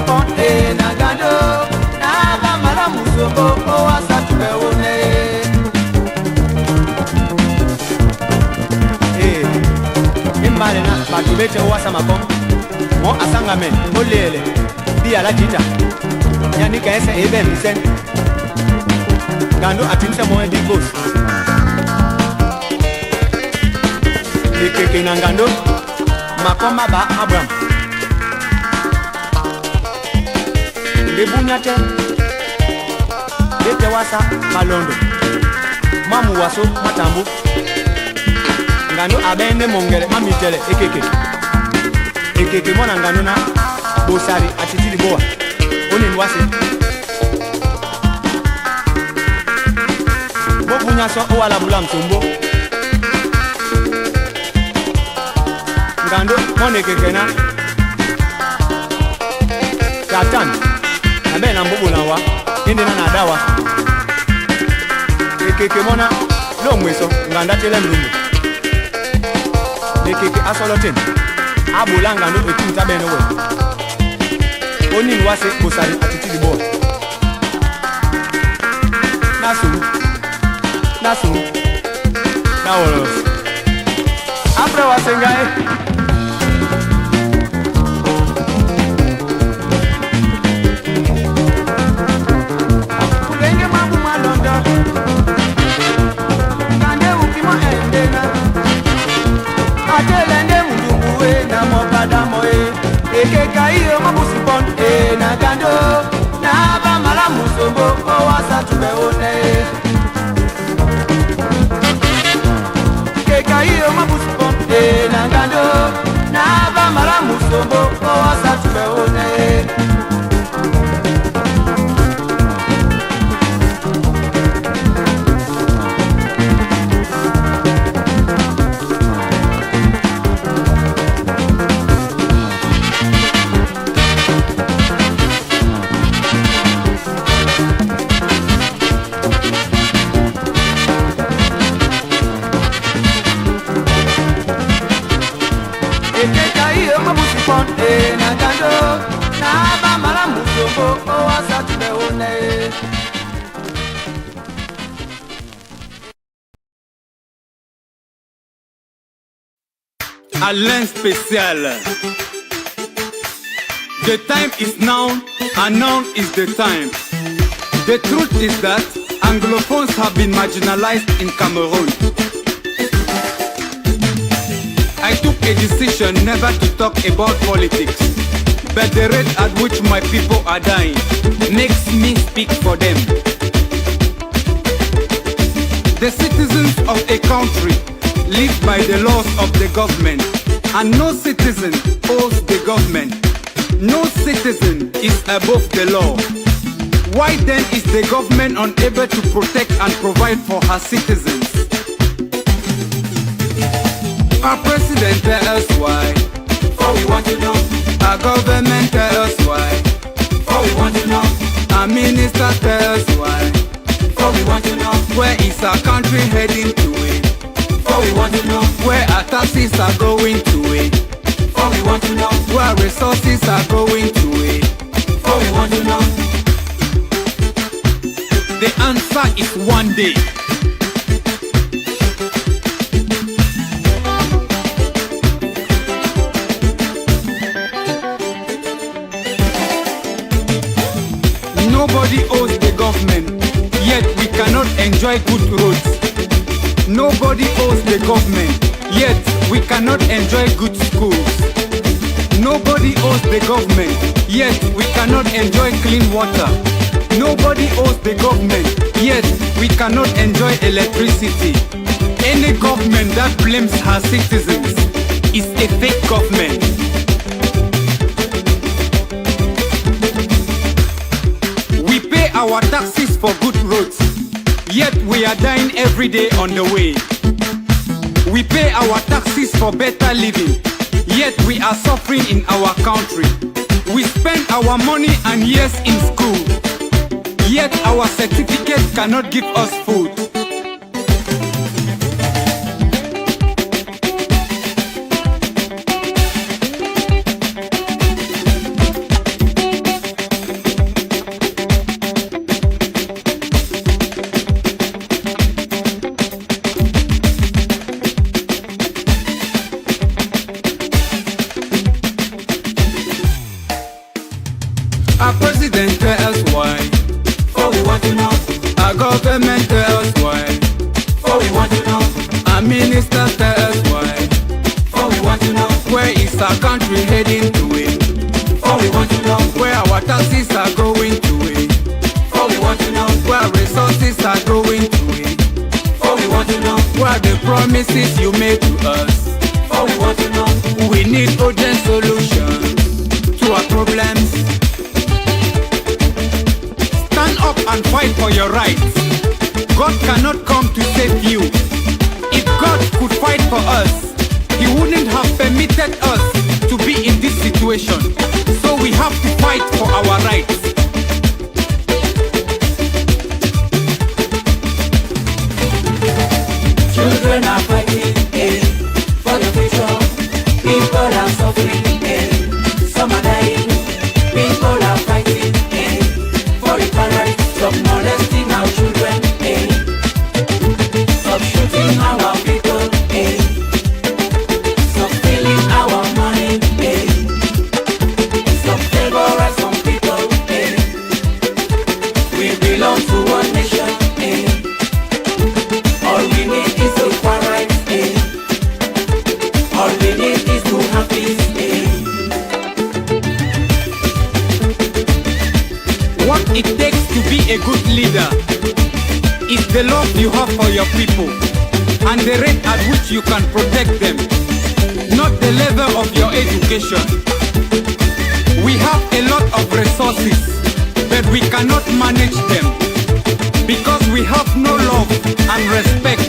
musipon na gando na bamala musobo o asatube one imale na batubete o asamakon mo asangame olele di ala jinja yani ka ese ebe misen gando atinse mo di boss ekeke na gando makoma ba Abraham lebunyate lete wasa malondo mamu waso matambu ngano abende mongere mamitele ekeke mona ngano na bosari atitili boa oni nwase bobunya so wala bula msombo ngando mone kekena Satan abe na mbubula wa inde na dawa ekeke mona lo mweso nganda tele mlungu ekeke asolotin abula ngando etinta beno we oni nwase bosari atitili boa nasu na wolos apre wasengae ulenge mabu malonda kande ukimo endena atelende mudumbuwe na mokadamoe ekeka iyo mabusipon na gando na bamala musombo o wasatube one ekaiyo mabusipon na gando na bamala musombo o wasatube one na gando na bamala musombo o wasatube one Alain spécial. The time is now and now is the time. The truth is that Anglophones have been marginalized in Cameroon. I took a decision never to talk about politics, but the rate at which my people are dying makes me speak for them. The citizens of a country live by the laws of the government, and no citizen owes the government. No citizen is above the law. Why then is the government unable to protect and provide for her citizens? Our president tell us why, for we want to know. Our government tell us why, for we want to know. Our minister tell us why, for we want to know. Where is our country heading to it? For we want to know. Where our taxes are going to it? For we want to know. Where resources are going to it? For we want to know. The answer is one day. Nobody owes the government, yet we cannot enjoy good roads. Nobody owes the government, yet we cannot enjoy good schools. Nobody owes the government, yet we cannot enjoy clean water. Nobody owes the government, yet we cannot enjoy electricity. Any government that blames her citizens is a fake government. We pay our taxes for good roads, yet we are dying every day on the way. We pay our taxes for better living, yet we are suffering in our country. We spend our money and years in school, yet our certificate cannot give us food. Our president tell us why. Oh, we want to know. Our government tell us why. Oh, we want to know. Our ministers tell us why. Oh, we want to know. Where is our country heading to it? Oh, we want to know. Where our taxes are going to it? Oh, we want to know. Where resources are going to it? Oh, we want to know. Where are the promises you made to us? Oh, we want to know. We need urgent solutions to our problems. Stand up and fight for your rights. God cannot come to save you. If God could fight for us, He wouldn't have permitted us to be in this situation. So we have to fight for our rights. Children are fighting for the future. People are suffering, some are dying. People are fighting for equal rights. Stop molesting our children, stop shooting our people, stop stealing our money, stop favoring some people. We belong to one nation. All we need is equal rights. All we need is to have peace. What it takes to be a good leader is the love you have for your people and the rate at which you can protect them, not the level of your education. We have a lot of resources, but we cannot manage them because we have no love and respect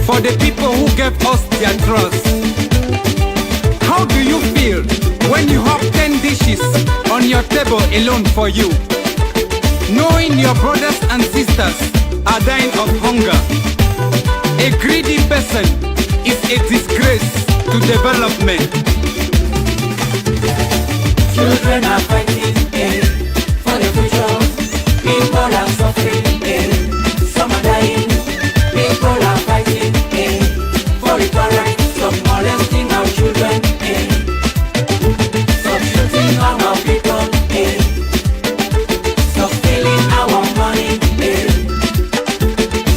for the people who gave us their trust. How do you feel when you have 10 dishes on your table alone for you, knowing your brothers and sisters are dying of hunger? A greedy person is a disgrace to development. Children are fighting for the future. People are suffering, some are dying. People are fighting for equal rights. Stop molesting our children, stop shooting our people, stop stealing our money,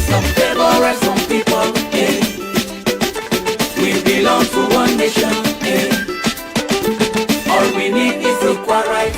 stop favoring some people. We belong to one nation. All we need is equal rights.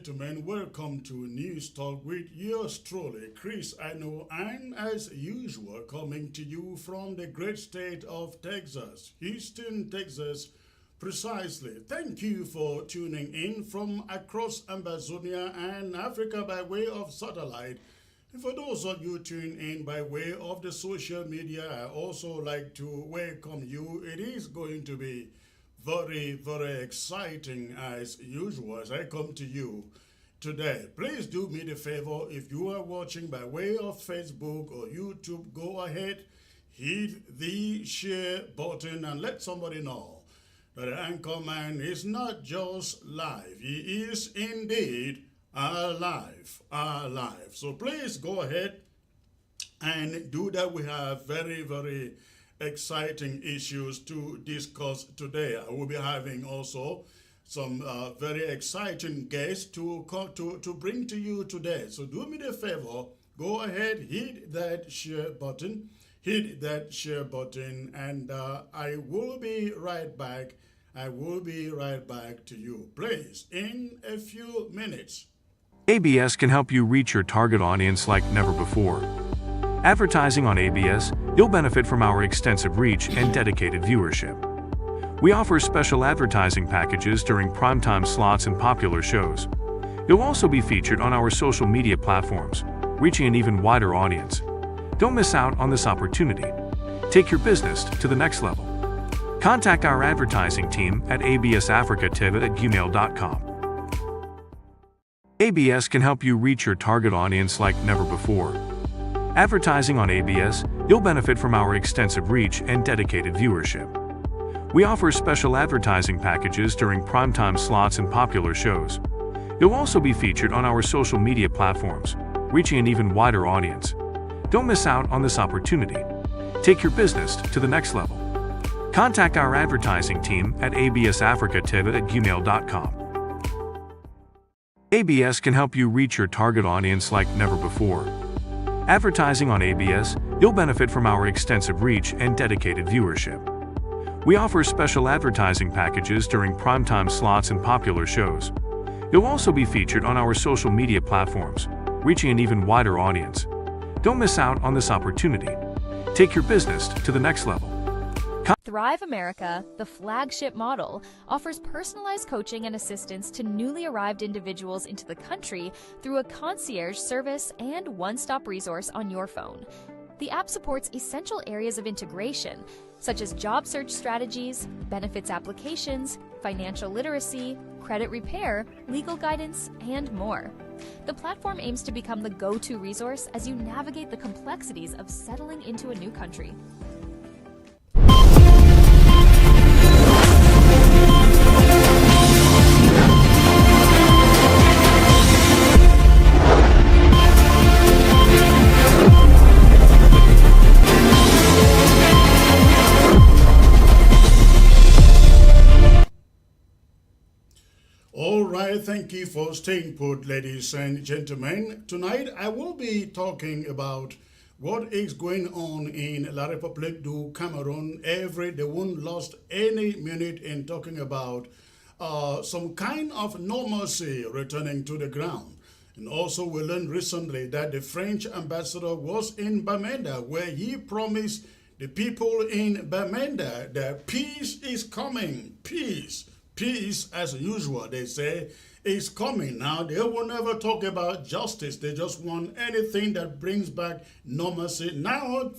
gentlemen, welcome to News Talk with yours truly, Chris Ano, and as usual, coming to you from the great state of Texas, Houston, Texas, precisely. Thank you for tuning in from across Ambazonia and Africa by way of satellite. And for those of you tuning in by way of the social media, I also like to welcome you. It is going to be very, very exciting as usual as I come to you today. Please do me the favor, if you are watching by way of Facebook or YouTube, go ahead, hit the share button and let somebody know that the Anchorman is not just live, he is indeed alive. So please go ahead and do that. We have very, very exciting issues to discuss today. I will be having also some very exciting guests to bring to you today. So do me the favor, go ahead, hit that share button, and I will be right back. I will be right back to you, please, in a few minutes. ABS can help you reach your target audience like never before. Advertising on ABS, you'll benefit from our extensive reach and dedicated viewership. We offer special advertising packages during primetime slots and popular shows. You'll also be featured on our social media platforms, reaching an even wider audience. Don't miss out on this opportunity. Take your business to the next level. Contact our advertising team at absafricatv@gmail.com. ABS can help you reach your target audience like never before. Advertising on ABS, you'll benefit from our extensive reach and dedicated viewership. We offer special advertising packages during primetime slots and popular shows. You'll also be featured on our social media platforms, reaching an even wider audience. Don't miss out on this opportunity. Take your business to the next level. Contact our advertising team at absafricatv@gmail.com. ABS can help you reach your target audience like never before. Advertising on ABS, you'll benefit from our extensive reach and dedicated viewership. We offer special advertising packages during primetime slots and popular shows. You'll also be featured on our social media platforms, reaching an even wider audience. Don't miss out on this opportunity. Take your business to the next level. Thrive America, the flagship model, offers personalized coaching and assistance to newly arrived individuals into the country through a concierge service and one-stop resource on your phone. The app supports essential areas of integration, such as job search strategies, benefits applications, financial literacy, credit repair, legal guidance, and more. The platform aims to become the go-to resource as you navigate the complexities of settling into a new country. All right, thank you for staying put, ladies and gentlemen. Tonight, I will be talking about what is going on in La République du Cameroon. They won't lost any minute in talking about some kind of normalcy returning to the ground. And also, we learned recently that the French ambassador was in Bamenda, where he promised the people in Bamenda that peace is coming. Peace, as usual, they say, is coming. Now, they will never talk about justice. They just want anything that brings back normalcy. Now,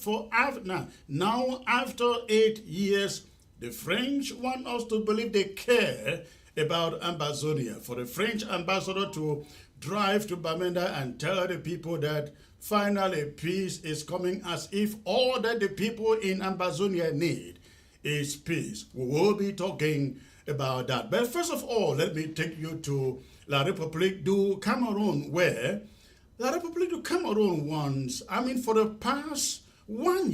after 8 years, the French want us to believe they care about Ambazonia. For the French ambassador to drive to Bamenda and tell the people that finally peace is coming, as if all that the people in Ambazonia need is peace. We will be talking about that. But first of all, let me take you to La République du Cameroon, where La République du Cameroon for the past 1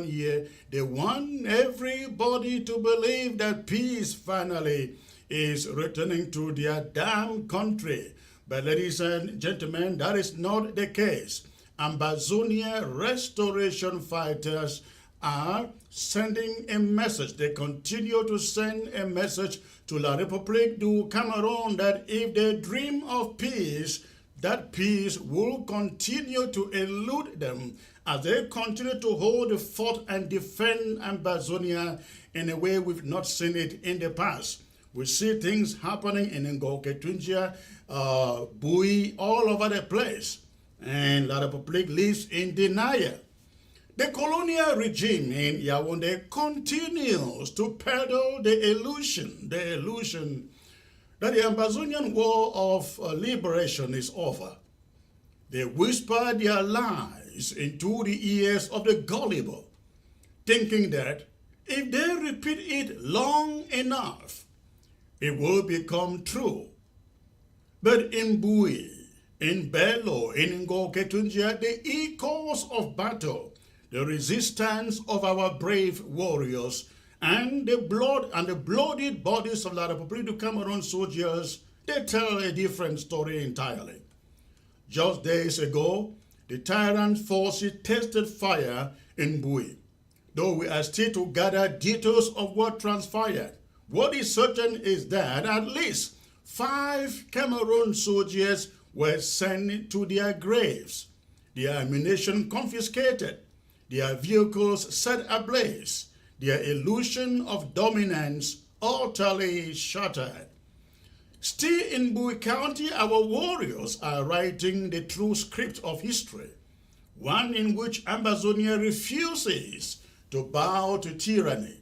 year, they want everybody to believe that peace finally is returning to their damn country. But ladies and gentlemen, that is not the case. Ambazonia restoration fighters are sending a message. They continue to send a message to La République du Cameroon that if they dream of peace, that peace will continue to elude them as they continue to hold the fort and defend Ambazonia in a way we've not seen it in the past. We see things happening in Ngoketunjia, Bui, all over the place. And La République lives in denial. The colonial regime in Yaoundé continues to peddle the illusion that the Ambazonian War of Liberation is over. They whisper their lies into the ears of the gullible, thinking that if they repeat it long enough, it will become true. But in Bui, in Bello, in Ngoketunjia, the echoes of battle, the resistance of our brave warriors, and the blood and the bloodied bodies of La République du Cameroon soldiers, they tell a different story entirely. Just days ago, the tyrant forces tested fire in Bui. Though we are still to gather details of what transpired, what is certain is that at least 5 Cameroon soldiers were sent to their graves, their ammunition confiscated, their vehicles set ablaze, their illusion of dominance utterly shattered. Still in Bui County, our warriors are writing the true script of history, one in which Ambazonia refuses to bow to tyranny.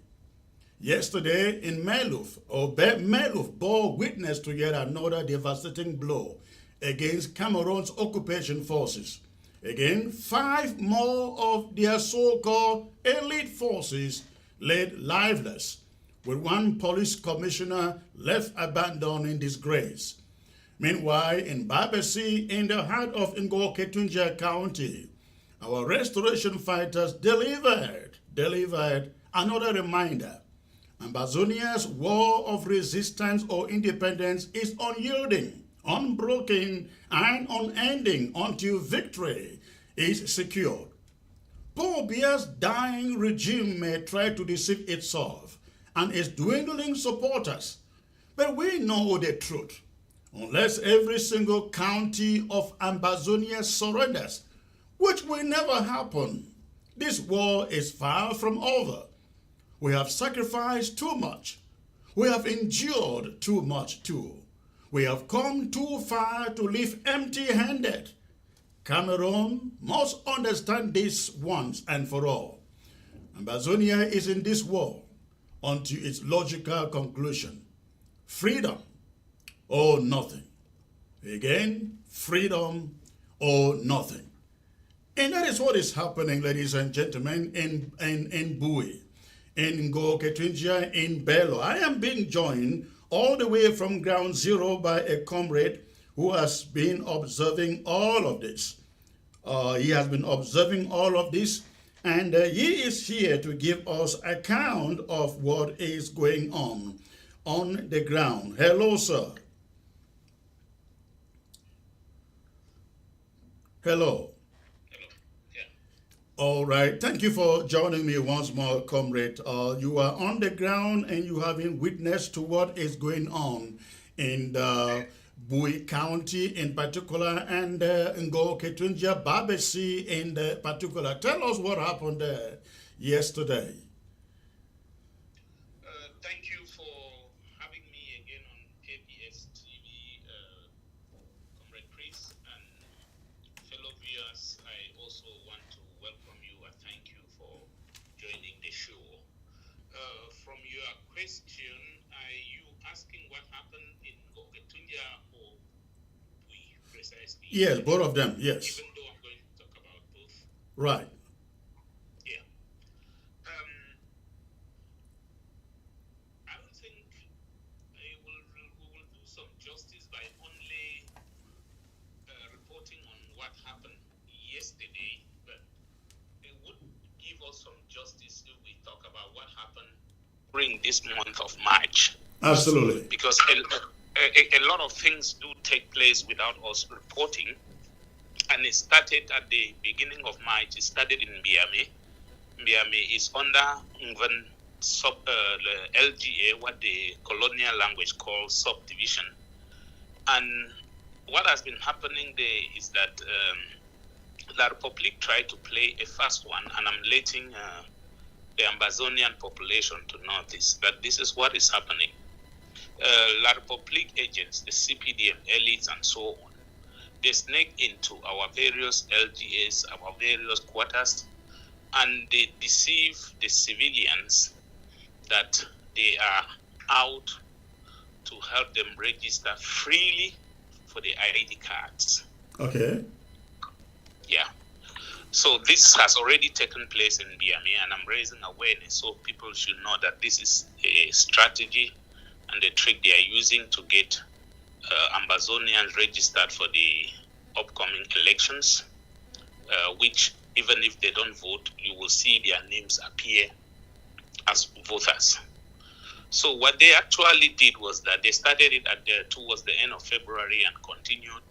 Yesterday in Meluf, Meluf bore witness to yet another devastating blow against Cameroon's occupation forces. Again, 5 more of their so-called elite forces laid lifeless, with 1 police commissioner left abandoned in disgrace. Meanwhile, in Babesi, in the heart of Ngoketunjia County, our restoration fighters delivered another reminder. Ambazonia's war of resistance or independence is unyielding, unbroken, and unending until victory is secured. Paul Biya's dying regime may try to deceive itself and its dwindling supporters, but we know the truth. Unless every single county of Ambazonia surrenders, which will never happen, this war is far from over. We have sacrificed too much. We have endured too much too. We have come too far to leave empty-handed. Cameroon must understand this once and for all. Ambazonia is in this war until its logical conclusion. Freedom or nothing. Again, freedom or nothing. And that is what is happening, ladies and gentlemen, in Bui, in Ngoketunjia, in Bello. I am being joined all the way from ground zero by a comrade who has been observing all of this. He has been observing all of this, and he is here to give us account of what is going on the ground. Hello, sir. Hello. All right. Thank you for joining me once more, comrade. You are on the ground and you have been witness to what is going on in Bui County in particular and Ngoketunjia, Babesi in particular. Tell us what happened there yesterday. Thank you for having me again on ABS TV, Comrade Chris, and fellow viewers. I also want to welcome you and thank you for joining the show. From your question, are you asking what happened in Ngoketunjia or Bui precisely? Yes, both of them, yes. Even though I'm going to talk about both. Right. Yeah. I don't think we will do some justice by only reporting on what happened yesterday, but it would give us some justice if we talk about what happened during this month of March. Absolutely. Because a lot of things do take place without us reporting, and it started at the beginning of March. It started in Biame Miami is under even the LGA, what the colonial language calls subdivision. And what has been happening there is that La Republic tried to play a fast one, and I'm letting the Ambazonian population to know this, that this is what is happening. La Republic agents, the CPDM elites and so on, they snake into our various LGAs, our various quarters, and they deceive the civilians that they are out to help them register freely for the ID cards. Okay. Yeah. So this has already taken place in BME, and I'm raising awareness so people should know that this is a strategy and a trick they are using to get Ambazonians registered for the upcoming elections, which even if they don't vote, you will see their names appear as voters. So what they actually did was that they started it towards the end of February and continued.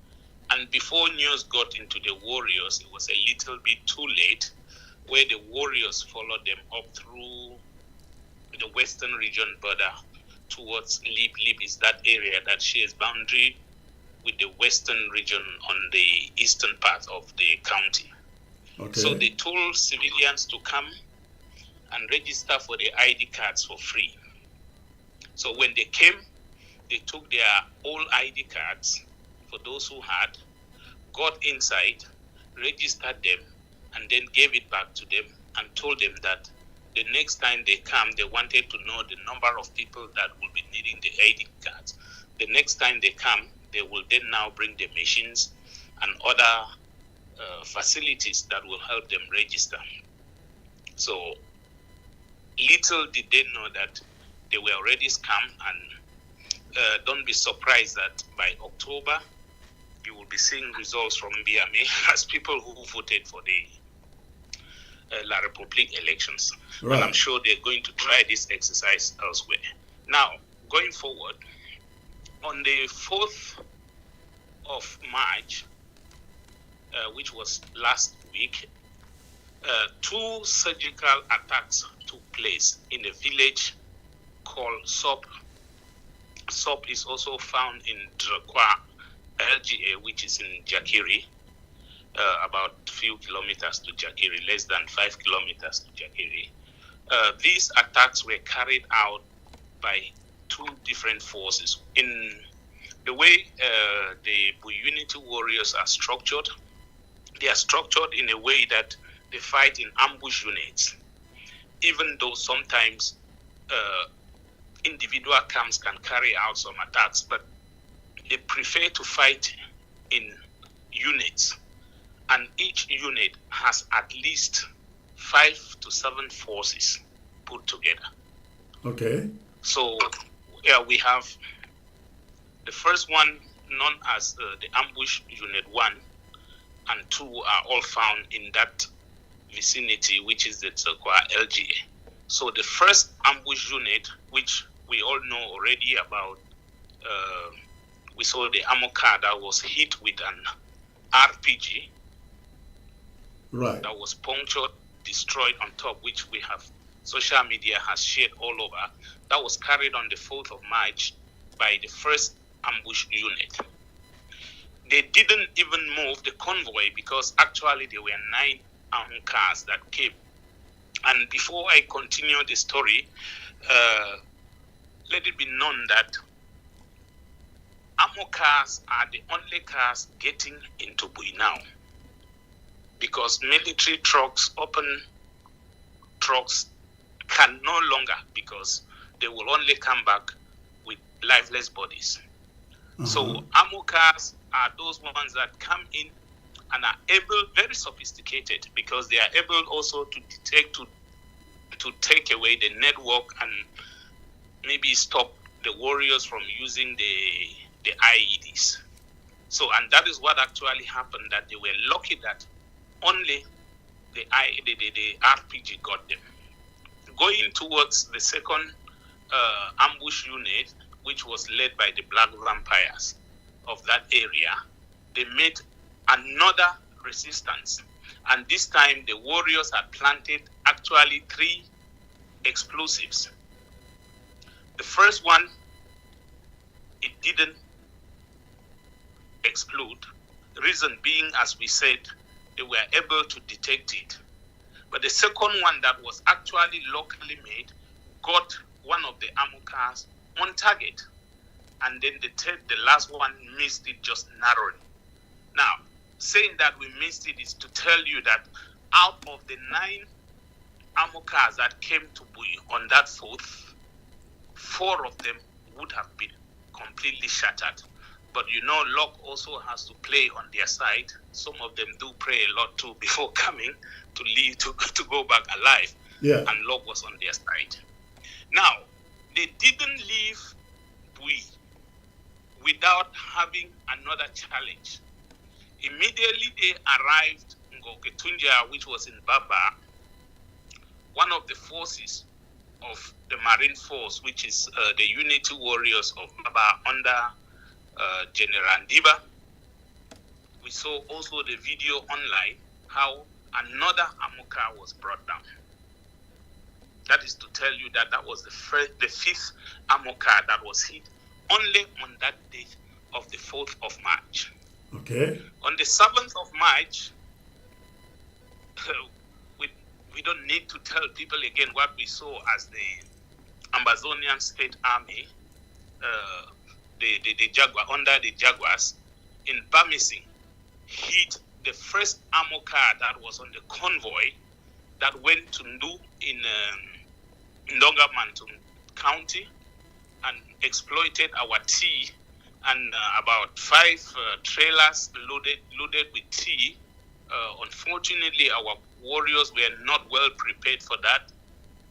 And before news got into the warriors, it was a little bit too late, where the warriors followed them up through the western region border towards Lib. Lib is that area that shares boundary with the western region on the eastern part of the county. Okay. So they told civilians to come and register for the ID cards for free. So when they came, they took their old ID cards for those who had, got inside, registered them, and then gave it back to them and told them that the next time they come, they wanted to know the number of people that will be needing the ID cards. The next time they come, they will then now bring the machines and other facilities that will help them register. So little did they know that they were already scammed, and don't be surprised that by October, you will be seeing results from BMA as people who voted for the La Republique elections. Right. And I'm sure they're going to try this exercise elsewhere. Now, going forward, on the 4th of March, which was last week, 2 surgical attacks took place in a village called Sop. Sop is also found in Drakwa LGA, which is in Jakiri, about a few kilometers to Jakiri, less than 5 kilometers to Jakiri. These attacks were carried out by 2 different forces. In the way the Unity warriors are structured, they are structured in a way that they fight in ambush units, even though sometimes individual camps can carry out some attacks, but they prefer to fight in units, and each unit has at least 5 to 7 forces put together. Okay. So yeah, we have the first one known as the ambush unit 1 and 2 are all found in that vicinity, which is the Tsakwa LGA. So the first ambush unit, which we all know already about, we saw the ammo car that was hit with an RPG, right, that was punctured, destroyed on top, which we have, social media has shared all over. That was carried on the 4th of March by the first ambush unit. They didn't even move the convoy because actually there were 9 armed cars that came. And before I continue the story, let it be known that ammo cars are the only cars getting into Buinao, because military trucks, open trucks, can no longer, because they will only come back with lifeless bodies. So ammo cars are those ones that come in and are able, very sophisticated, because they are able also to detect, to take away the network and maybe stop the warriors from using the IEDs. So, and that is what actually happened, that they were lucky that only the RPG got them. Going towards the second ambush unit, which was led by the Black Vampires of that area, they made another resistance. And this time the warriors had planted actually 3 explosives. The first one, it didn't explode. The reason being, as we said, they were able to detect it. But the second one that was actually locally made got one of the ammo cars on target. And then the last one missed it just narrowly. Now, saying that we missed it is to tell you that out of the 9 ammo cars that came to Bui on that 4th, 4 of them would have been completely shattered. But you know, luck also has to play on their side. Some of them do pray a lot too before coming to leave to go back alive. Yeah. And luck was on their side. Now, they didn't leave Bui without having another challenge. Immediately they arrived in Goketunja, which was in Baba. One of the forces of the Marine Force, which is the Unity Warriors of Baba under General Ndiba. We saw also the video online how another ammo car was brought down. That is to tell you that that was the 5th ammo car that was hit only on that day of the 4th of March. Okay. On the 7th of March, we don't need to tell people again what we saw as the Ambazonian State Army, the Jaguar, under the Jaguars, in Bamising, hit the first ammo car that was on the convoy that went to Ndu in Ndongamantum County and exploited our tea, and about 5 trailers loaded with tea. Unfortunately, our warriors were not well prepared for that.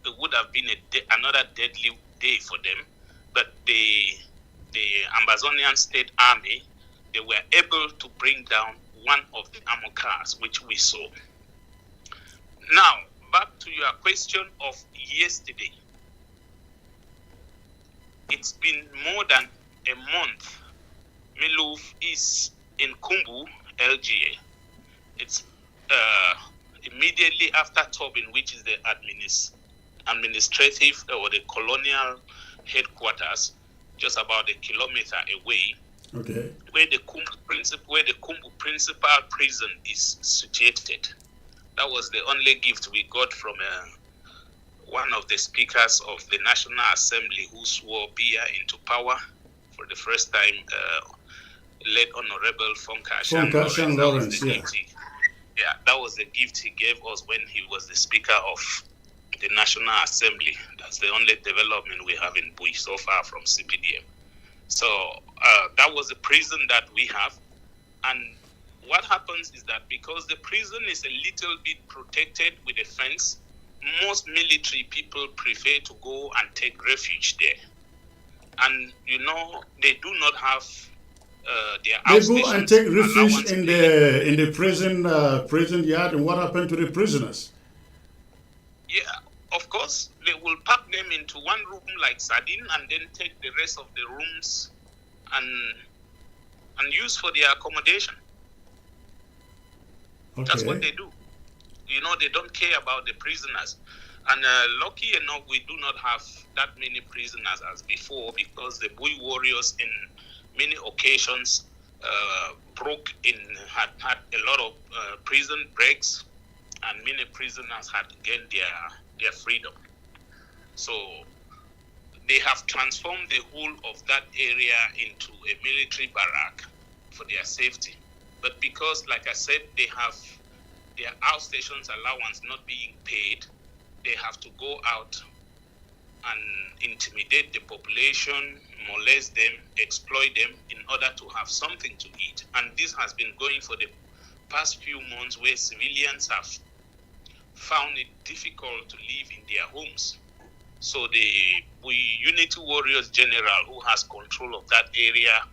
It would have been another deadly day for them. But the Ambazonian State Army, they were able to bring down one of the ammo cars, which we saw. Now, back to your question of yesterday. It's been more than a month. Miluf is in Kumbu, LGA. It's immediately after Tobin, which is the administrative or the colonial headquarters, just about a kilometer away. Okay. Where the Kumbu principal prison is situated. That was the only gift we got from one of the speakers of the National Assembly who swore Bia into power for the first time, late Honorable Fonkashan Lawrence. Yeah, that was the gift he gave us when he was the Speaker of the National Assembly. That's the only development we have in Bui so far from CPDM. So that was the prison that we have. And what happens is that because the prison is a little bit protected with a fence, most military people prefer to go and take refuge there. And, you know, they do not have their outstations. They go and take refuge in the prison yard. And what happened to the prisoners? Yeah, of course, they will pack them into one room like sardine and then take the rest of the rooms and use for their accommodation. Okay. That's what they do. You know, they don't care about the prisoners. And lucky enough, we do not have that many prisoners as before, because the Bui warriors in many occasions had a lot of prison breaks, and many prisoners had gained their freedom. So they have transformed the whole of that area into a military barrack for their safety. But because, like I said, they have their outstations allowance not being paid, they have to go out and intimidate the population, molest them, exploit them in order to have something to eat. And this has been going for the past few months, where civilians have found it difficult to live in their homes. So the Unity Warriors General, who has control of that area,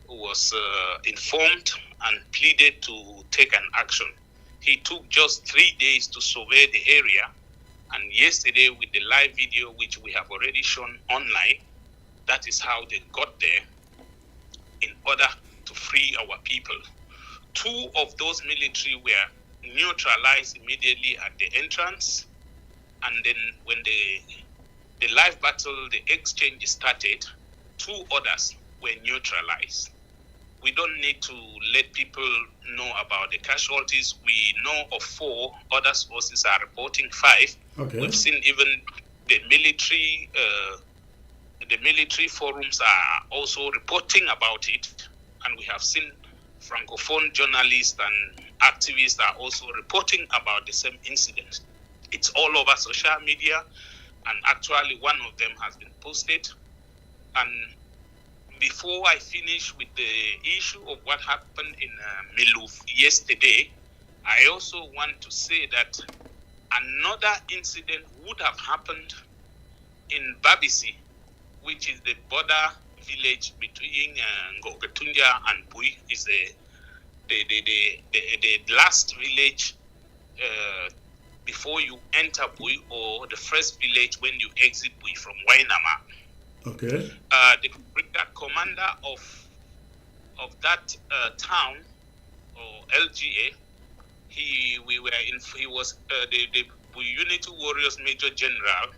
was informed and pleaded to take an action. He took just 3 days to survey the area, and yesterday with the live video, which we have already shown online, that is how they got there in order to free our people. 2 of those military were neutralized immediately at the entrance, and then when the live battle, the exchange started, 2 others were neutralized. We don't need to let people know about the casualties. We know of 4. Other sources are reporting 5. Okay. We've seen even the military forums are also reporting about it, and we have seen Francophone journalists and activists are also reporting about the same incident. It's all over social media, and actually one of them has been posted. And before I finish with the issue of what happened in Miluf yesterday, I also want to say that another incident would have happened in Babisi, which is the border village between Ngogetunja and Bui. Is the last village before you enter Bui, or the first village when you exit Bui from Wainama. Okay. The brigade commander of that town, or LGA, he was the Unity Warriors Major General,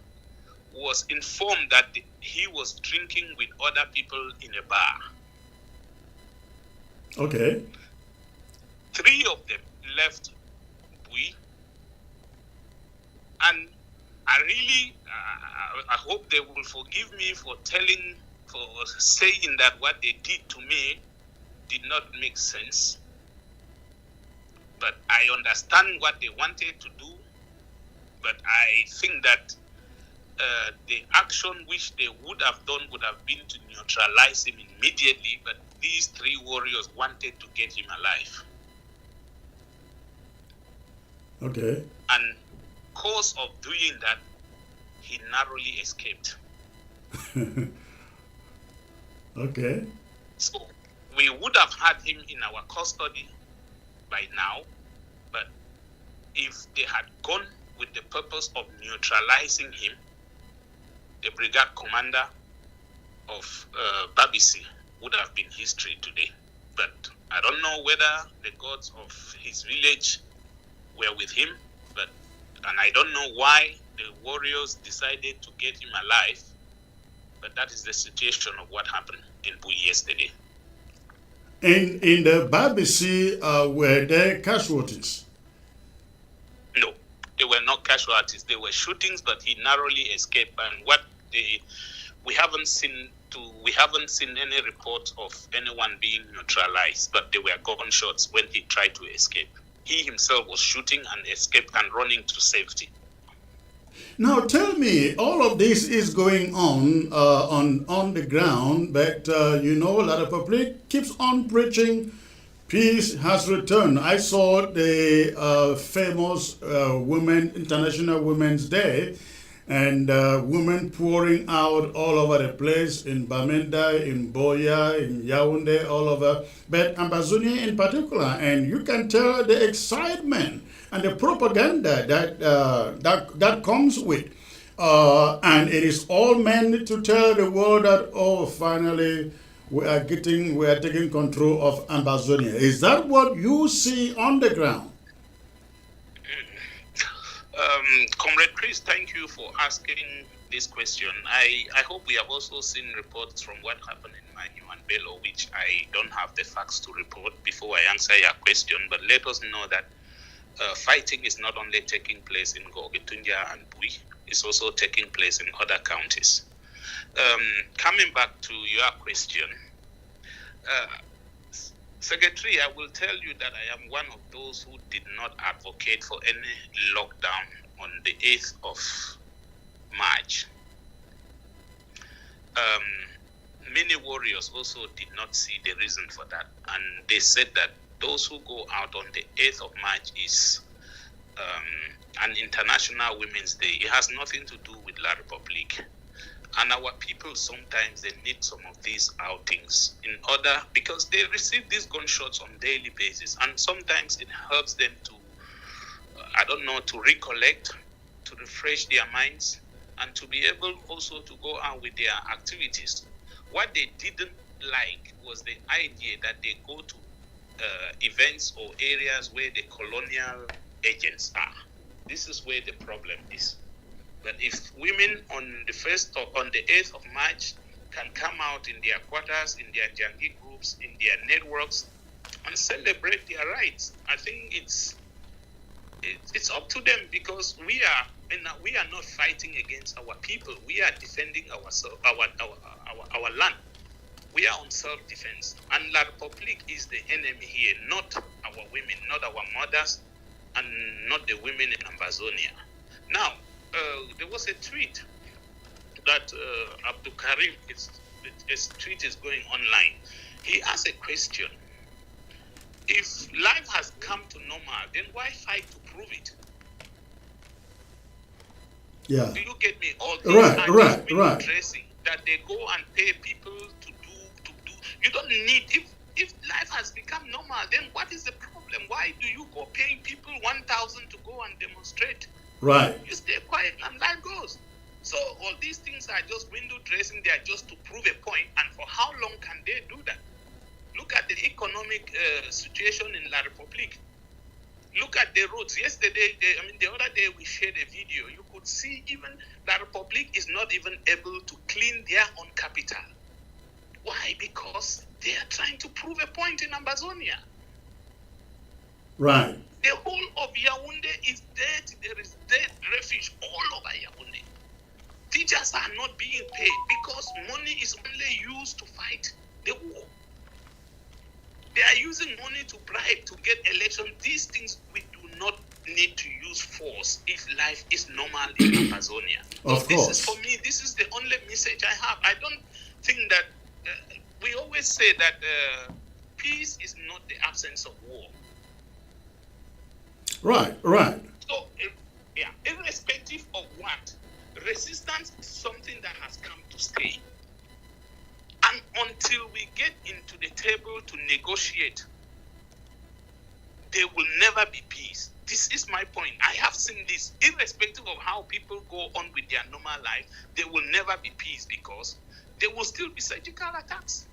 was informed that he was drinking with other people in a bar. Okay. 3 of them left Bui, and I really, I hope they will forgive me for saying that what they did to me did not make sense. But I understand what they wanted to do. But I think that the action which they would have done would have been to neutralize him immediately. But these 3 warriors wanted to get him alive. Okay. And course of doing that, he narrowly escaped. Okay. So we would have had him in our custody by now, but if they had gone with the purpose of neutralizing him, the brigade commander of Babisi would have been history today. But I don't know whether the gods of his village were with him, and I don't know why the warriors decided to get him alive, but that is the situation of what happened in Bui yesterday. In the Babisi, were there casualties? No, there were not casualties. There were shootings, but he narrowly escaped. And we haven't seen any reports of anyone being neutralized, but there were gunshots when he tried to escape. He himself was shooting and escaped and running to safety. Now tell me, all of this is going on the ground, but La Republic keeps on preaching peace has returned. I saw the famous International Women's Day, and women pouring out all over the place in Bamenda, in Boya, in Yaoundé, all over, but Ambazonia in particular. And you can tell the excitement and the propaganda that comes with. And it is all meant to tell the world that, oh, finally, we are taking control of Ambazonia. Is that what you see on the ground? Comrade Chris, thank you for asking this question. I hope we have also seen reports from what happened in Manyu and Bello, which I don't have the facts to report before I answer your question, but let us know that fighting is not only taking place in Ngogetunja and Bui, it's also taking place in other counties. Coming back to your question, Secretary, I will tell you that I am one of those who did not advocate for any lockdown on the 8th of March. Many warriors also did not see the reason for that, and they said that those who go out on the 8th of March is an International Women's Day. It has nothing to do with La Republique. And our people, sometimes they need some of these outings because they receive these gunshots on a daily basis. And sometimes it helps them to, to recollect, to refresh their minds, and to be able also to go out with their activities. What they didn't like was the idea that they go to events or areas where the colonial agents are. This is where the problem is. But if women on the 1st or on the 8th of March can come out in their quarters, in their Jangi groups, in their networks, and celebrate their rights, I think it's up to them, because we are not fighting against our people. We are defending our land. We are on self-defense, and La Republique is the enemy here, not our women, not our mothers, and not the women in Ambazonia. Now, there was a tweet that Abdul Karim, his tweet is going online. He asked a question. If life has come to normal, then why fight to prove it? Yeah. Do you get me? All these Right. dressing that they go and pay people to do. You don't need, if life has become normal, then what is the problem? Why do you go paying people 1,000 to go and demonstrate? Right. You stay quiet and life goes. So all these things are just window dressing. They are just to prove a point. And for how long can they do that? Look at the economic situation in La Republique. Look at the roads. Yesterday, the other day we shared a video. You could see even La Republique is not even able to clean their own capital. Why? Because they are trying to prove a point in Ambazonia. Right. The whole of Yaoundé is dead. There is dead refuge all over Yaoundé. Teachers are not being paid because money is only used to fight the war. They are using money to bribe, to get election. These things, we do not need to use force if life is normal in Ambazonia. Of course. This is, for me, this is the only message I have. I don't think that, we always say that peace is not the absence of war. Right. So, irrespective of what, resistance is something that has come to stay. And until we get into the table to negotiate, there will never be peace. This is my point. I have seen this. Irrespective of how people go on with their normal life, there will never be peace because there will still be surgical attacks.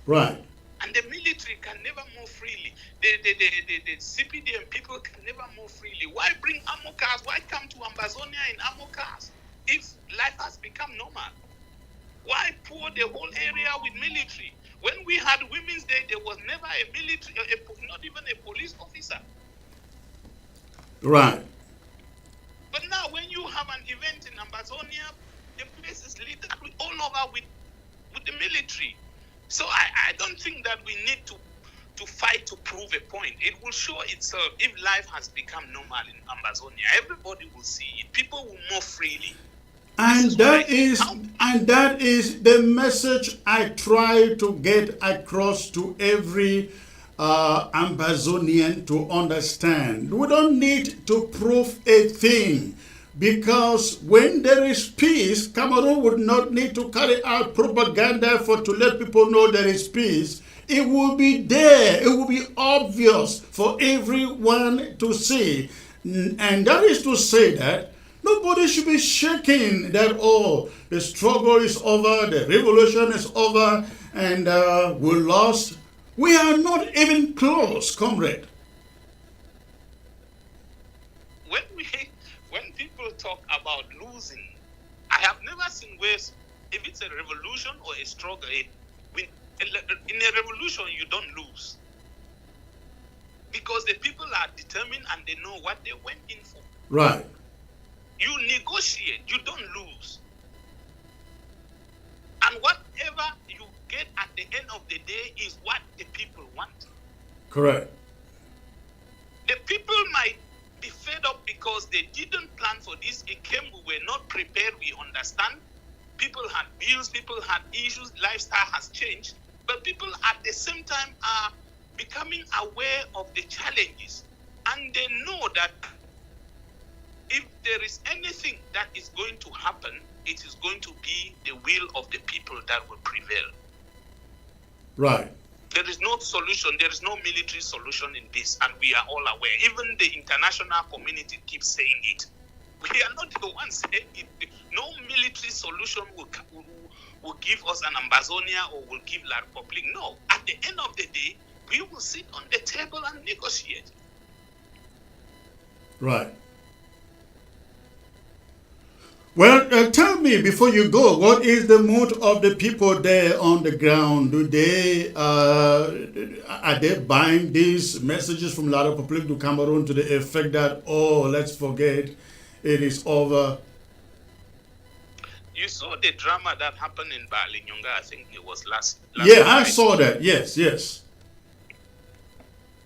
Right. And the military can never move freely. The CPDM people can never move freely. Why bring ammo cars? Why come to Ambazonia in ammo cars if life has become normal? Why pour the whole area with military? When we had Women's Day, there was never a military, not even a police officer. Right. But now when you have an event in Ambazonia, the place is lit up all over with the military. So I don't think that we need to fight to prove a point. It will show itself if life has become normal in Ambazonia. Everybody will see it. People will move freely. And that is the message I try to get across to every Ambazonian to understand. We don't need to prove a thing, because when there is peace, Cameroon would not need to carry out propaganda to let people know there is peace. It will be there. It will be obvious for everyone to see. And that is to say that nobody should be shaking that, oh, the struggle is over, the revolution is over, and we lost. We are not even close, comrade. When people talk about losing, I have never seen ways, if it's a revolution or a struggle, in a revolution you don't lose. Because the people are determined and they know what they went in for. Right. You negotiate, you don't lose. And whatever you get at the end of the day is what the people want. Correct. The people might be fed up because they didn't plan for this. It came, we were not prepared, we understand. People had bills, people had issues, lifestyle has changed. But people at the same time are becoming aware of the challenges. And they know that if there is anything that is going to happen, it is going to be the will of the people that will prevail. Right. There is no solution. There is no military solution in this, and we are all aware. Even the international community keeps saying it. We are not the ones saying it. No military solution will give us an Ambazonia or will give La Republique. No. At the end of the day, we will sit on the table and negotiate. Right. Well, tell me before you go, what is the mood of the people there on the ground? Do they are they buying these messages from La République du Cameroon to the effect that, oh, let's forget, it is over? You saw the drama that happened in Balinyonga. I think it was last Yeah, I night. saw that. Yes, yes.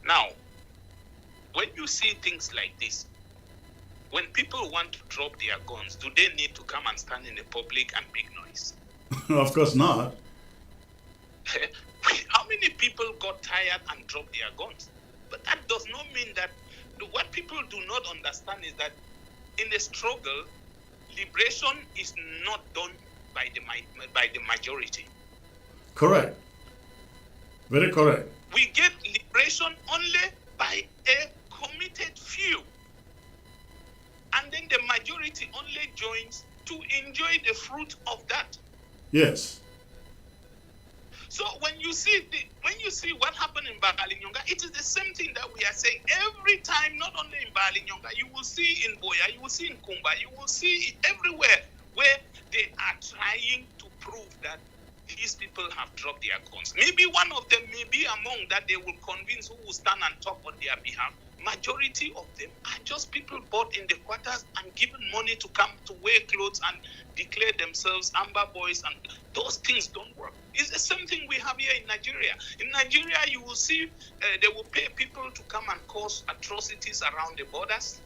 Now, when you see things like this, when people want to drop their guns, do they need to come and stand in the public and make noise? Of course not. How many people got tired and dropped their guns? But that does not mean that. What people do not understand is that in the struggle, liberation is not done by the majority. Correct. Very correct. We get liberation only by a committed few. And then the majority only joins to enjoy the fruit of that. Yes. So when you see what happened in Balinyonga, it is the same thing that we are saying every time, not only in Balinyonga, you will see in Boya, you will see in Kumba, you will see it everywhere where they are trying to prove that these people have dropped their guns. Maybe one of them may be among that they will convince who will stand and talk on their behalf. Majority of them are just people bought in the quarters and given money to come to wear clothes and declare themselves Amber Boys, and those things don't work. It's the same thing we have here in Nigeria. In Nigeria, you will see they will pay people to come and cause atrocities around the borders.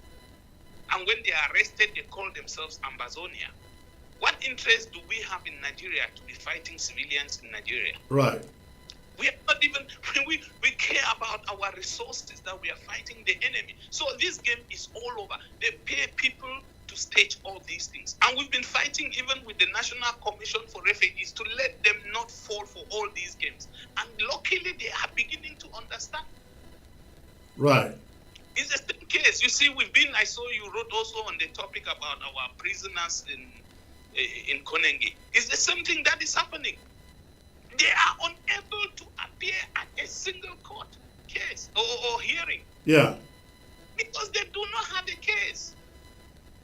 And when they are arrested, they call themselves Ambazonia. What interest do we have in Nigeria to be fighting civilians in Nigeria? Right. We are not even, we care about our resources that we are fighting the enemy. So this game is all over. They pay people to stage all these things. And we've been fighting even with the National Commission for Refugees to let them not fall for all these games. And luckily, they are beginning to understand. Right. It's the same case. You see, I saw you wrote also on the topic about our prisoners in Konenge. It's the same thing that is happening. They are unable to appear at a single court case or hearing. Yeah. Because they do not have a case.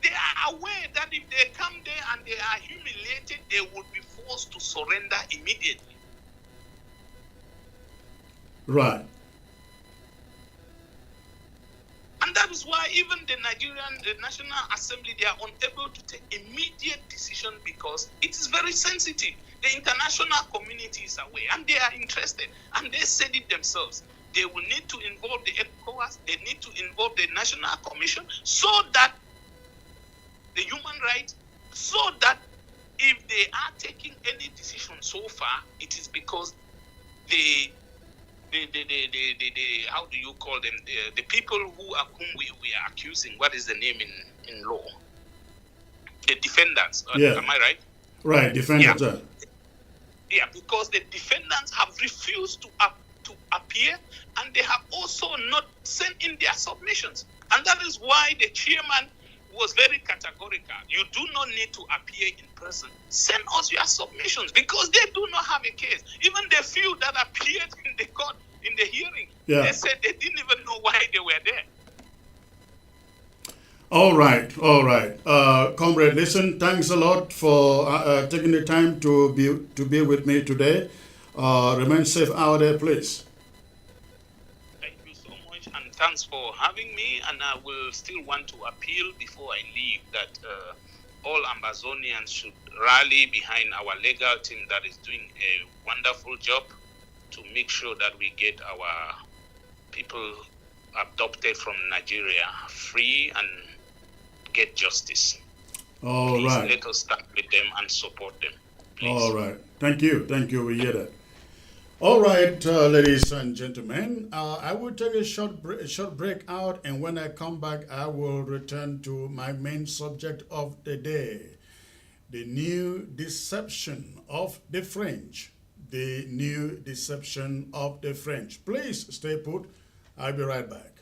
They are aware that if they come there and they are humiliated, they will be forced to surrender immediately. Right. And that is why even the National Assembly, they are unable to take immediate decision because it is very sensitive. The international community is aware and they are interested, and they said it themselves. They will need to involve the ECOWAS, they need to involve the National Commission, so that the human rights, so that if they are taking any decision so far, it is because the how do you call them, the people whom we are accusing, what is the name in law? The defendants, Yeah. Am I right? Right. Defendants. Yeah. Yeah, because the defendants have refused to appear, and they have also not sent in their submissions. And that is why the chairman was very categorical. You do not need to appear in person. Send us your submissions, because they do not have a case. Even the few that appeared in the court, in the hearing, Yeah. they said they didn't even know why they were there. All right, all right. Comrade, listen, thanks a lot for taking the time to be with me today. Remain safe out there, please. Thank you so much, and thanks for having me. And I will still want to appeal before I leave that all Ambazonians should rally behind our legal team that is doing a wonderful job to make sure that we get our people abducted from Nigeria free and get justice. All Please right. let us stand with them and support them. Please. All right. Thank you. Thank you. We hear that. All right, ladies and gentlemen, I will take a short break out, and when I come back, I will return to my main subject of the day, the new deception of the French. The new deception of the French. Please stay put. I'll be right back.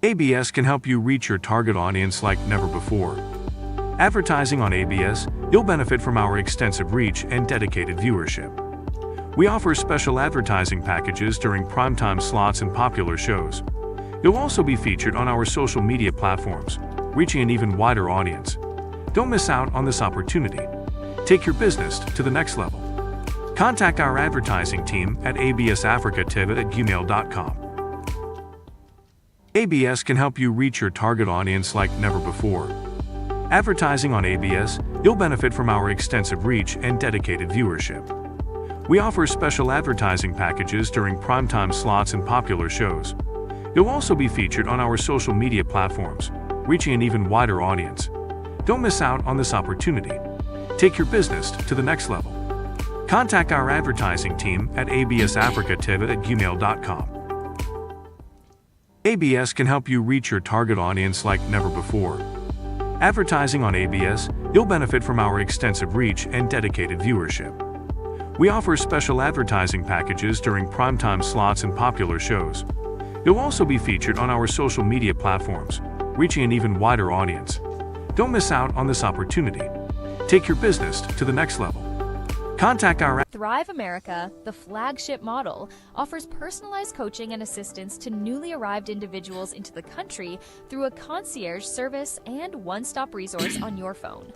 ABS can help you reach your target audience like never before. Advertising on ABS, you'll benefit from our extensive reach and dedicated viewership. We offer special advertising packages during primetime slots and popular shows. You'll also be featured on our social media platforms, reaching an even wider audience. Don't miss out on this opportunity. Take your business to the next level. Contact our advertising team at absafricativ@gmail.com. ABS can help you reach your target audience like never before. Advertising on ABS, you'll benefit from our extensive reach and dedicated viewership. We offer special advertising packages during primetime slots and popular shows. You'll also be featured on our social media platforms, reaching an even wider audience. Don't miss out on this opportunity. Take your business to the next level. Contact our advertising team at absafricativ@gmail.com. ABS can help you reach your target audience like never before. Advertising on ABS, you'll benefit from our extensive reach and dedicated viewership. We offer special advertising packages during primetime slots and popular shows. You'll also be featured on our social media platforms, reaching an even wider audience. Don't miss out on this opportunity. Take your business to the next level. Contact our Thrive America, the flagship model, offers personalized coaching and assistance to newly arrived individuals into the country through a concierge service and one-stop resource on your phone.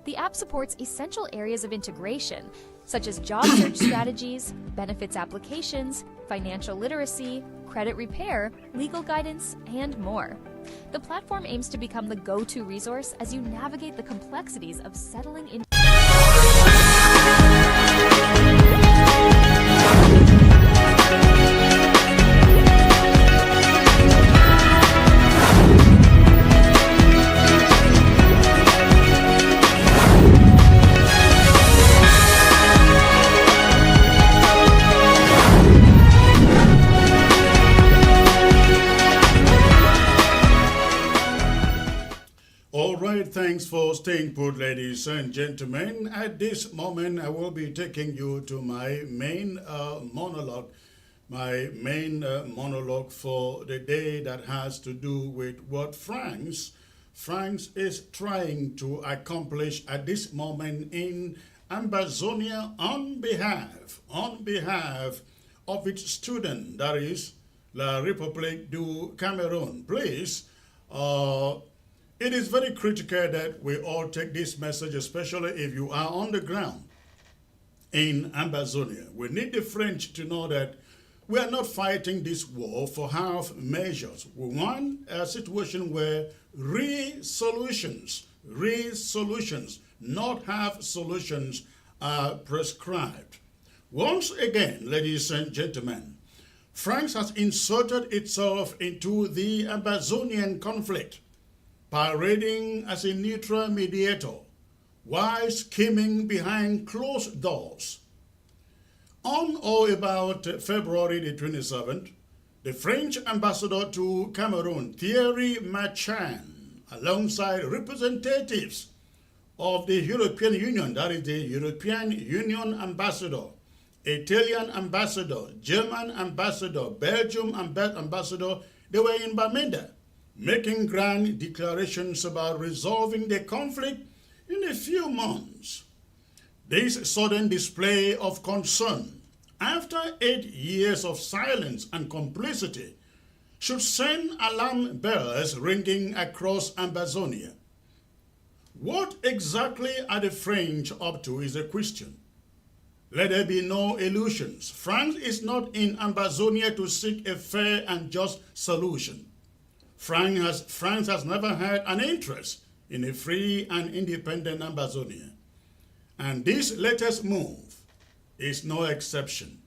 The app supports essential areas of integration, such as job search strategies, benefits applications, financial literacy, credit repair, legal guidance, and more. The platform aims to become the go-to resource as you navigate the complexities of settling in. All right, thanks for staying put, ladies and gentlemen. At this moment, I will be taking you to my main monologue. My main monologue for the day that has to do with what France is trying to accomplish at this moment in Ambazonia on behalf of its student, that is La République du Cameroun. Please, it is very critical that we all take this message, especially if you are on the ground in Ambazonia. We need the French to know that we are not fighting this war for half measures. We want a situation where real solutions, not half solutions, are prescribed. Once again, ladies and gentlemen, France has inserted itself into the Ambazonian conflict, parading as a neutral mediator while scheming behind closed doors. On or about February the 27th, the French ambassador to Cameroon, Thierry Marchand, alongside representatives of the European Union, that is the European Union ambassador, Italian ambassador, German ambassador, Belgium ambassador, they were in Bamenda, making grand declarations about resolving the conflict in a few months. This sudden display of concern, after 8 years of silence and complicity, should send alarm bells ringing across Ambazonia. What exactly are the French up to is a question. Let there be no illusions. France is not in Ambazonia to seek a fair and just solution. France has never had an interest in a free and independent Ambazonia. And this latest move is no exception.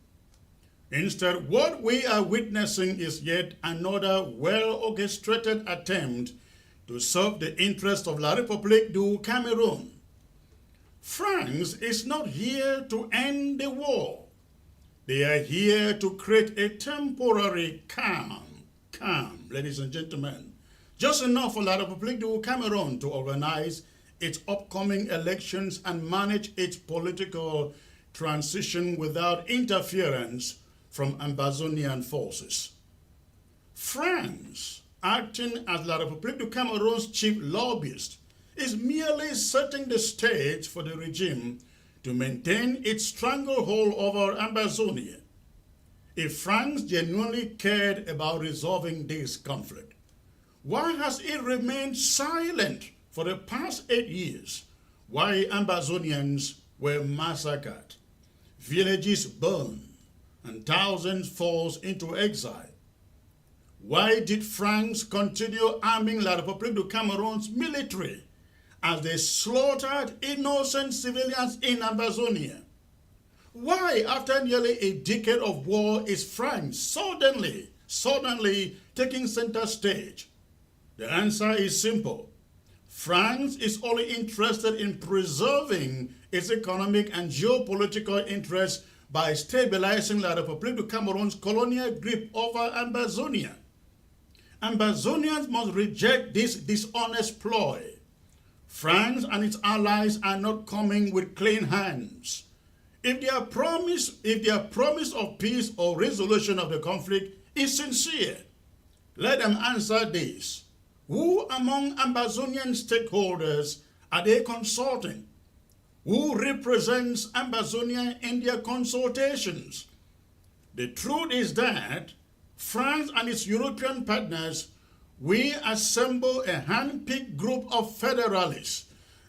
Instead, what we are witnessing is yet another well-orchestrated attempt to serve the interest of La République du Cameroun. France is not here to end the war. They are here to create a temporary calm, ladies and gentlemen. Just enough for La République du Cameroun to organize its upcoming elections and manage its political transition without interference from Ambazonian forces. France, acting as La République du Cameroun's chief lobbyist, is merely setting the stage for the regime to maintain its stranglehold over Ambazonia. If France genuinely cared about resolving this conflict, why has it remained silent for the past 8 years while Ambazonians were massacred, villages burned, and thousands forced into exile? Why did France continue arming La République du Cameroon's military as they slaughtered innocent civilians in Ambazonia? Why, after nearly a decade of war, is France suddenly taking center stage? The answer is simple. France is only interested in preserving its economic and geopolitical interests by stabilizing La République du Cameroon's colonial grip over Ambazonia. Ambazonians must reject this dishonest ploy. France and its allies are not coming with clean hands. If their promise of peace or resolution of the conflict is sincere, let them answer this. Who among Ambazonian stakeholders are they consulting? Who represents Ambazonia in their consultations? The truth is that France and its European partners will assemble a hand-picked group of federalists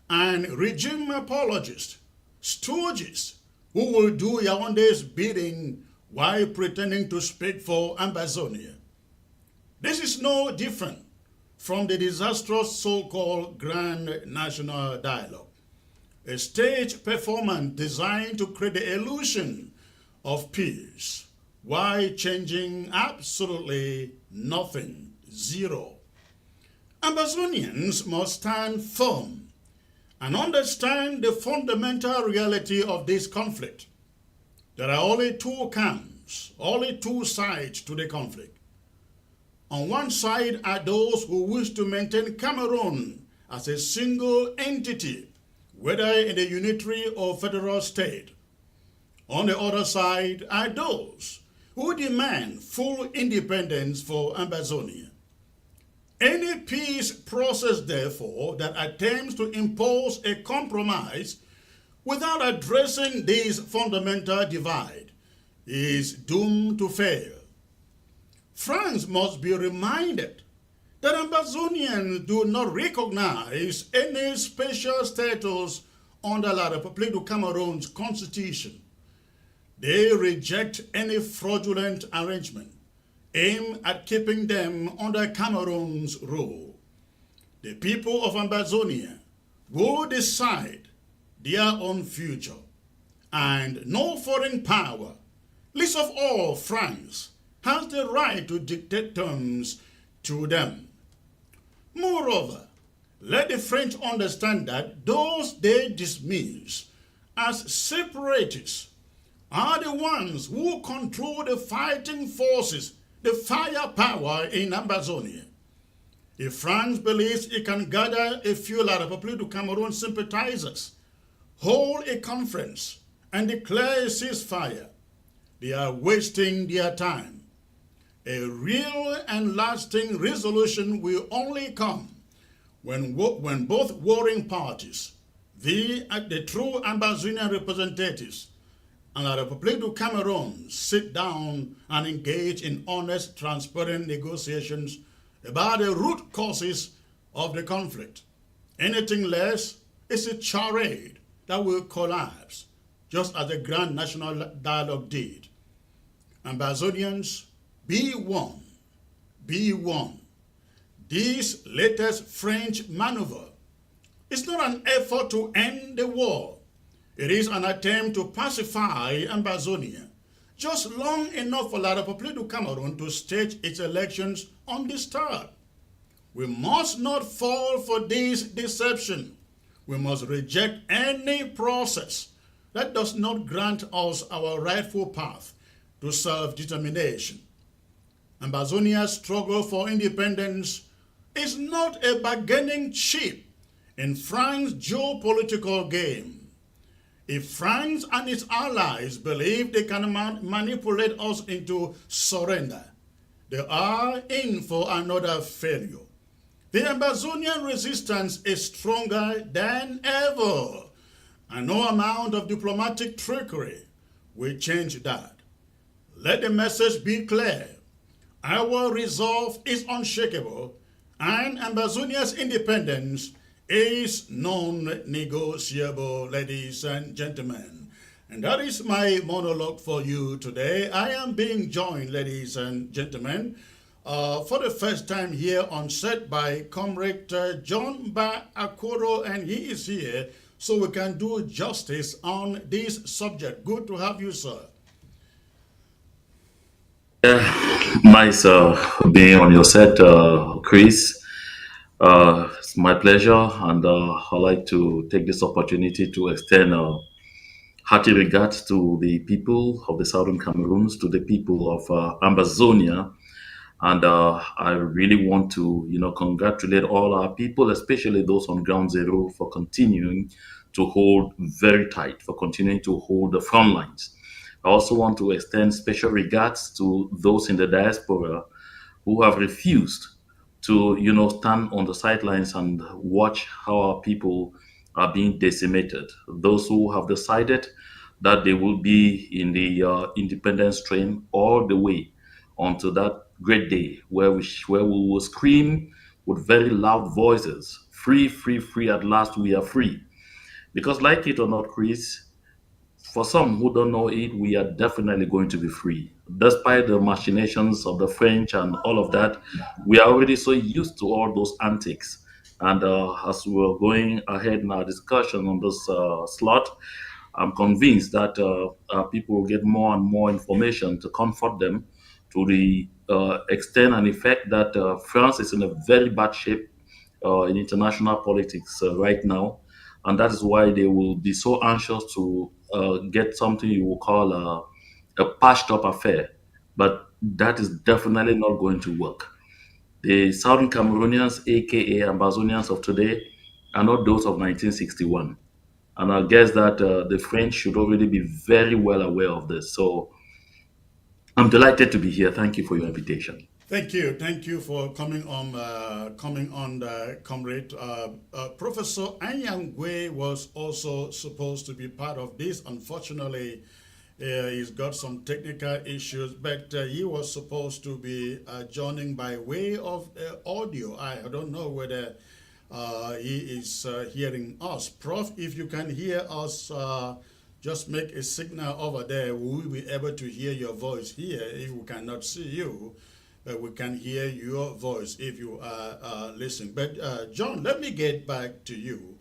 and regime apologists, stooges, who will do Yaoundé's bidding while pretending to speak for Ambazonia. This is no different from the disastrous so-called Grand National Dialogue, a stage performance designed to create the illusion of peace while changing absolutely nothing, zero. Ambazonians must stand firm and understand the fundamental reality of this conflict. There are only two camps, only two sides to the conflict. On one side are those who wish to maintain Cameroon as a single entity, whether in a unitary or federal state. On the other side are those who demand full independence for Ambazonia. Any peace process, therefore, that attempts to impose a compromise without addressing this fundamental divide is doomed to fail. France must be reminded that Ambazonians do not recognize any special status under La République du Cameroon's constitution. They reject any fraudulent arrangement aimed at keeping them under Cameroon's rule. The people of Ambazonia will decide their own future, and no foreign power, least of all France, has the right to dictate terms to them. Moreover, let the French understand that those they dismiss as separatists are the ones who control the fighting forces, the firepower in Ambazonia. If France believes it can gather a few La République du Cameroon sympathizers, hold a conference, and declare a ceasefire, they are wasting their time. A real and lasting resolution will only come when both warring parties, the true Ambazonian representatives, and La République du Cameroon sit down and engage in honest, transparent negotiations about the root causes of the conflict. Anything less is a charade that will collapse, just as the Grand National Dialogue did. Ambazonians, be one, be one. This latest French maneuver is not an effort to end the war. It is an attempt to pacify Ambazonia, just long enough for La République du Cameroon to stage its elections undisturbed. We must not fall for this deception. We must reject any process that does not grant us our rightful path to self-determination. Ambazonia's struggle for independence is not a bargaining chip in France's geopolitical game. If France and its allies believe they can manipulate us into surrender, they are in for another failure. The Ambazonian resistance is stronger than ever, and no amount of diplomatic trickery will change that. Let the message be clear. Our resolve is unshakable, and Ambazonia's independence is non-negotiable, ladies and gentlemen. And that is my monologue for you today. I am being joined, ladies and gentlemen, for the first time here on set by Comrade John Ba Akoro, and he is here so we can do justice on this subject. Good to have you, sir. Nice being on your set, Chris. It's my pleasure, and I'd like to take this opportunity to extend hearty regards to the people of the Southern Cameroons, to the people of Ambazonia, and I really want to, congratulate all our people, especially those on ground zero, for continuing to hold very tight, for continuing to hold the front lines. I also want to extend special regards to those in the diaspora who have refused to, stand on the sidelines and watch how our people are being decimated. Those who have decided that they will be in the independence train all the way onto that great day where we will scream with very loud voices, free, free, free, at last we are free. Because like it or not, Chris, for some who don't know it, we are definitely going to be free. Despite the machinations of the French and all of that, we are already so used to all those antics. And as we're going ahead in our discussion on this slot, I'm convinced that people will get more and more information to comfort them to the extent and effect that France is in a very bad shape in international politics right now. And that is why they will be so anxious to get something you will call a patched up affair. But that is definitely not going to work. The Southern Cameroonians, aka Ambazonians of today, are not those of 1961. And I guess that the French should already be very well aware of this. So I'm delighted to be here. Thank you for your invitation. Thank you for coming on, comrade. Professor Anyangwe was also supposed to be part of this. Unfortunately, he's got some technical issues, but he was supposed to be joining by way of audio. I don't know whether he is hearing us. Prof, if you can hear us, just make a signal over there. We will be able to hear your voice here. If we cannot see you, we can hear your voice if you are listening. But John, let me get back to you.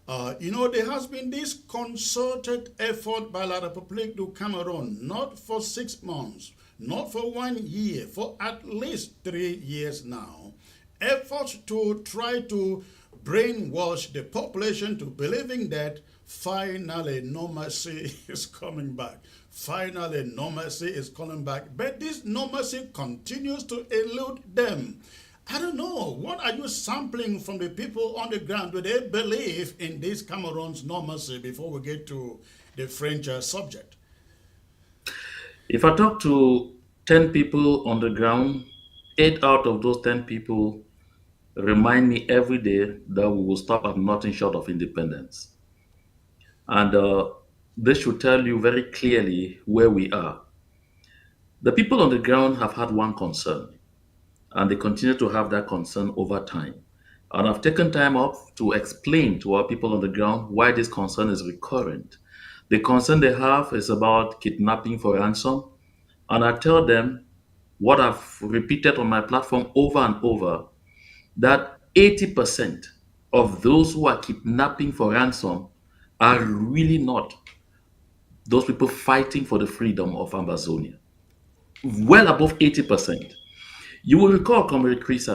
There has been this concerted effort by La République du Cameroon, not for 6 months, not for 1 year, for at least 3 years now, efforts to try to brainwash the population to believing that finally normalcy is coming back. Finally, normalcy is coming back. But this normalcy continues to elude them. I don't know. What are you sampling from the people on the ground? Do they believe in this Cameroon's normalcy before we get to the French subject? If I talk to 10 people on the ground, 8 out of those 10 people remind me every day that we will stop at nothing short of independence. And this should tell you very clearly where we are. The people on the ground have had one concern, and they continue to have that concern over time. And I've taken time off to explain to our people on the ground why this concern is recurrent. The concern they have is about kidnapping for ransom, and I tell them what I've repeated on my platform over and over, that 80% of those who are kidnapping for ransom are really not those people fighting for the freedom of Ambazonia. Well above 80%. You will recall, Comrade Chris,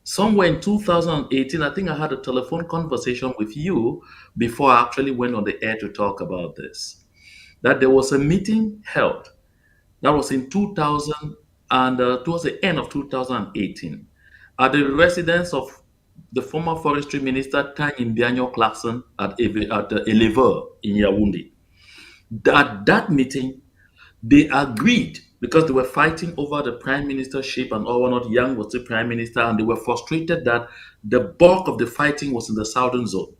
somewhere in 2018, I think I had a telephone conversation with you before I actually went on the air to talk about this. That there was a meeting held that was in 2000 and towards the end of 2018 at the residence of the former forestry minister Tany Mbianyo Clarkson at Elever in Yaoundé. At that meeting, they agreed because they were fighting over the prime ministership and not Young was the prime minister, and they were frustrated that the bulk of the fighting was in the southern zone.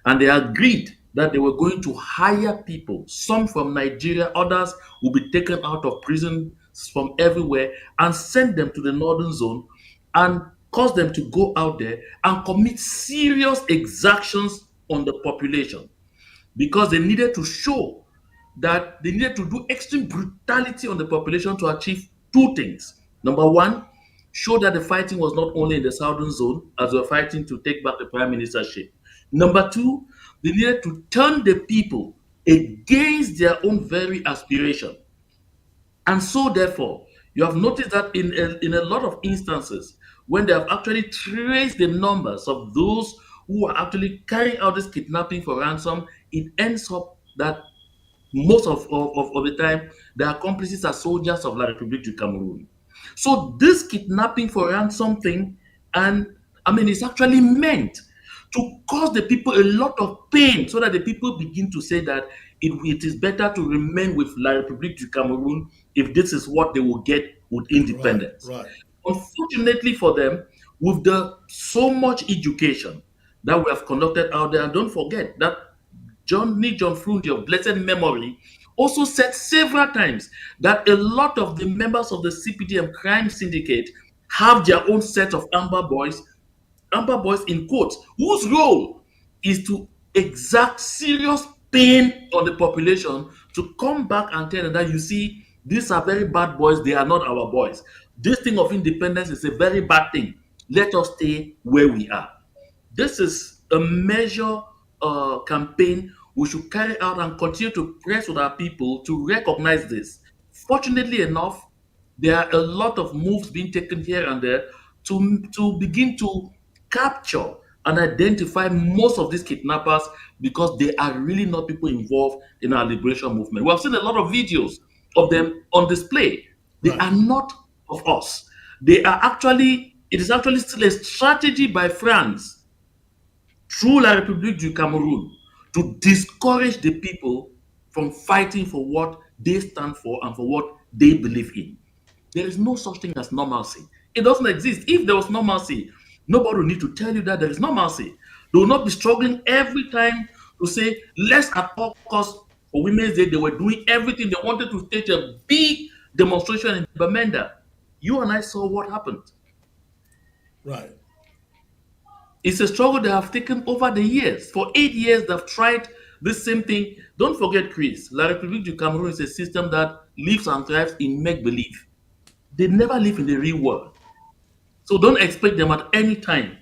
And they agreed that they were going to hire people, some from Nigeria, others will be taken out of prison from everywhere, and send them to the northern zone and cause them to go out there and commit serious exactions on the population, because they needed to show that they needed to do extreme brutality on the population to achieve two things. Number one, show that the fighting was not only in the southern zone as they were fighting to take back the prime ministership. Number two, they needed to turn the people against their own very aspiration. And so, therefore, you have noticed that in a lot of instances, when they have actually traced the numbers of those who are actually carrying out this kidnapping for ransom, it ends up that most of the time, the accomplices are soldiers of La République du Cameroon. So this kidnapping for ransom thing, and I mean, it's actually meant to cause the people a lot of pain, so that the people begin to say that it is better to remain with La République du Cameroon if this is what they will get with Right, independence. right, Unfortunately for them, with the so much education that we have conducted out there, and don't forget that John Frundi of blessed memory also said several times that a lot of the members of the CPDM crime syndicate have their own set of Amber Boys in quotes, whose role is to exact serious pain on the population to come back and tell them that you see, these are very bad boys, they are not our boys. This thing of independence is a very bad thing. Let us stay where we are. This is a major campaign we should carry out and continue to press with our people to recognize this. Fortunately enough, there are a lot of moves being taken here and there to begin to capture and identify most of these kidnappers, because they are really not people involved in our liberation movement. We have seen a lot of videos of them on display. They right. are not of us. They are actually, it is actually still a strategy by France through La République du Cameroon to discourage the people from fighting for what they stand for and for what they believe in. There is no such thing as normalcy. It doesn't exist. If there was normalcy, nobody will need to tell you that there is normalcy. They will not be struggling every time to say, let's at all costs for Women's Day. They were doing everything. They wanted to stage a big demonstration in Bamenda. You and I saw what happened. Right. It's a struggle they have taken over the years. For 8 years, they've tried this same thing. Don't forget, Chris, La République du Cameroon is a system that lives and thrives in make believe. They never live in the real world. So don't expect them at any time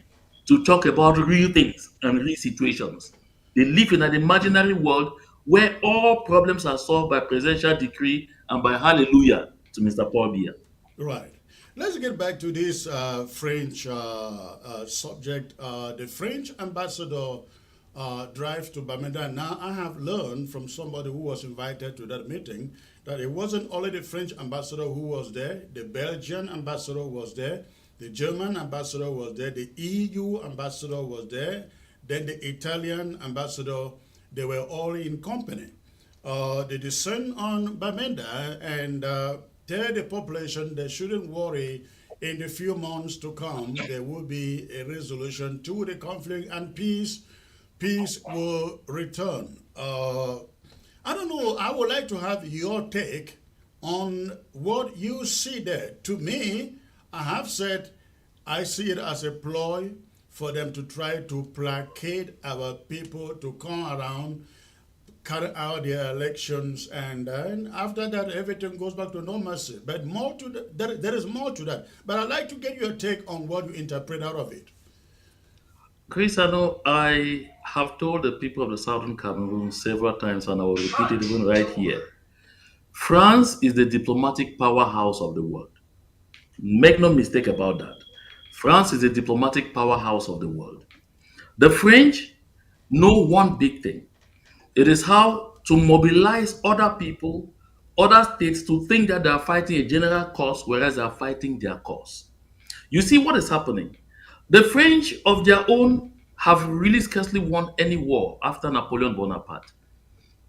to talk about real things and real situations. They live in an imaginary world where all problems are solved by presidential decree and by hallelujah to Mr. Paul Biya. Right. Let's get back to this French subject. The French ambassador drive to Bamenda. Now, I have learned from somebody who was invited to that meeting that it wasn't only the French ambassador who was there, the Belgian ambassador was there, the German ambassador was there, the EU ambassador was there, then the Italian ambassador. They were all in company. They descend on Bamenda and tell the population they shouldn't worry. In the few months to come, there will be a resolution to the conflict and peace will return. I don't know. I would like to have your take on what you see there. To me, I have said I see it as a ploy for them to try to placate our people to come around, carry out their elections, and then after that, everything goes back to normalcy. But more to there is more to that. But I'd like to get your take on what you interpret out of it. Chris, I know I have told the people of the Southern Cameroon several times, and I will repeat it even right here. France is the diplomatic powerhouse of the world. Make no mistake about that. France is the diplomatic powerhouse of the world. The French know one big thing. It is how to mobilize other people, other states to think that they are fighting a general cause, whereas they are fighting their cause. You see what is happening? The French of their own have really scarcely won any war after Napoleon Bonaparte.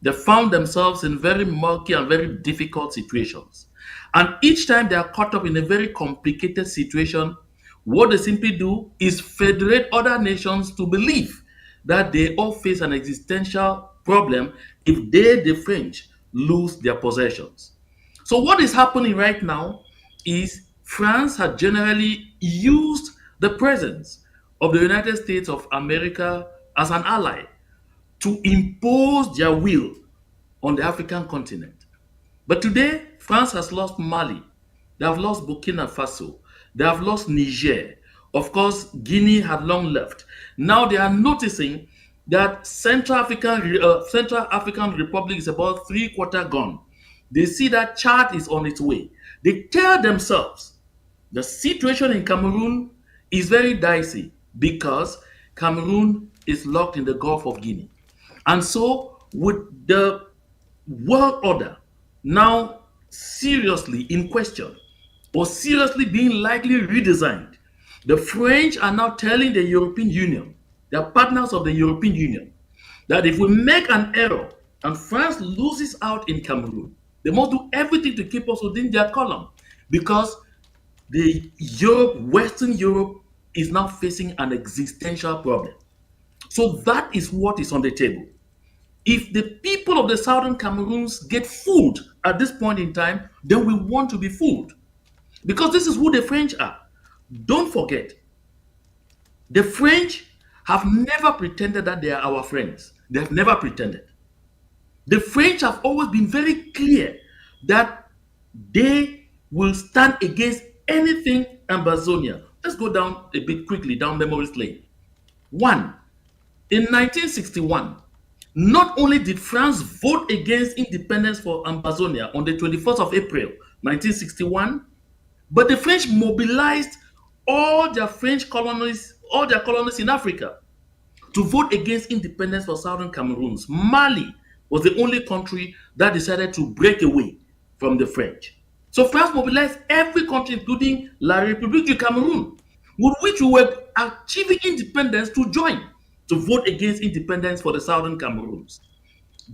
They found themselves in very murky and very difficult situations. And each time they are caught up in a very complicated situation, what they simply do is federate other nations to believe that they all face an existential problem if they, the French, lose their possessions. So what is happening right now is France had generally used the presence of the United States of America as an ally to impose their will on the African continent. But today, France has lost Mali, they have lost Burkina Faso, they have lost Niger. Of course, Guinea had long left. Now they are noticing that Central African Republic is about three-quarter gone. They see that Chad is on its way. They tell themselves the situation in Cameroon is very dicey because Cameroon is locked in the Gulf of Guinea. And so, with the world order now seriously in question or seriously being likely redesigned, the French are now telling the European Union, the partners of the European Union, that if we make an error and France loses out in Cameroon, they must do everything to keep us within their column because Western Europe is now facing an existential problem. So that is what is on the table. If the people of the southern Cameroons get fooled at this point in time, then we want to be fooled. Because this is who the French are. Don't forget, the French have never pretended that they are our friends. They have never pretended. The French have always been very clear that they will stand against anything Ambazonia. Let's go down a bit quickly, down memory lane. One, in 1961, not only did France vote against independence for Ambazonia on the 21st of April 1961, but the French mobilized all their colonies in Africa to vote against independence for southern Cameroons. Mali was the only country that decided to break away from the French. So France mobilized every country, including La République du Cameroun, with which we were achieving independence, to join to vote against independence for the southern Cameroons.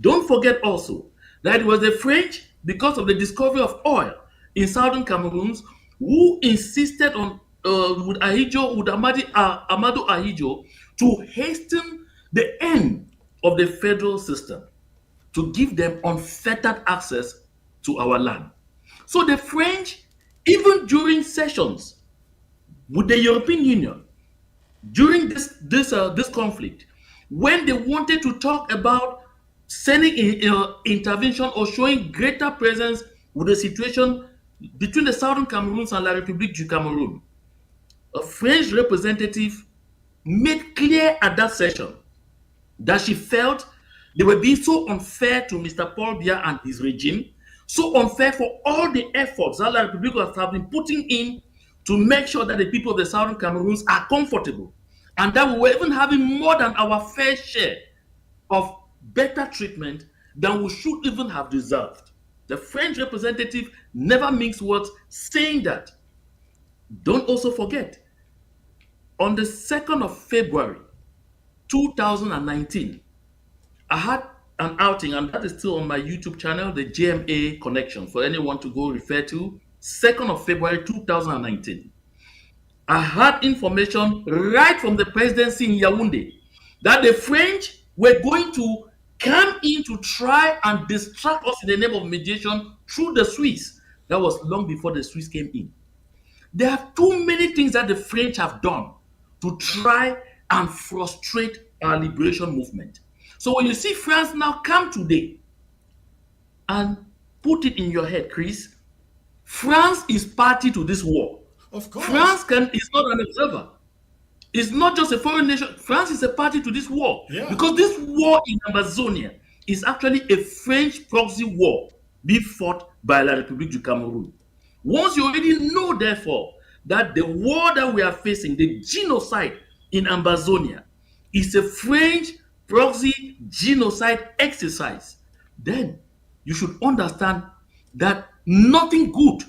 Don't forget also that it was the French, because of the discovery of oil in southern Cameroons, who insisted on with Amadou Ahidjo to hasten the end of the federal system, to give them unfettered access to our land. So the French, even during sessions with the European Union, during this conflict, when they wanted to talk about sending intervention or showing greater presence with the situation between the southern Cameroons and La République du Cameroun, a French representative made clear at that session that she felt they were being so unfair to Mr. Paul Biya and his regime, so unfair for all the efforts that La République have been putting in to make sure that the people of the southern Cameroons are comfortable, and that we were even having more than our fair share of better treatment than we should even have deserved. The French representative never minks words saying that. Don't also forget, on the 2nd of February 2019, I had an outing, and that is still on my YouTube channel, the JMA Connection, for anyone to go refer to. 2nd of February 2019. I had information right from the presidency in Yaoundé that the French were going to come in to try and distract us in the name of mediation through the Swiss. That was long before the Swiss came in. There are too many things that the French have done to try and frustrate our liberation movement. So when you see France now come today and put it in your head, Chris, France is party to this war. Of course. France is not an observer. It's not just a foreign nation. France is a party to this war. Yeah. Because this war in Ambazonia is actually a French proxy war being fought by La République du Cameroun. Once you already know, therefore, that the war that we are facing, the genocide in Ambazonia, is a French proxy genocide exercise, then you should understand that nothing good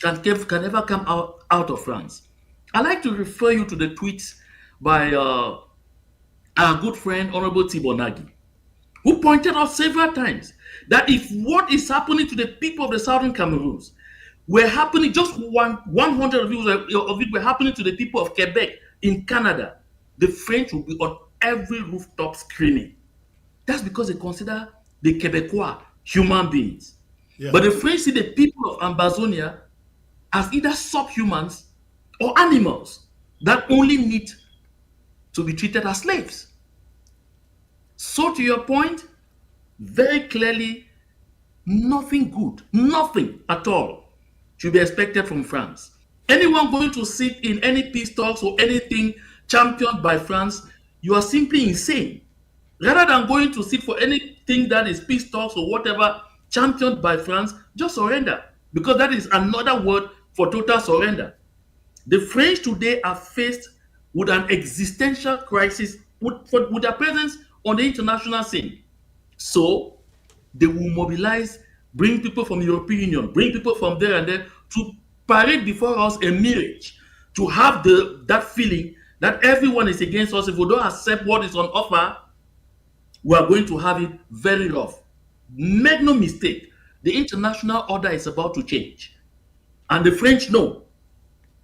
can ever come out of France. I like to refer you to the tweets by our good friend, Honorable Tibonagi, who pointed out several times that if what is happening to the people of the southern Cameroons were happening, just 100 of it were happening to the people of Quebec in Canada, the French would be on every rooftop screaming. That's because they consider the Quebecois human beings. Yeah. But the French see the people of Ambazonia as either subhumans or animals that only need to be treated as slaves. So, to your point, very clearly, nothing good, nothing at all should be expected from France. Anyone going to sit in any peace talks or anything championed by France, you are simply insane. Rather than going to sit for anything that is peace talks or whatever championed by France, just surrender. Because that is another word for total surrender. The French today are faced with an existential crisis with their presence on the international scene. So they will mobilize, bring people from the European Union, bring people from there and there to parade before us a mirage, to have that feeling that everyone is against us. If we don't accept what is on offer, we are going to have it very rough. Make no mistake, the international order is about to change. And the French know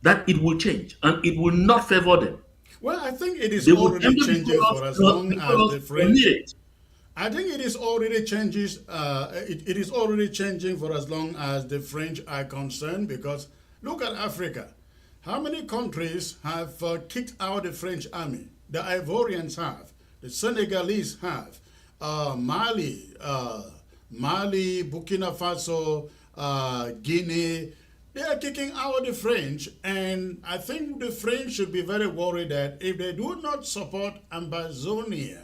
that it will change and it will not favor them. Well, I think it is They will already end up changing before for us, as long before as the us French. mirage. I think it is already changes. It is already changing for as long as the French are concerned. Because look at Africa. How many countries have kicked out the French army? The Ivorians have. The Senegalese have. Mali, Burkina Faso, Guinea. They are kicking out the French, and I think the French should be very worried that if they do not support Ambazonia,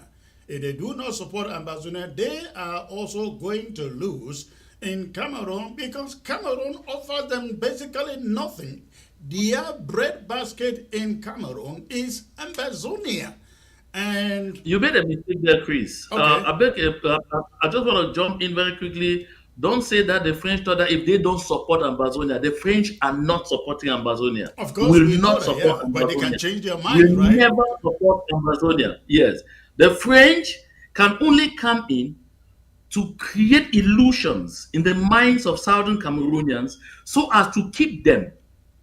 they are also going to lose in Cameroon, because Cameroon offers them basically nothing. Their bread basket in Cameroon is Ambazonia. And you made a mistake there, Chris. Okay. I just want to jump in very quickly. Don't say that the French thought that if they don't support Ambazonia, the French are not supporting Ambazonia. Of course, will we know not that, support yeah, Ambazonia. but they can change their Will mind, right? never support Ambazonia. Yes, the French can only come in to create illusions in the minds of southern Cameroonians so as to keep them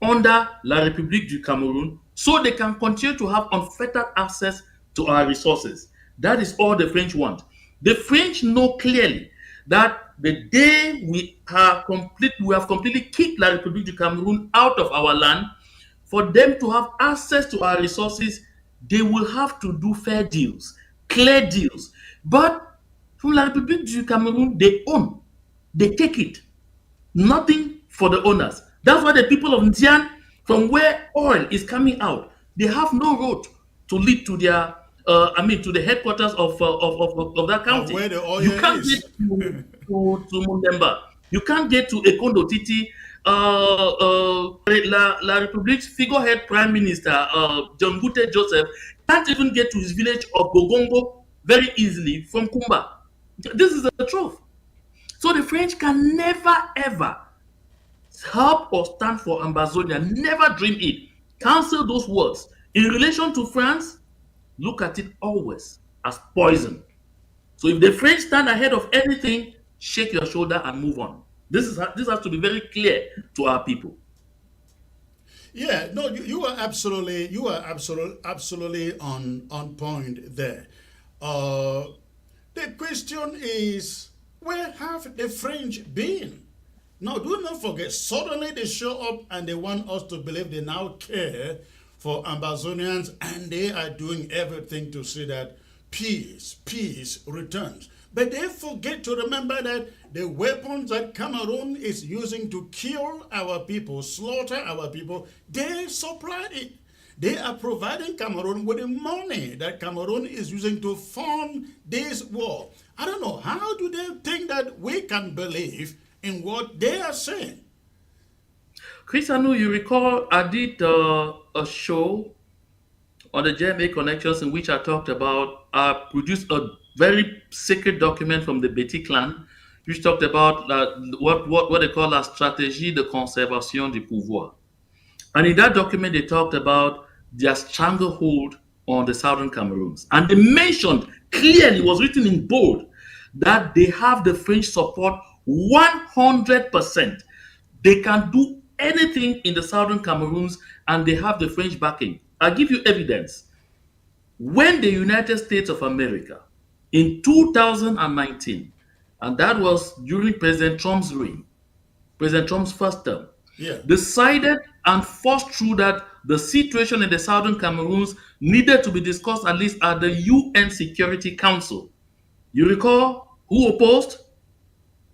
under La République du Cameroun so they can continue to have unfettered access to our resources. That is all the French want. The French know clearly that the day we have completely kicked La République du Cameroun out of our land, for them to have access to our resources, they will have to do fair deals, clear deals. But from La République du Cameroun, they own, they take it. Nothing for the owners. That's why the people of Ndian, from where oil is coming out, they have no road to lead to their, to the headquarters of that county. where the oil You can't is. get to Mundemba. You can't get to Ekondo Titi. La République's figurehead Prime Minister, John Bute Joseph, can't even get to his village of Bogongo very easily from Kumba. This is the truth. So the French can never ever help or stand for Ambazonia. Never dream it. Cancel those words. In relation to France, look at it always as poison. So if the French stand ahead of anything, shake your shoulder and move on. This has to be very clear to our people. Yeah, no, you are absolutely on point there. The question is, where have the French been? Now, do not forget, suddenly they show up and they want us to believe they now care for Ambazonians, and they are doing everything to see that peace returns. But they forget to remember that the weapons that Cameroon is using to kill our people, slaughter our people, they supply it. They are providing Cameroon with the money that Cameroon is using to fund this war. I don't know, how do they think that we can believe in what they are saying? Chris, I know you recall I did a show on the JMA Connections in which I talked about, I produced a very sacred document from the Betty clan, which talked about what they call la stratégie de conservation du pouvoir. And in that document, they talked about their stranglehold on the southern Cameroons. And they mentioned clearly, it was written in bold, that they have the French support 100%. They can do anything in the southern Cameroons and they have the French backing. I'll give you evidence. When the United States of America in 2019, and that was during President Trump's reign, President Trump's first term, Yeah. decided and forced through that the situation in the southern Cameroons needed to be discussed at least at the UN Security Council. You recall who opposed?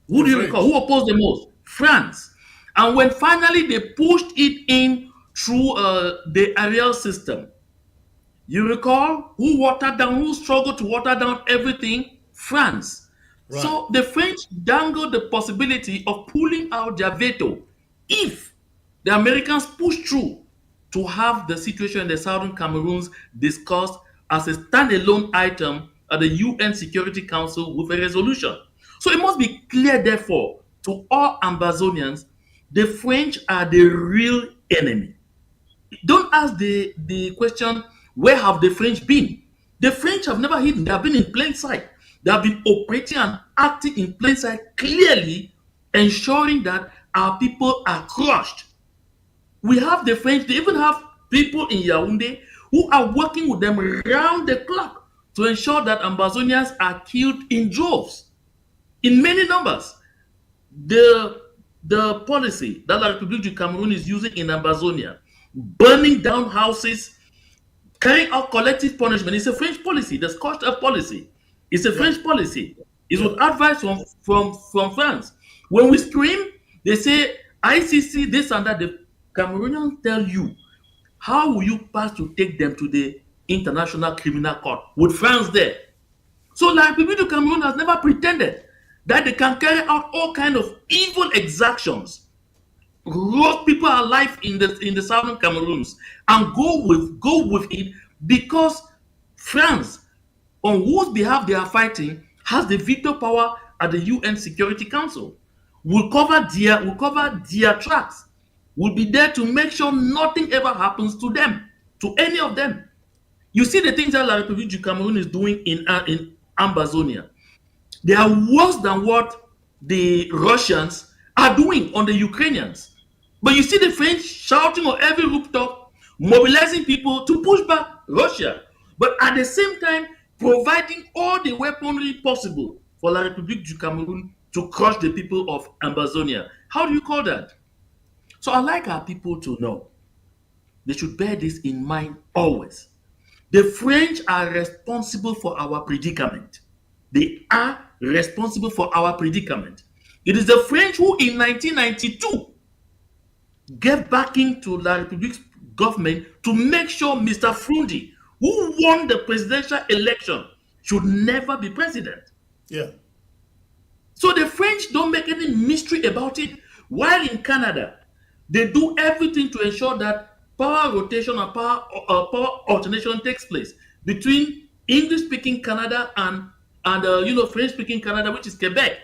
Who The do you recall? French. Who opposed the most? France. And when finally they pushed it in through the Ariel system, you recall who watered down, who struggled to water down everything? France. Right. So the French dangled the possibility of pulling out their veto if the Americans push through to have the situation in the southern Cameroons discussed as a standalone item at the UN Security Council with a resolution. So it must be clear, therefore, to all Ambazonians, the French are the real enemy. Don't ask the question, where have the French been? The French have never hidden, they have been in plain sight. They have been operating and acting in plain sight, clearly ensuring that our people are crushed. We have the French, they even have people in Yaoundé who are working with them round the clock to ensure that Ambazonians are killed in droves, in many numbers. The the policy that La République du Cameroon is using in Ambazonia, burning down houses, carrying out collective punishment, is a French policy. The Scotch policy is a Yeah. French policy. It's Yeah. with advice from France. When we scream, they say ICC, this and that. The Cameroonians tell you, how will you pass to take them to the International Criminal Court with France there? So La République du Cameroon has never pretended that they can carry out all kind of evil exactions, roast people alive in the southern Cameroons, and go with it because France, on whose behalf they are fighting, has the veto power at the UN Security Council. Will cover their tracks. Will be there to make sure nothing ever happens to them, to any of them. You see the things that La République du Cameroon is doing in Ambazonia. They are worse than what the Russians are doing on the Ukrainians. But you see the French shouting on every rooftop, mobilizing people to push back Russia, but at the same time providing all the weaponry possible for La République du Cameroon to crush the people of Ambazonia. How do you call that? So I like our people to know. They should bear this in mind always. The French are responsible for our predicament. They are responsible for our predicament. It is the French who in 1992 gave backing to La République's government to make sure Mr. Frundi, who won the presidential election, should never be president. Yeah. So the French don't make any mystery about it. While in Canada, they do everything to ensure that power rotation and power alternation takes place between English-speaking Canada and French-speaking Canada, which is Quebec.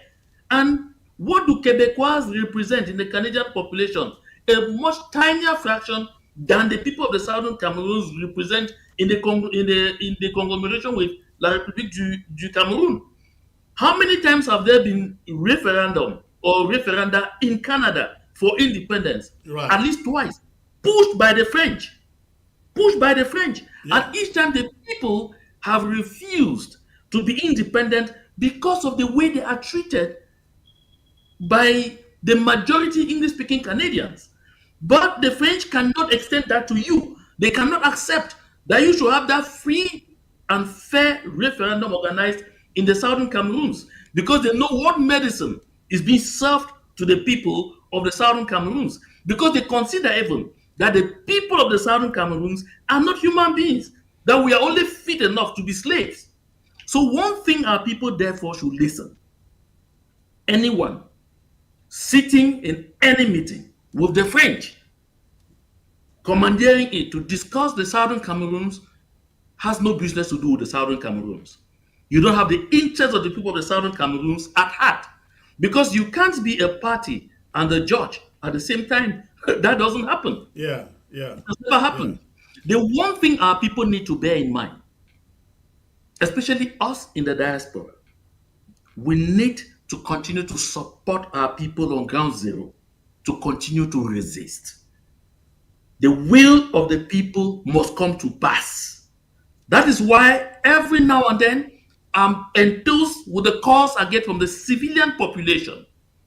And what do Quebecois represent in the Canadian population? A much tinier fraction than the people of the Southern Cameroons represent in the conglomeration with La République du Cameroon. How many times have there been referendum or referenda in Canada for independence? Right. At least twice. Pushed by the French. Pushed by the French. Yeah. And each time the people have refused to be independent because of the way they are treated by the majority English speaking Canadians. But the French cannot extend that to you. They cannot accept that you should have that free and fair referendum organized in the southern Cameroons because they know what medicine is being served to the people of the southern Cameroons because they consider even that the people of the southern Cameroons are not human beings, that we are only fit enough to be slaves. So one thing our people therefore should listen. Anyone sitting in any meeting with the French, commandeering it to discuss the southern Cameroons, has no business to do with the southern Cameroons. You don't have the interests of the people of the southern Cameroons at heart because you can't be a party and the judge at the same time. That doesn't happen. Yeah. Yeah. It's never happened. The one thing our people need to bear in mind, especially us in the diaspora, we need to continue to support our people on ground zero to continue to resist. The will of the people must come to pass. That is why every now and then enthused with the calls I get from the civilian population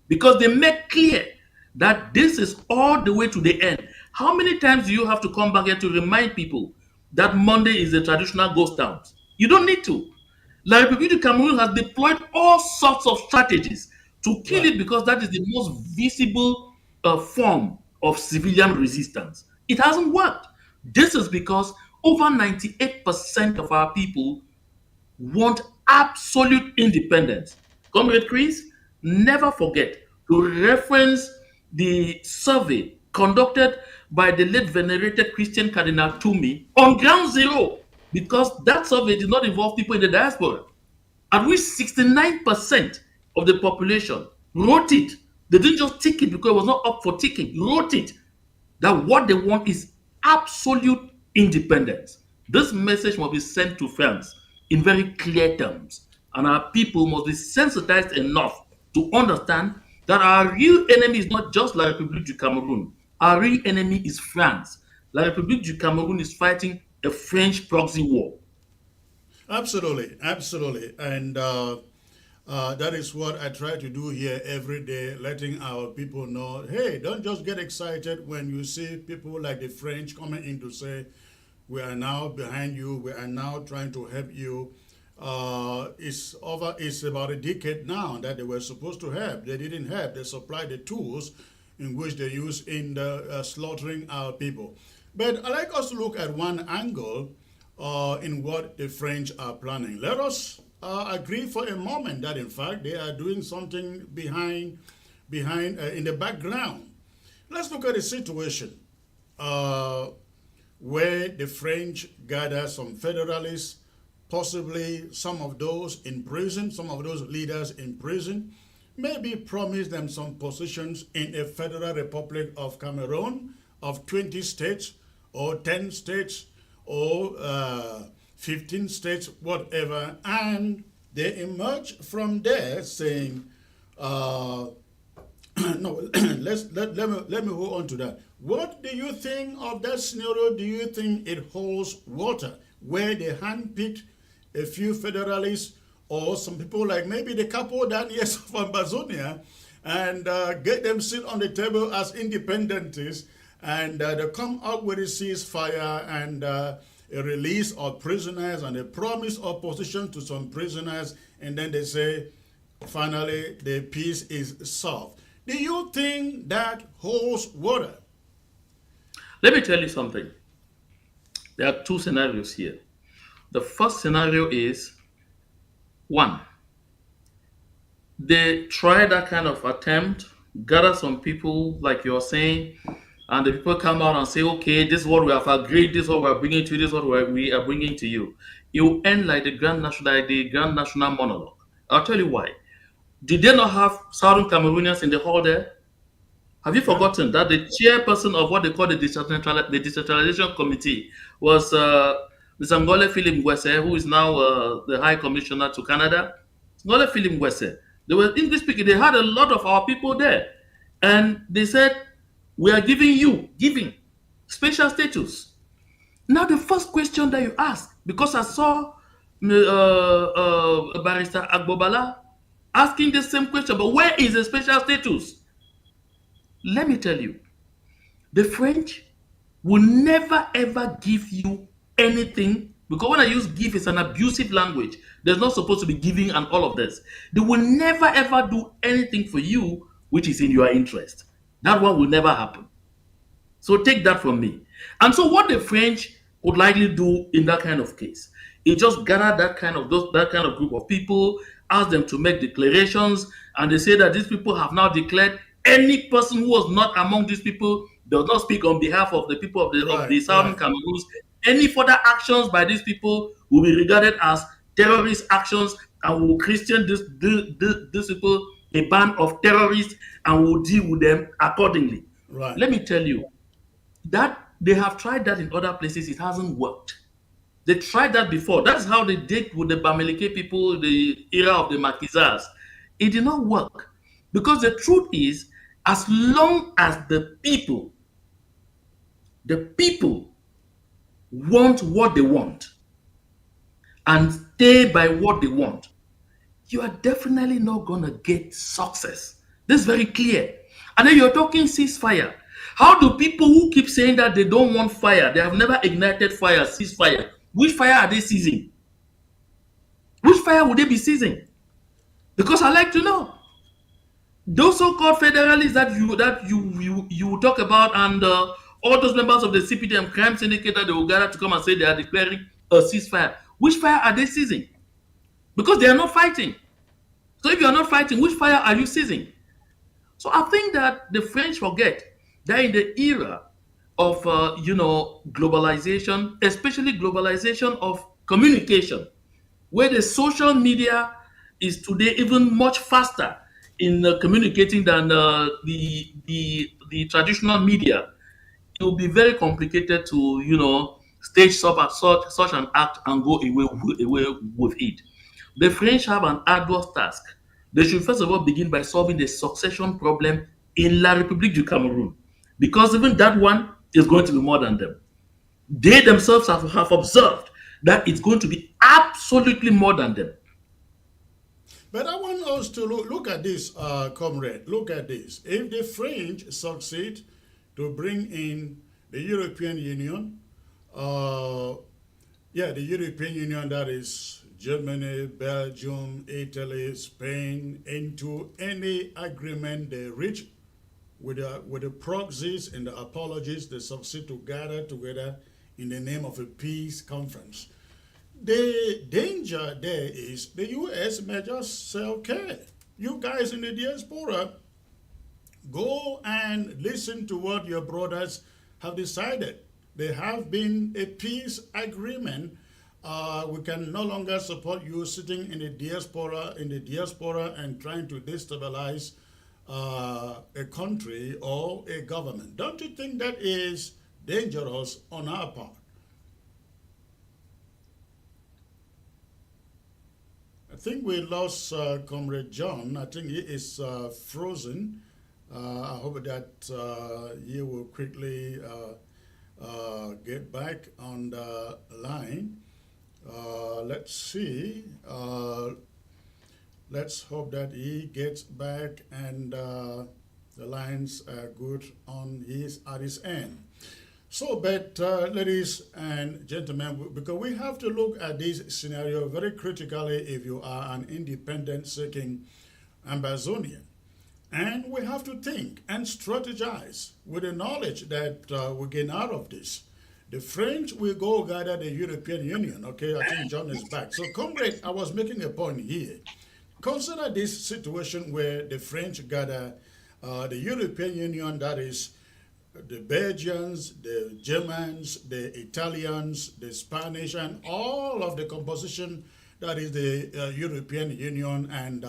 because they make clear that this is all the way to the end. How many times do you have to come back here to remind people that Monday is a traditional ghost town? You don't need to. La République du Cameroon has deployed all sorts of strategies to kill Right. it because that is the most visible form of civilian resistance. It hasn't worked. This is because over 98% of our people want absolute independence. Comrade Chris, never forget to reference the survey conducted by the late venerated Christian Cardinal Toomey on ground zero, because that survey did not involve people in the diaspora, at which 69% of the population wrote it. They didn't just tick it because it was not up for ticking, wrote it that what they want is absolute independence. This message must be sent to France in very clear terms, and our people must be sensitized enough to understand that our real enemy is not just La République du Cameroon. Our real enemy is France. La République du Cameroon is fighting a French proxy war. Absolutely, absolutely. And that is what I try to do here every day, letting our people know, hey, don't just get excited when you see people like the French coming in to say, we are now behind you, we are now trying to help you. It's about a decade now that they were supposed to help. They didn't help. They supplied the tools in which they use in the slaughtering our people. But I like us to look at one angle in what the French are planning. Let us agree for a moment that in fact they are doing something behind in the background. Let's look at the situation where the French gather some federalists, possibly some of those in prison, some of those leaders in prison, maybe promise them some positions in a federal republic of Cameroon of 20 states or 10 states or 15 states, whatever, and they emerge from there saying, no, let me hold on to that. What do you think of that scenario? Do you think it holds water, where they handpicked a few federalists or some people like maybe the couple Daniels of Ambazonia and get them sit on the table as independentists, and they come up with a ceasefire and a release of prisoners and a promise of position to some prisoners, and then they say, finally, the peace is solved. Do you think that holds water? Let me tell you something. There are two scenarios here. The first scenario is one, they try that kind of attempt, gather some people like you're saying, and the people come out and say, okay, this is what we have agreed, this is what we're bringing to you, this is what we are bringing to you. It will end like the Grand National Monologue. I'll tell you why. Did they not have Southern Cameroonians in the hall there? Have you forgotten that the chairperson of what they call the decentralization committee was Mr. Ngole Philip Ngwese, who is now the High Commissioner to Canada? Ngole Philip Ngwese. They were English speaking. They had a lot of our people there. And they said, we are giving special status. Now, the first question that you ask, because I saw Barrister Agbobala asking the same question, but where is the special status? Let me tell you, the French will never ever give you anything, because when I use give, it's an abusive language. There's not supposed to be giving and all of this. They will never ever do anything for you which is in your interest. That one will never happen. So take that from me. And so what the French would likely do in that kind of case is just gather that kind of group of people, ask them to make declarations, and they say that these people have now declared any person who was not among these people does not speak on behalf of the people of the Southern Cameroons. Any further actions by these people will be regarded as terrorist actions, and will Christian this people a band of terrorists, and will deal with them accordingly. Right. Let me tell you that they have tried that in other places. It hasn't worked. They tried that before. That's how they did with the Bamileke people, the era of the Maquisards. It did not work. Because the truth is, as long as the people want what they want, and stay by what they want, you are definitely not going to get success. This is very clear. And then you're talking ceasefire. How do people who keep saying that they don't want fire, they have never ignited fire, ceasefire? Which fire are they seizing? Which fire would they be seizing? Because I like to know. Those so-called federalists that you talk about, and all those members of the CPDM crime syndicate that they will gather to come and say they are declaring a ceasefire. Which fire are they seizing? Because they are not fighting. So if you are not fighting, which fire are you seizing? So I think that the French forget that in the era of globalization, especially globalization of communication, where the social media is today even much faster in communicating than the traditional media, it will be very complicated to stage such an act and go away with it. The French have an arduous task. They should first of all begin by solving the succession problem in La République du Cameroon, because even that one is going to be more than them. They themselves have observed that it's going to be absolutely more than them. But I want us to look at this, comrade. Look at this. If the French succeed to bring in the European Union, the European Union, that is Germany, Belgium, Italy, Spain, into any agreement they reach with the proxies and the apologies, they succeed to gather together in the name of a peace conference. The danger there is the U.S. may just say, okay, you guys in the diaspora, go and listen to what your brothers have decided. There have been a peace agreement. We can no longer support you sitting in the diaspora and trying to destabilize a country or a government. Don't you think that is dangerous on our part? I think we lost Comrade John. I think he is frozen. I hope that he will quickly get back on the line. Let's see. Let's hope that he gets back and the lines are good at his end. So, but ladies and gentlemen, because we have to look at this scenario very critically if you are an independent seeking Ambazonian. And we have to think and strategize with the knowledge that we gain out of this. The French will go gather the European Union. Okay, I think John is back. So, comrade, I was making a point here. Consider this situation where the French gather the European Union, that is the Belgians, the Germans, the Italians, the Spanish, and all of the composition that is the European Union, and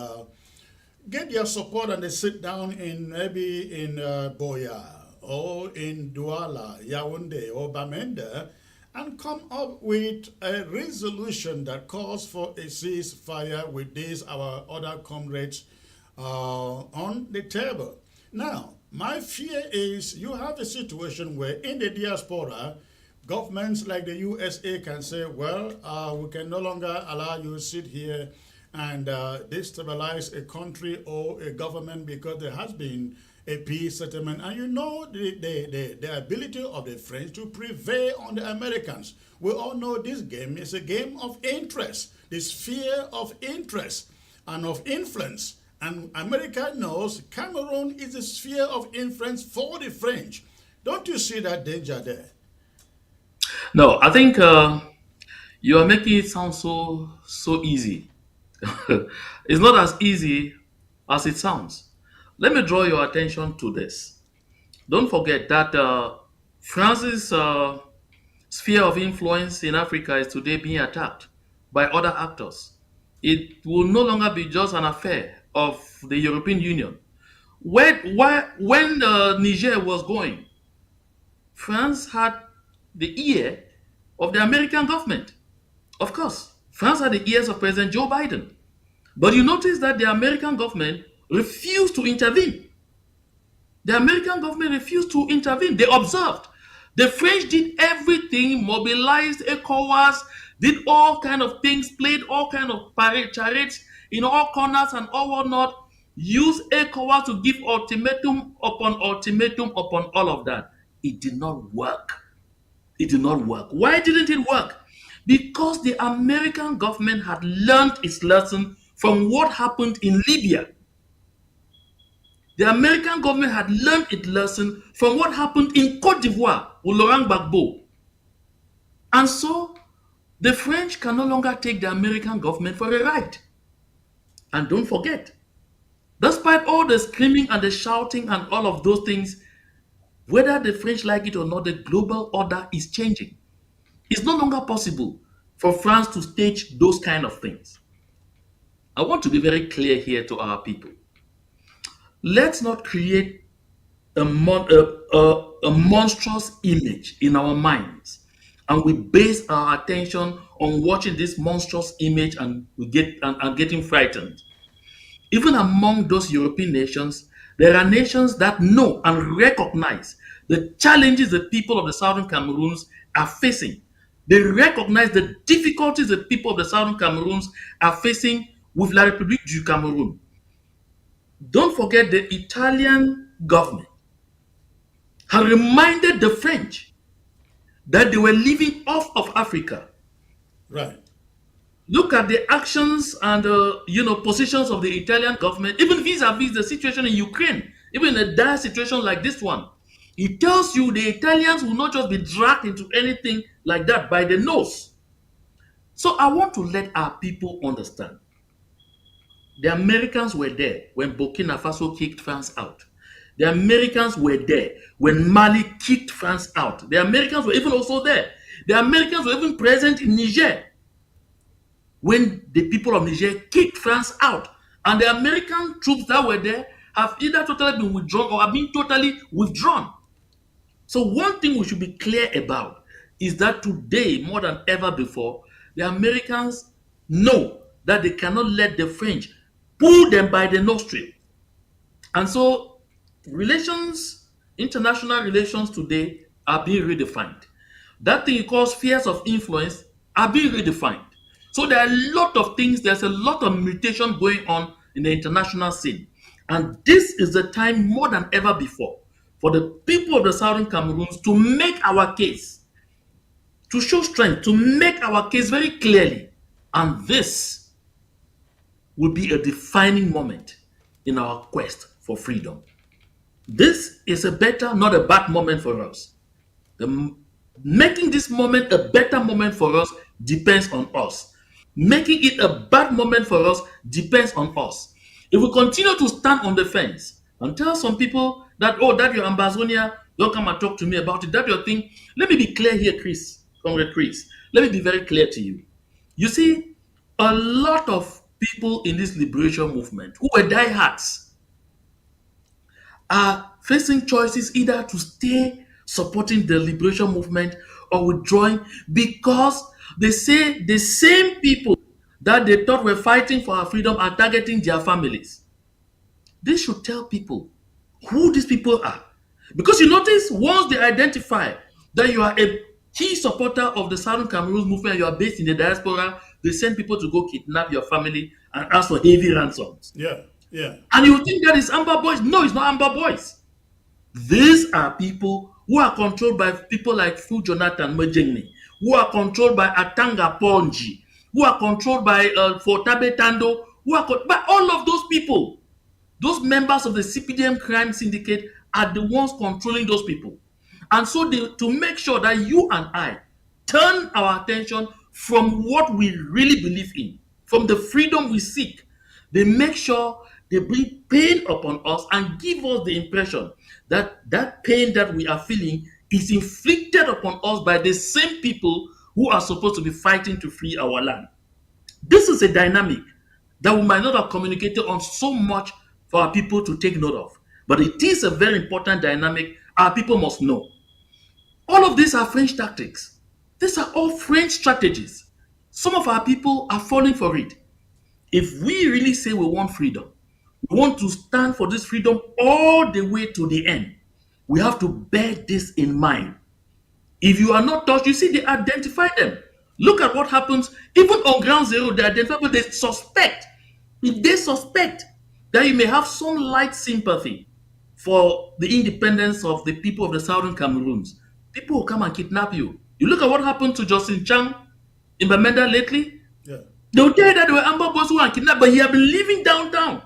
get their support, and they sit down maybe in Boya or in Douala, Yaoundé, or Bamenda, and come up with a resolution that calls for a ceasefire with these our other comrades on the table. Now, my fear is you have a situation where in the diaspora, governments like the USA can say, well, we can no longer allow you to sit here and destabilize a country or a government because there has been a peace settlement. And you know the ability of the French to prevail on the Americans. We all know this game is a game of interest, this sphere of interest and of influence. And America knows Cameroon is a sphere of influence for the French. Don't you see that danger there? No, I think you are making it sound so easy. It's not as easy as it sounds. Let me draw your attention to this. Don't forget that France's sphere of influence in Africa is today being attacked by other actors. It will no longer be just an affair of the European Union. When Niger was going, France had the ear of the American government. Of course, France had the ears of President Joe Biden. But you notice that the American government refused to intervene. The American government refused to intervene. They observed. The French did everything, mobilized ECOWAS, did all kind of things, played all kind of parade charades in all corners and all whatnot, used ECOWAS to give ultimatum upon all of that. It did not work. It did not work. Why didn't it work? Because the American government had learned its lesson from what happened in Libya. The American government had learned its lesson from what happened in Cote d'Ivoire with Laurent Gbagbo. And so the French can no longer take the American government for a ride. And don't forget, despite all the screaming and the shouting and all of those things, whether the French like it or not, the global order is changing. It's no longer possible for France to stage those kind of things. I want to be very clear here to our people. Let's not create a monstrous image in our minds, and we base our attention on watching this monstrous image, and we getting frightened. Even among those European nations, there are nations that know and recognize the challenges the people of the Southern Cameroons are facing. They recognize the difficulties the people of the Southern Cameroons are facing with La République du Cameroun. Don't forget, the Italian government had reminded the French that they were living off of Africa. Right. Look at the actions and positions of the Italian government, even vis-a-vis the situation in Ukraine, even in a dire situation like this one. It tells you the Italians will not just be dragged into anything like that by the nose. So I want to let our people understand. The Americans were there when Burkina Faso kicked France out. The Americans were there when Mali kicked France out. The Americans were even also there. The Americans were even present in Niger when the people of Niger kicked France out. And the American troops that were there have either totally been withdrawn or have been totally withdrawn. So one thing we should be clear about is that today, more than ever before, the Americans know that they cannot let the French pull them by the nostril. And so international relations today are being redefined. That thing called spheres of influence are being redefined. So there are a lot of things, there's a lot of mutation going on in the international scene. And this is the time more than ever before for the people of the Southern Cameroons to make our case, to show strength, to make our case very clearly. And this will be a defining moment in our quest for freedom. This is a better, not a bad moment for us. Making this moment a better moment for us depends on us. Making it a bad moment for us depends on us. If we continue to stand on the fence and tell some people that, oh, that your Ambazonia, don't come and talk to me about it, that your thing, let me be clear here, Comrade Chris. Let me be very clear to you. You see, a lot of people in this liberation movement who were diehards are facing choices either to stay supporting the liberation movement or withdrawing, because they say the same people that they thought were fighting for our freedom are targeting their families. This should tell people who these people are. Because you notice, once they identify that you are a key supporter of the Southern Cameroon movement, you are based in the diaspora, they send people to go kidnap your family and ask for heavy ransoms. Yeah, yeah. And you think that is Amber Boys. No, it's not Amber Boys. These are people who are controlled by people like Fu Jonathan Mojengni, who are controlled by Atanga Ponji, who are controlled by Fortabe Tando, by all of those people. Those members of the CPDM crime syndicate are the ones controlling those people. And so to make sure that you and I turn our attention from what we really believe in, from the freedom we seek, they make sure they bring pain upon us and give us the impression that that pain that we are feeling is inflicted upon us by the same people who are supposed to be fighting to free our land. This is a dynamic that we might not have communicated on so much for our people to take note of. But it is a very important dynamic our people must know. All of these are French tactics. These are all French strategies. Some of our people are falling for it. If we really say we want freedom, we want to stand for this freedom all the way to the end, we have to bear this in mind. If you are not touched, you see, they identify them. Look at what happens even on ground zero. They identify, but they suspect. If they suspect that you may have some light sympathy for the independence of the people of the southern Cameroons, people will come and kidnap you. You look at what happened to Justin Chang in Bamenda lately. Yeah. They will tell you that they were amber boys who were kidnapped, but he had been living downtown.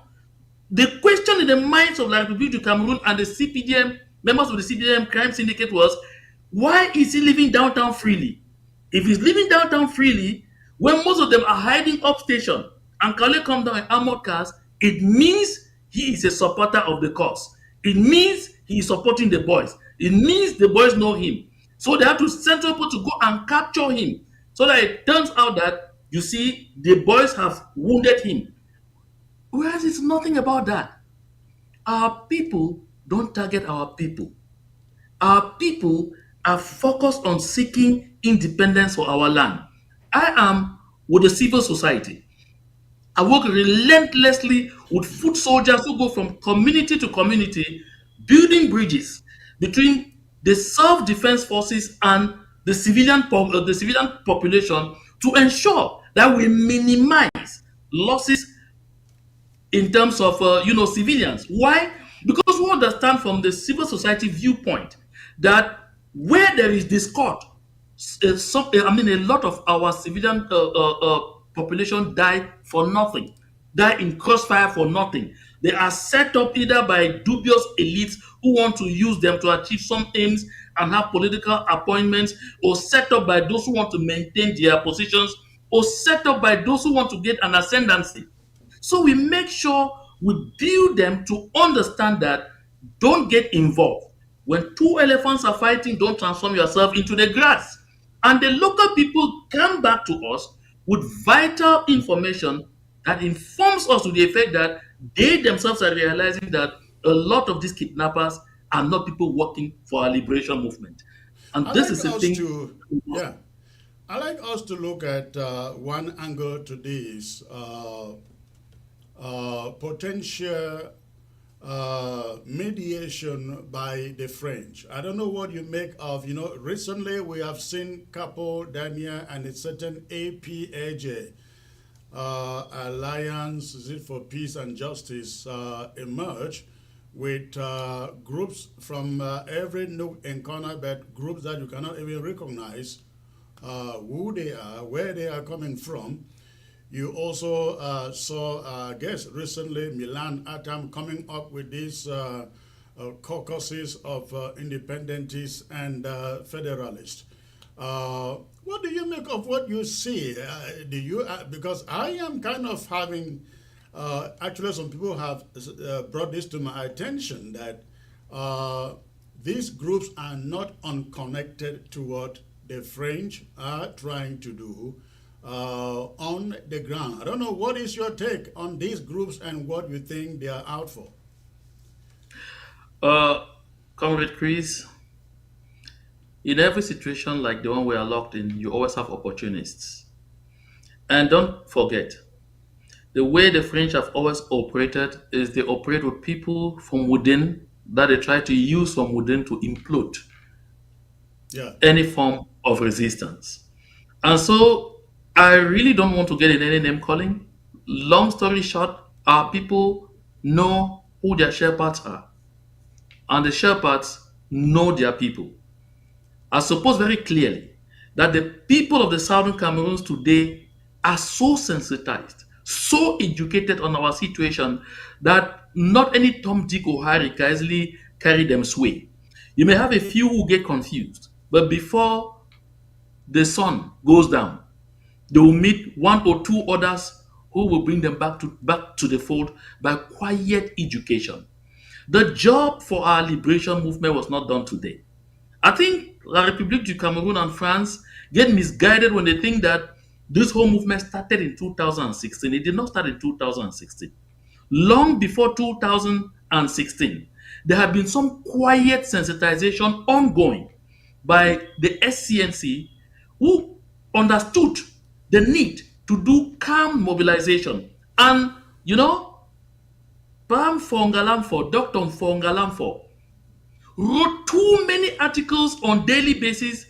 The question in the minds of La République du Cameroon and the CPDM, members of the CPDM crime syndicate was, why is he living downtown freely? If he's living downtown freely, when most of them are hiding up station and can only come down in armored cars, it means he is a supporter of the cause. It means he is supporting the boys. It means the boys know him. So they have to send people to go and capture him. So that it turns out that, you see, the boys have wounded him. Whereas it's nothing about that. Our people don't target our people. Our people are focused on seeking independence for our land. I am with the civil society. I work relentlessly with foot soldiers who go from community to community, building bridges between the self-defense forces and the civilian population to ensure that we minimize losses in terms of civilians. Why? Because we understand from the civil society viewpoint that where there is discord, a lot of our civilian population die for nothing, die in crossfire for nothing. They are set up either by dubious elites who want to use them to achieve some aims and have political appointments, or set up by those who want to maintain their positions, or set up by those who want to get an ascendancy. So we make sure we build them to understand that don't get involved. When two elephants are fighting, don't transform yourself into the grass. And the local people come back to us with vital information that informs us to the effect that they themselves are realizing that a lot of these kidnappers are not people working for our liberation movement. And I this like is a us thing. to, yeah, I like us to look at one angle to this potential mediation by the French. I don't know what you make of, recently we have seen Capo Dania and a certain APAJ, Alliance is it for Peace and Justice, emerge with groups from every nook and corner, but groups that you cannot even recognize who they are, where they are coming from. You also saw, I guess, recently Milan Atam coming up with these caucuses of independentists and federalists. What do you make of what you see? Do you because I am kind of having actually some people have brought this to my attention that these groups are not unconnected to what the French are trying to do on the ground. I don't know, what is your take on these groups and what you think they are out for? Comrade Chris, in every situation like the one we are locked in, you always have opportunists. And don't forget, the way the French have always operated is they operate with people from within that they try to use from within to implode Yeah. any form of resistance. And so I really don't want to get in any name calling. Long story short, our people know who their shepherds are, and the shepherds know their people. I suppose very clearly that the people of the southern Cameroons today are so sensitized, so educated on our situation that not any Tom, Dick, or Harry can easily carry them sway. You may have a few who get confused, but before the sun goes down, they will meet one or two others who will bring them back to the fold by quiet education. The job for our liberation movement was not done today. I think La République du Cameroun and France get misguided when they think that this whole movement started in 2016. It did not start in 2016. Long before 2016, there had been some quiet sensitization ongoing by the SCNC, who understood the need to do calm mobilization. And, Pam Fongalamfo, Dr. Fongalamfo, wrote too many articles on daily basis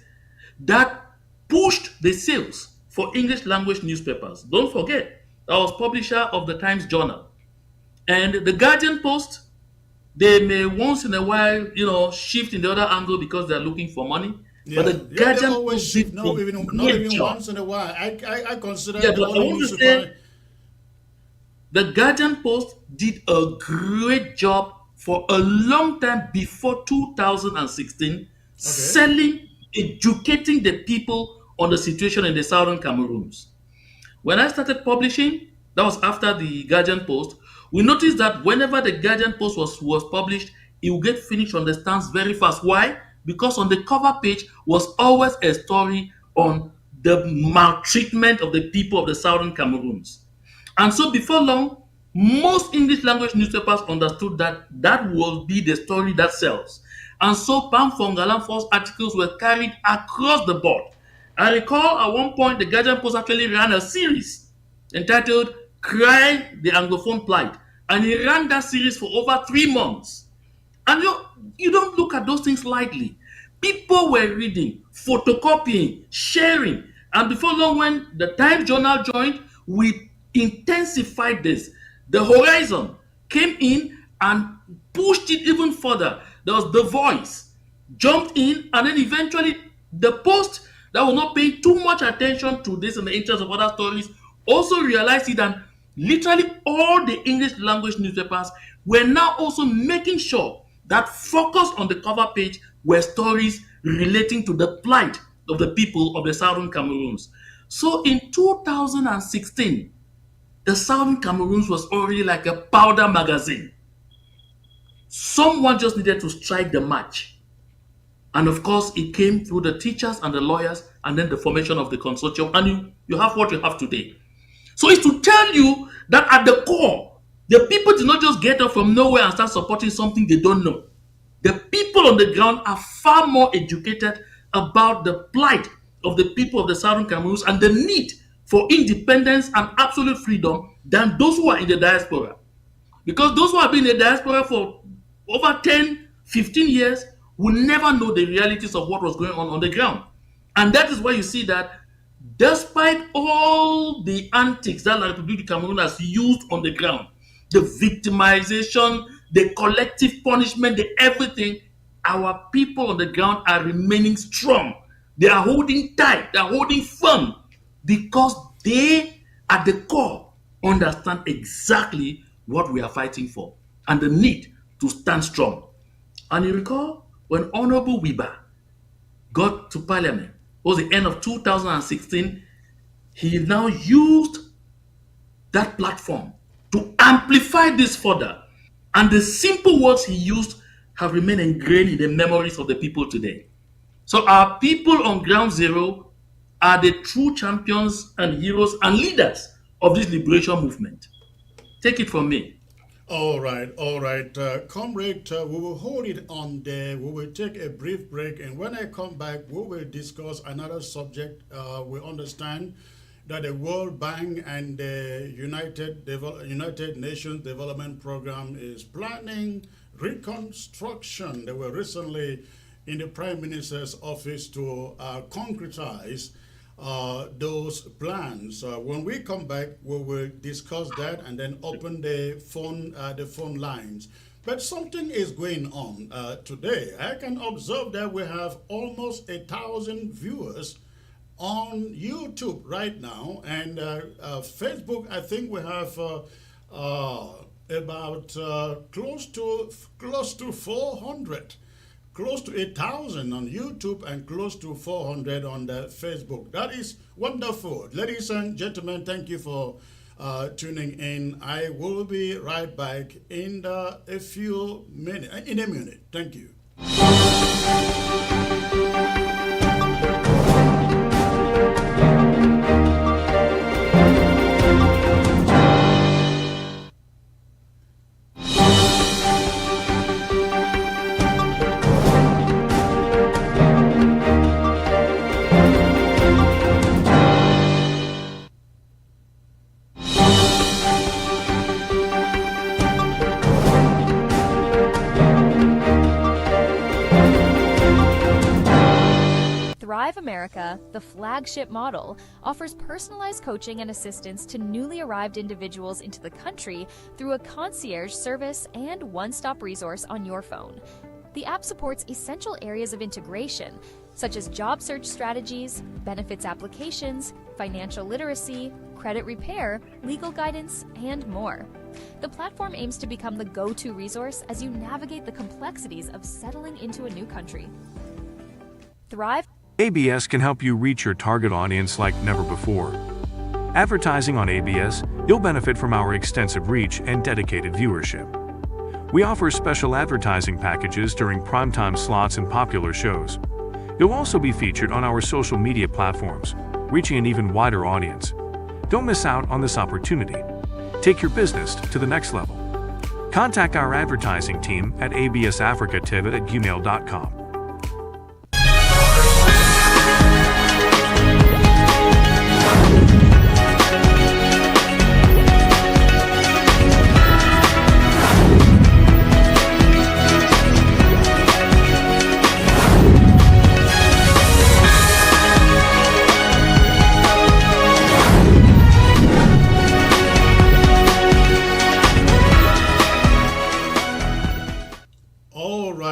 that pushed the sales for English language newspapers. Don't forget, I was publisher of the Times Journal. And the Guardian Post, they may once in a while, shift in the other angle because they're looking for money. But the Yeah, they Guardian always Post shift. did No, a even not great even job. once in a while. I consider Yeah, the but I only want to newspaper. say the Guardian Post did a great job for a long time before 2016, Okay. selling, educating the people on the situation in the southern Cameroons. When I started publishing, that was after the Guardian Post, we noticed that whenever the Guardian Post was published, it would get finished on the stands very fast. Why? Because on the cover page was always a story on the maltreatment of the people of the southern Cameroons. And so before long, most English language newspapers understood that that will be the story that sells. And so Pam Fongalamfo's articles were carried across the board. I recall at one point the Guardian Post actually ran a series entitled Cry the Anglophone Plight. And he ran that series for over 3 months. And you don't look at those things lightly. People were reading, photocopying, sharing. And before long, when the Times Journal joined, we intensified this. The Horizon came in and pushed it even further. There was The Voice, jumped in, and then eventually the Post, that was not paying too much attention to this in the interest of other stories, also realized it, and literally all the English language newspapers were now also making sure that focus on the cover page were stories relating to the plight of the people of the southern Cameroons. So in 2016, the southern Cameroons was already like a powder magazine. Someone just needed to strike the match. And of course, it came through the teachers and the lawyers and then the formation of the consortium. And you have what you have today. So it's to tell you that at the core, the people did not just get up from nowhere and start supporting something they don't know. The people on the ground are far more educated about the plight of the people of the southern Cameroons and the need for independence and absolute freedom than those who are in the diaspora. Because those who have been in the diaspora for over 10, 15 years will never know the realities of what was going on the ground. And that is why you see that despite all the antics that La République du Cameroun has used on the ground, the victimization, the collective punishment, the everything, our people on the ground are remaining strong. They are holding tight, they are holding firm because they, at the core, understand exactly what we are fighting for and the need to stand strong. And you recall when Honorable Wiba got to Parliament, it was the end of 2016, he now used that platform to amplify this further. And the simple words he used have remained ingrained in the memories of the people today. So our people on ground zero are the true champions and heroes and leaders of this liberation movement. Take it from me. All right. Comrade, we will hold it on there. We will take a brief break. And when I come back, we will discuss another subject. We understand that the World Bank and the United Nations Development Program is planning reconstruction. They were recently in the Prime Minister's office to concretize those plans. When we come back, we will discuss that and then open the phone lines. But something is going on today. I can observe that we have almost 1,000 viewers on YouTube right now, and Facebook. I think we have about close to 400. Close to 1,000 on YouTube and close to 400 on the Facebook. That is wonderful. Ladies and gentlemen, thank you for tuning in. I will be right back in a minute. Thank you. Thrive America, the flagship model, offers personalized coaching and assistance to newly arrived individuals into the country through a concierge service and one-stop resource on your phone. The app supports essential areas of integration, such as job search strategies, benefits applications, financial literacy, credit repair, legal guidance, and more. The platform aims to become the go-to resource as you navigate the complexities of settling into a new country. Thrive ABS can help you reach your target audience like never before. Advertising on ABS, you'll benefit from our extensive reach and dedicated viewership. We offer special advertising packages during primetime slots and popular shows. You'll also be featured on our social media platforms, reaching an even wider audience. Don't miss out on this opportunity. Take your business to the next level. Contact our advertising team at absafricativ@gmail.com.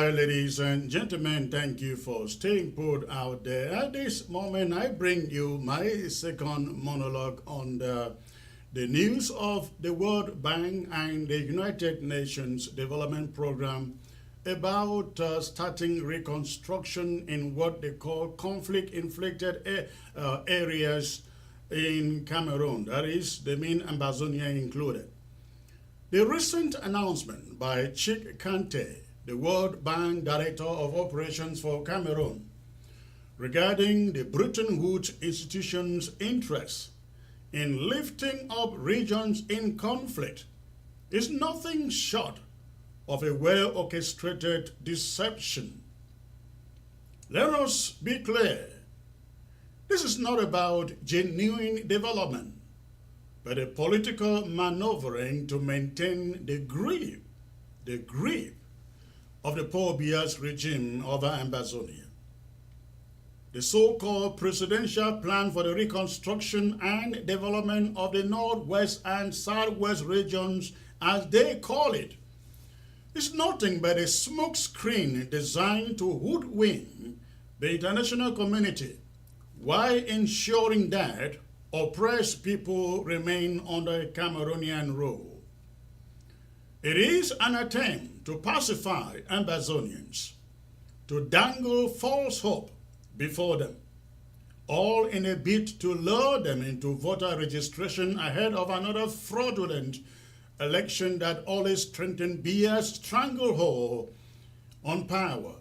Ladies and gentlemen, thank you for staying put out there. At this moment, I bring you my second monologue on the news of the World Bank and the United Nations Development Program about starting reconstruction in what they call conflict-inflicted areas in Cameroon. That is, they mean Ambazonia included. The recent announcement by Chik Kante, the World Bank Director of Operations for Cameroon, regarding the Bretton Woods institution's interest in lifting up regions in conflict is nothing short of a well-orchestrated deception. Let us be clear. This is not about genuine development, but a political maneuvering to maintain the grip of the Paul Biya's regime over Ambazonia. The so-called presidential plan for the reconstruction and development of the Northwest and Southwest regions, as they call it, is nothing but a smokescreen designed to hoodwink the international community while ensuring that oppressed people remain under Cameroonian rule. It is an attempt to pacify Ambazonians, to dangle false hope before them, all in a bid to lure them into voter registration ahead of another fraudulent election that always strengthened Biya's stranglehold on power.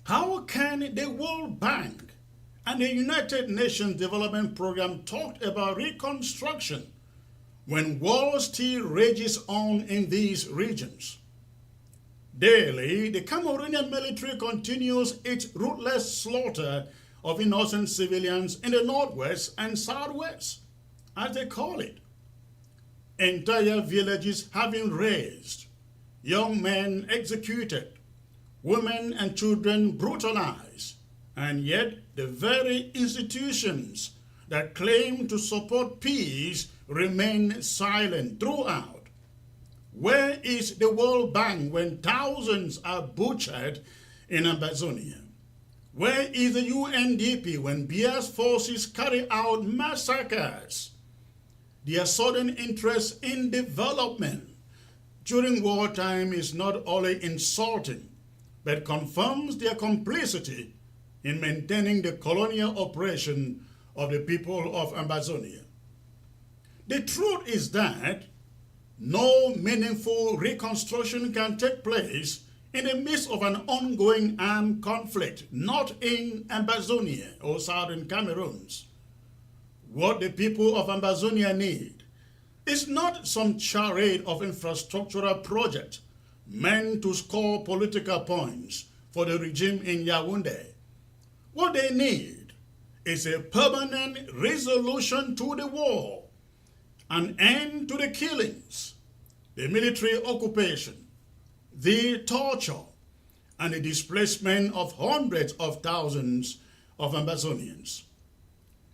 How can the World Bank and the United Nations Development Program talk about reconstruction when war still rages on in these regions? Daily, the Cameroonian military continues its ruthless slaughter of innocent civilians in the Northwest and Southwest, as they call it. Entire villages have been razed, young men executed, women and children brutalized, and yet the very institutions that claim to support peace remain silent throughout. Where is the World Bank when thousands are butchered in Ambazonia? Where is the UNDP when Biya's forces carry out massacres? Their sudden interest in development during wartime is not only insulting, but confirms their complicity in maintaining the colonial oppression of the people of Ambazonia. The truth is that no meaningful reconstruction can take place in the midst of an ongoing armed conflict, not in Ambazonia or southern Cameroons. What the people of Ambazonia need is not some charade of infrastructural project meant to score political points for the regime in Yaoundé. What they need is a permanent resolution to the war, an end to the killings, the military occupation, the torture, and the displacement of hundreds of thousands of Ambazonians.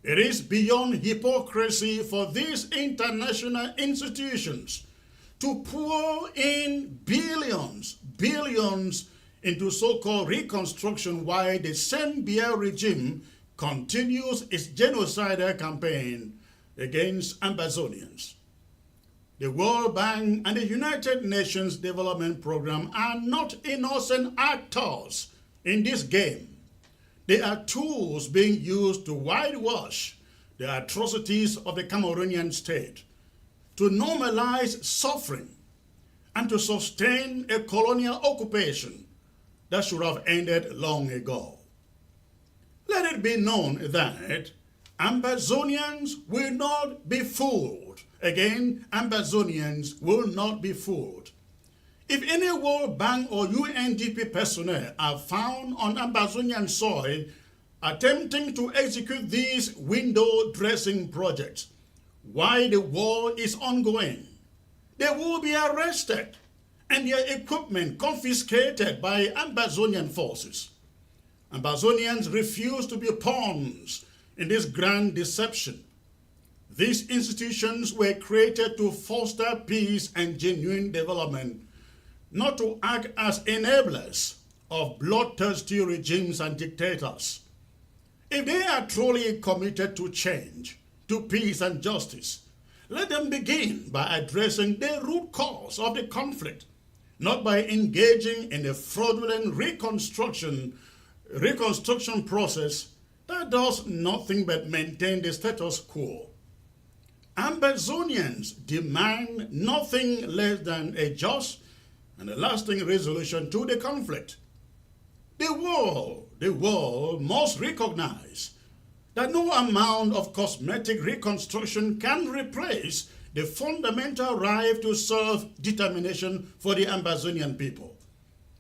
It is beyond hypocrisy for these international institutions to pour in billions into so-called reconstruction while the same Biya regime continues its genocidal campaign against Ambazonians. The World Bank and the United Nations Development Program are not innocent actors in this game. They are tools being used to whitewash the atrocities of the Cameroonian state, to normalize suffering, and to sustain a colonial occupation that should have ended long ago. Let it be known that Ambazonians will not be fooled. Again, Ambazonians will not be fooled. If any World Bank or UNDP personnel are found on Ambazonian soil attempting to execute these window dressing projects while the war is ongoing, they will be arrested and their equipment confiscated by Ambazonian forces. Ambazonians refuse to be pawns in this grand deception. These institutions were created to foster peace and genuine development, not to act as enablers of bloodthirsty regimes and dictators. If they are truly committed to change, to peace and justice, let them begin by addressing the root cause of the conflict, not by engaging in a fraudulent reconstruction process that does nothing but maintain the status quo. Ambazonians demand nothing less than a just and a lasting resolution to the conflict. The world must recognize that no amount of cosmetic reconstruction can replace the fundamental right to self-determination for the Ambazonian people.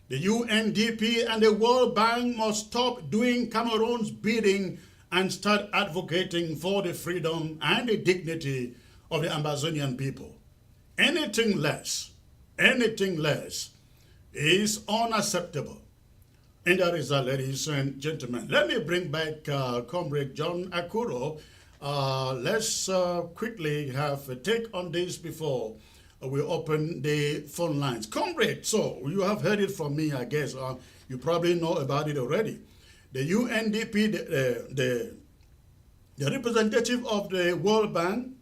The UNDP and the World Bank must stop doing Cameroon's bidding and start advocating for the freedom and the dignity of the Ambazonian people. Anything less is unacceptable. And that is that, ladies and gentlemen. Let me bring back Comrade John Akuro. Let's quickly have a take on this before we open the phone lines. Comrade, so you have heard it from me, I guess. You probably know about it already. The UNDP, the representative of the World Bank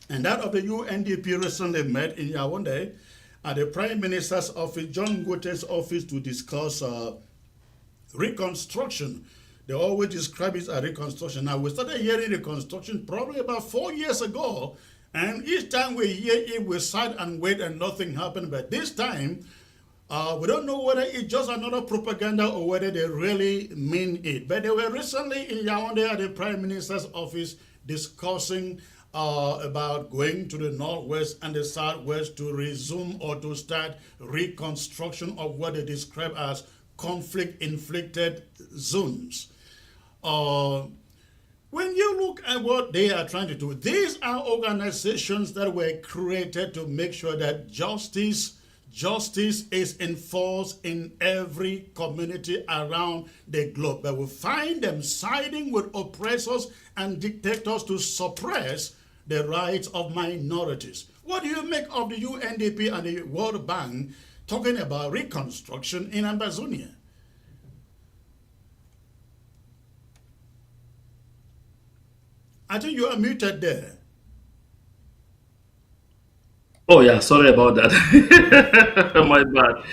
and that of the UNDP recently met in Yaoundé at the Prime Minister's office, John Ngoute's office, to discuss reconstruction. They always describe it as reconstruction. Now, we started hearing reconstruction probably about 4 years ago, and each time we hear it, we sat and wait and nothing happened. But this time, we don't know whether it's just another propaganda or whether they really mean it. But they were recently in Yaoundé at the Prime Minister's office discussing about going to the northwest and the southwest to resume or to start reconstruction of what they describe as conflict-inflicted zones. When you look at what they are trying to do, these are organizations that were created to make sure that justice is enforced in every community around the globe. But we find them siding with oppressors and dictators to suppress the rights of minorities. What do you make of the UNDP and the World Bank talking about reconstruction in Ambazonia? I think you are muted there. Oh yeah, sorry about that. My bad.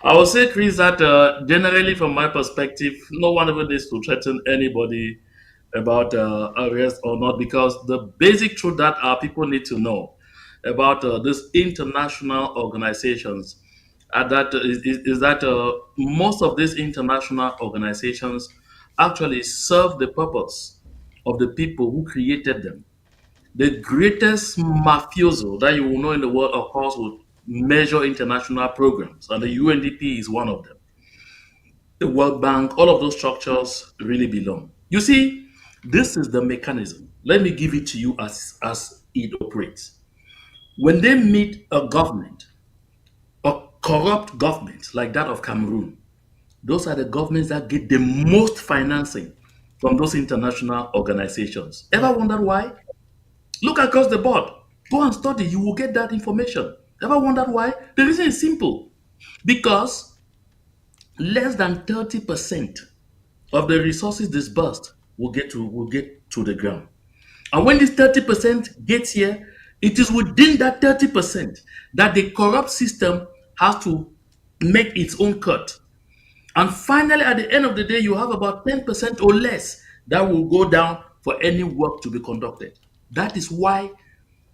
I will say, Chris, that generally, from my perspective, no one ever needs to threaten anybody about arrest or not, because the basic truth that our people need to know about these international organizations is that most of these international organizations actually serve the purpose of the people who created them. The greatest mafioso that you will know in the world, of course, would measure international programs, and the UNDP is one of them. The World Bank, all of those structures really belong. You see, this is the mechanism. Let me give it to you as it operates. When they meet a government, a corrupt government like that of Cameroon, those are the governments that get the most financing from those international organizations. Ever Right. wondered why? Look across the board. Go and study. You will get that information. Ever wondered why? The reason is simple. Because less than 30% of the resources disbursed will get to the ground. And when this 30% gets here, it is within that 30% that the corrupt system has to make its own cut. And finally, at the end of the day, you have about 10% or less that will go down for any work to be conducted. That is why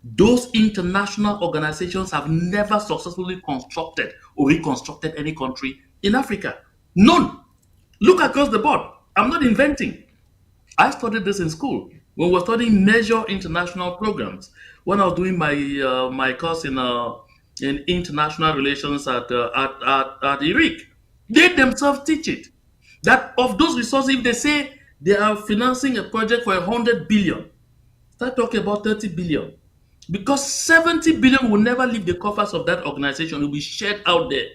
those international organizations have never successfully constructed or reconstructed any country in Africa. None. Look across the board. I'm not inventing. I studied this in school when we were studying major international programs. When I was doing my course in international relations at IRIC, they themselves teach it. That of those resources, if they say they are financing a project for 100 billion, start talking about 30 billion. Because 70 billion will never leave the coffers of that organization, it will be shared out there.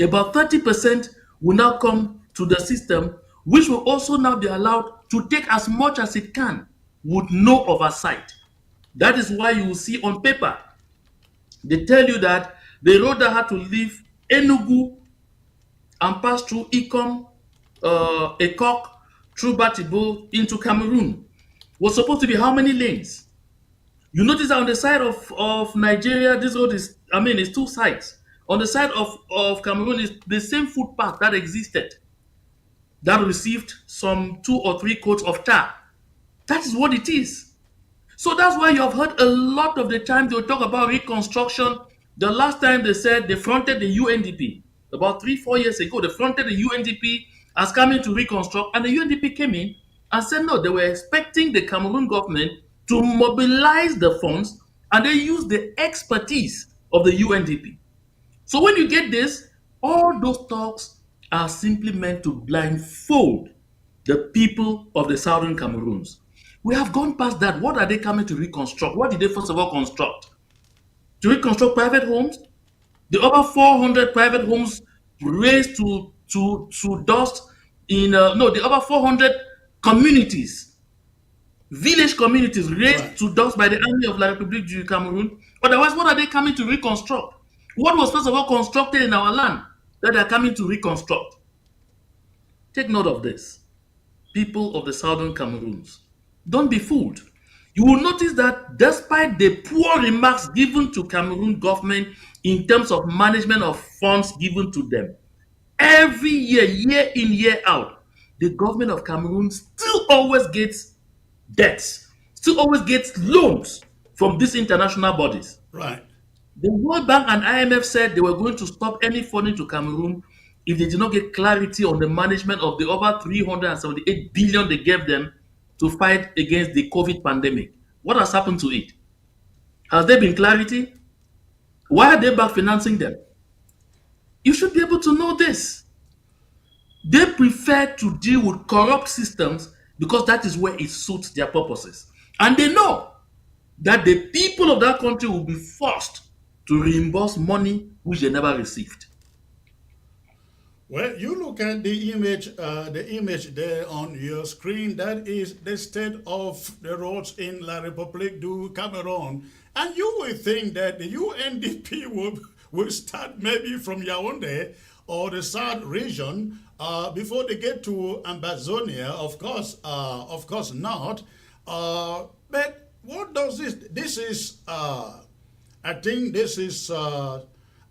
About 30% will now come to the system, which will also now be allowed to take as much as it can with no oversight. That is why you will see on paper, they tell you that the road that had to leave Enugu and pass through Ikom, Ekok, through Batibo into Cameroon was supposed to be how many lanes? You notice that on the side of Nigeria, this road is, I mean, it's two sides. On the side of Cameroon is the same footpath that existed that received some 2 or 3 coats of tar. That is what it is. So that's why you have heard a lot of the time they'll talk about reconstruction. The last time they said they fronted the UNDP, about 3, 4 years ago, they fronted the UNDP as coming to reconstruct, and the UNDP came in and said no, they were expecting the Cameroon government to mobilize the funds and they use the expertise of the UNDP. So when you get this, all those talks are simply meant to blindfold the people of the southern Cameroons. We have gone past that. What are they coming to reconstruct? What did they first of all construct? To reconstruct private homes? The over 400 private homes raised to dust in no, the over 400 communities, village communities raised Right. to dust by the army of La République du Cameroon. Otherwise, what are they coming to reconstruct? What was first of all constructed in our land that they are coming to reconstruct? Take note of this, people of the southern Cameroons. Don't be fooled. You will notice that despite the poor remarks given to Cameroon government in terms of management of funds given to them, every year, year in, year out, the government of Cameroon still always gets debts, still always gets loans from these international bodies. Right. The World Bank and IMF said they were going to stop any funding to Cameroon if they did not get clarity on the management of the over 378 billion they gave them to fight against the COVID pandemic. What has happened to it? Has there been clarity? Why are they back financing them? You should be able to know this. They prefer to deal with corrupt systems because that is where it suits their purposes. And they know that the people of that country will be forced to reimburse money which they never received. Well, you look at the image there on your screen. That is the state of the roads in La République du Cameroon, and you will think that the UNDP will start maybe from Yaoundé or the South region before they get to Ambazonia. Of course not. But what does this? This is I think this is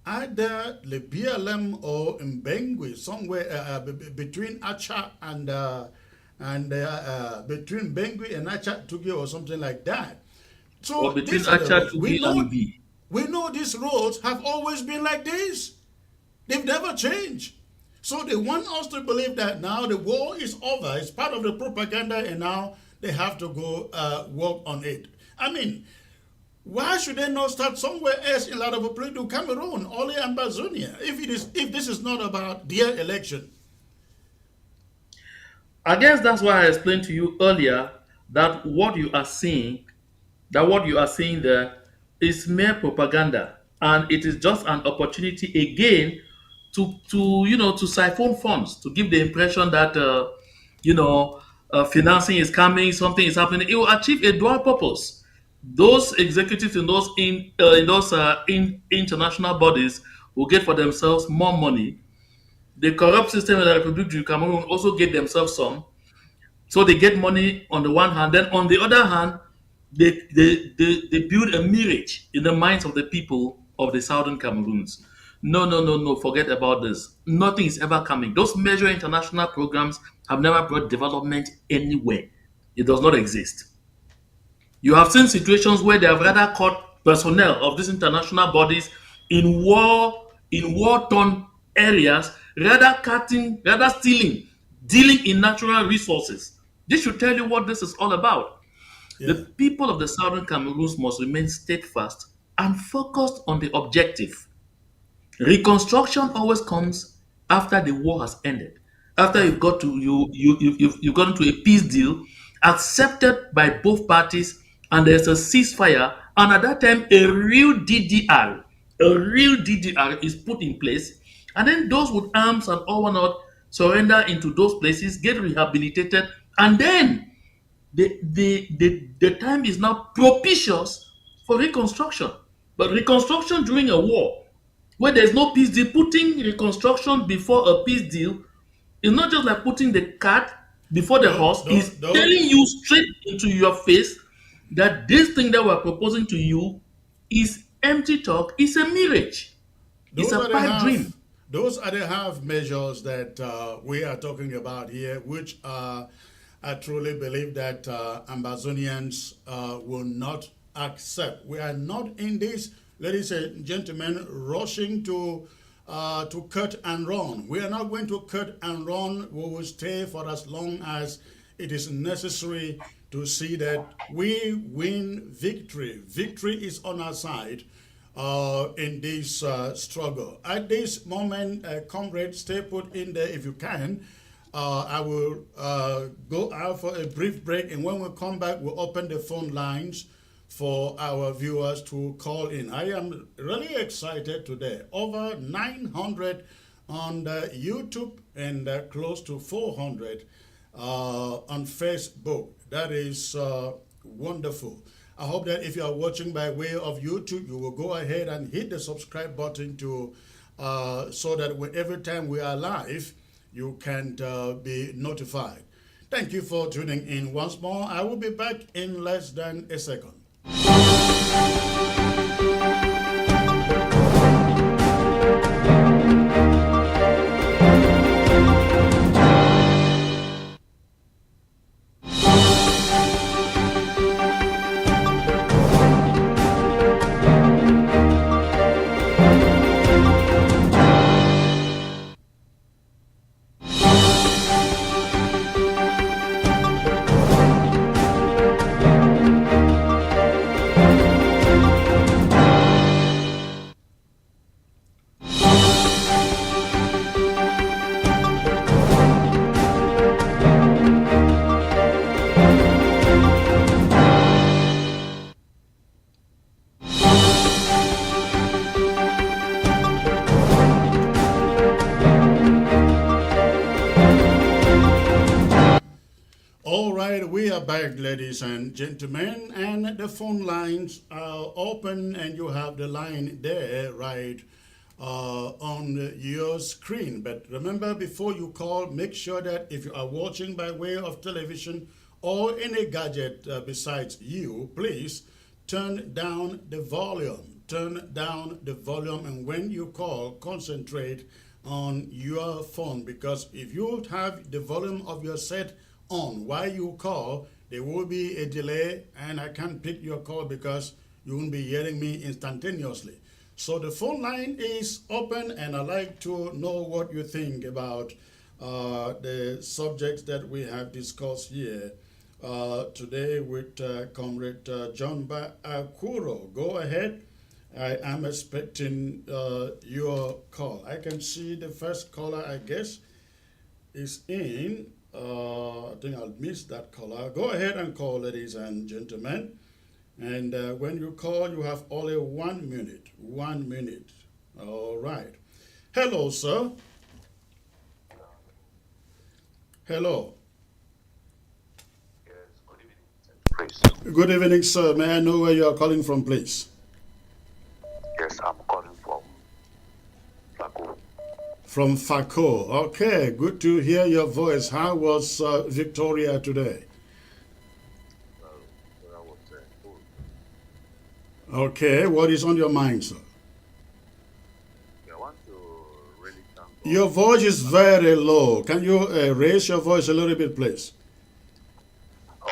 either the BLM or Mbengui, somewhere between Acha and between Bengui and Acha Tugi or something like that. Or So between these are the Acha, roads. We Tugi, know and B. we know these roads have always been like this. They've never changed. So they want us to believe that now the war is over. It's part of the propaganda, and now they have to go work on it. I mean, why should they not start somewhere else in Laraboplidu, Cameroon, only Ambazonia, if this is not about their election? I guess that's why I explained to you earlier that what you are seeing there is mere propaganda, and it is just an opportunity again to siphon funds to give the impression that you know financing is coming, something is happening. It will achieve a dual purpose. Those executives in those international bodies will get for themselves more money. The corrupt system in the Republic of Cameroon will also get themselves some. So they get money on the one hand, then on the other hand, they build a mirage in the minds of the people of the southern Cameroons. No, no, no, no, forget about this. Nothing is ever coming. Those major international programs have never brought development anywhere. It does not exist. You have seen situations where they have rather caught personnel of these international bodies in war-torn areas, rather stealing, dealing in natural resources. This should tell you what this is all about. The Yeah. people of the southern Cameroons must remain steadfast and focused on the objective. Reconstruction always comes after the war has ended. After Right. you've gotten to a peace deal accepted by both parties, and there's a ceasefire, and at that time a real DDR is put in place, and then those with arms and all whatnot surrender into those places, get rehabilitated, and then the time is now propitious for reconstruction. But reconstruction during a war where there's no peace deal, putting reconstruction before a peace deal is not just like putting the cart before the horse, is Those, telling you straight into your face that this thing that we're proposing to you is empty talk, it's a mirage, it's Those a are the pipe dream. half measures that we are talking about here, which I truly believe that Ambazonians will not accept. We are not in this, ladies and gentlemen, rushing to cut and run. We are not going to cut and run. We will stay for as long as it is necessary to see that we win victory. Victory is on our side in this struggle. At this moment, comrades, stay put in there if you can. I will go out for a brief break, and when we come back, we'll open the phone lines for our viewers to call in. I am really excited today. Over 900 on YouTube and close to 400 on Facebook. That is wonderful. I hope that if you are watching by way of YouTube, you will go ahead and hit the subscribe button to so that every time we are live, you can be notified. Thank you for tuning in once more. I will be back in less than a second. All right, we are back, ladies and gentlemen, and the phone lines are open, and you have the line there right on your screen. But remember, before you call, make sure that if you are watching by way of television or any gadget besides you, please turn down the volume. Turn down the volume, and when you call, concentrate on your phone, because if you have the volume of your set on while you call, there will be a delay, and I can't pick your call because you won't be hearing me instantaneously. So the phone line is open, and I'd like to know what you think about the subjects that we have discussed here today with Comrade John Akuro. Go ahead. I am expecting your call. I can see the first caller, I guess, is in. I think I'll miss that caller. Go ahead and call, ladies and gentlemen. And when you call, you have only 1 minute. 1 minute. All right. Hello, sir. Hello. Good evening, sir. May I know where you are calling from, please? Yes, I'm calling from Baku. From Fako. Okay, good to hear your voice. How was Victoria today? Well, I was told. Okay, what is on your mind, sir? I want to really thank God. Your voice is very low. Can you raise your voice a little bit, please?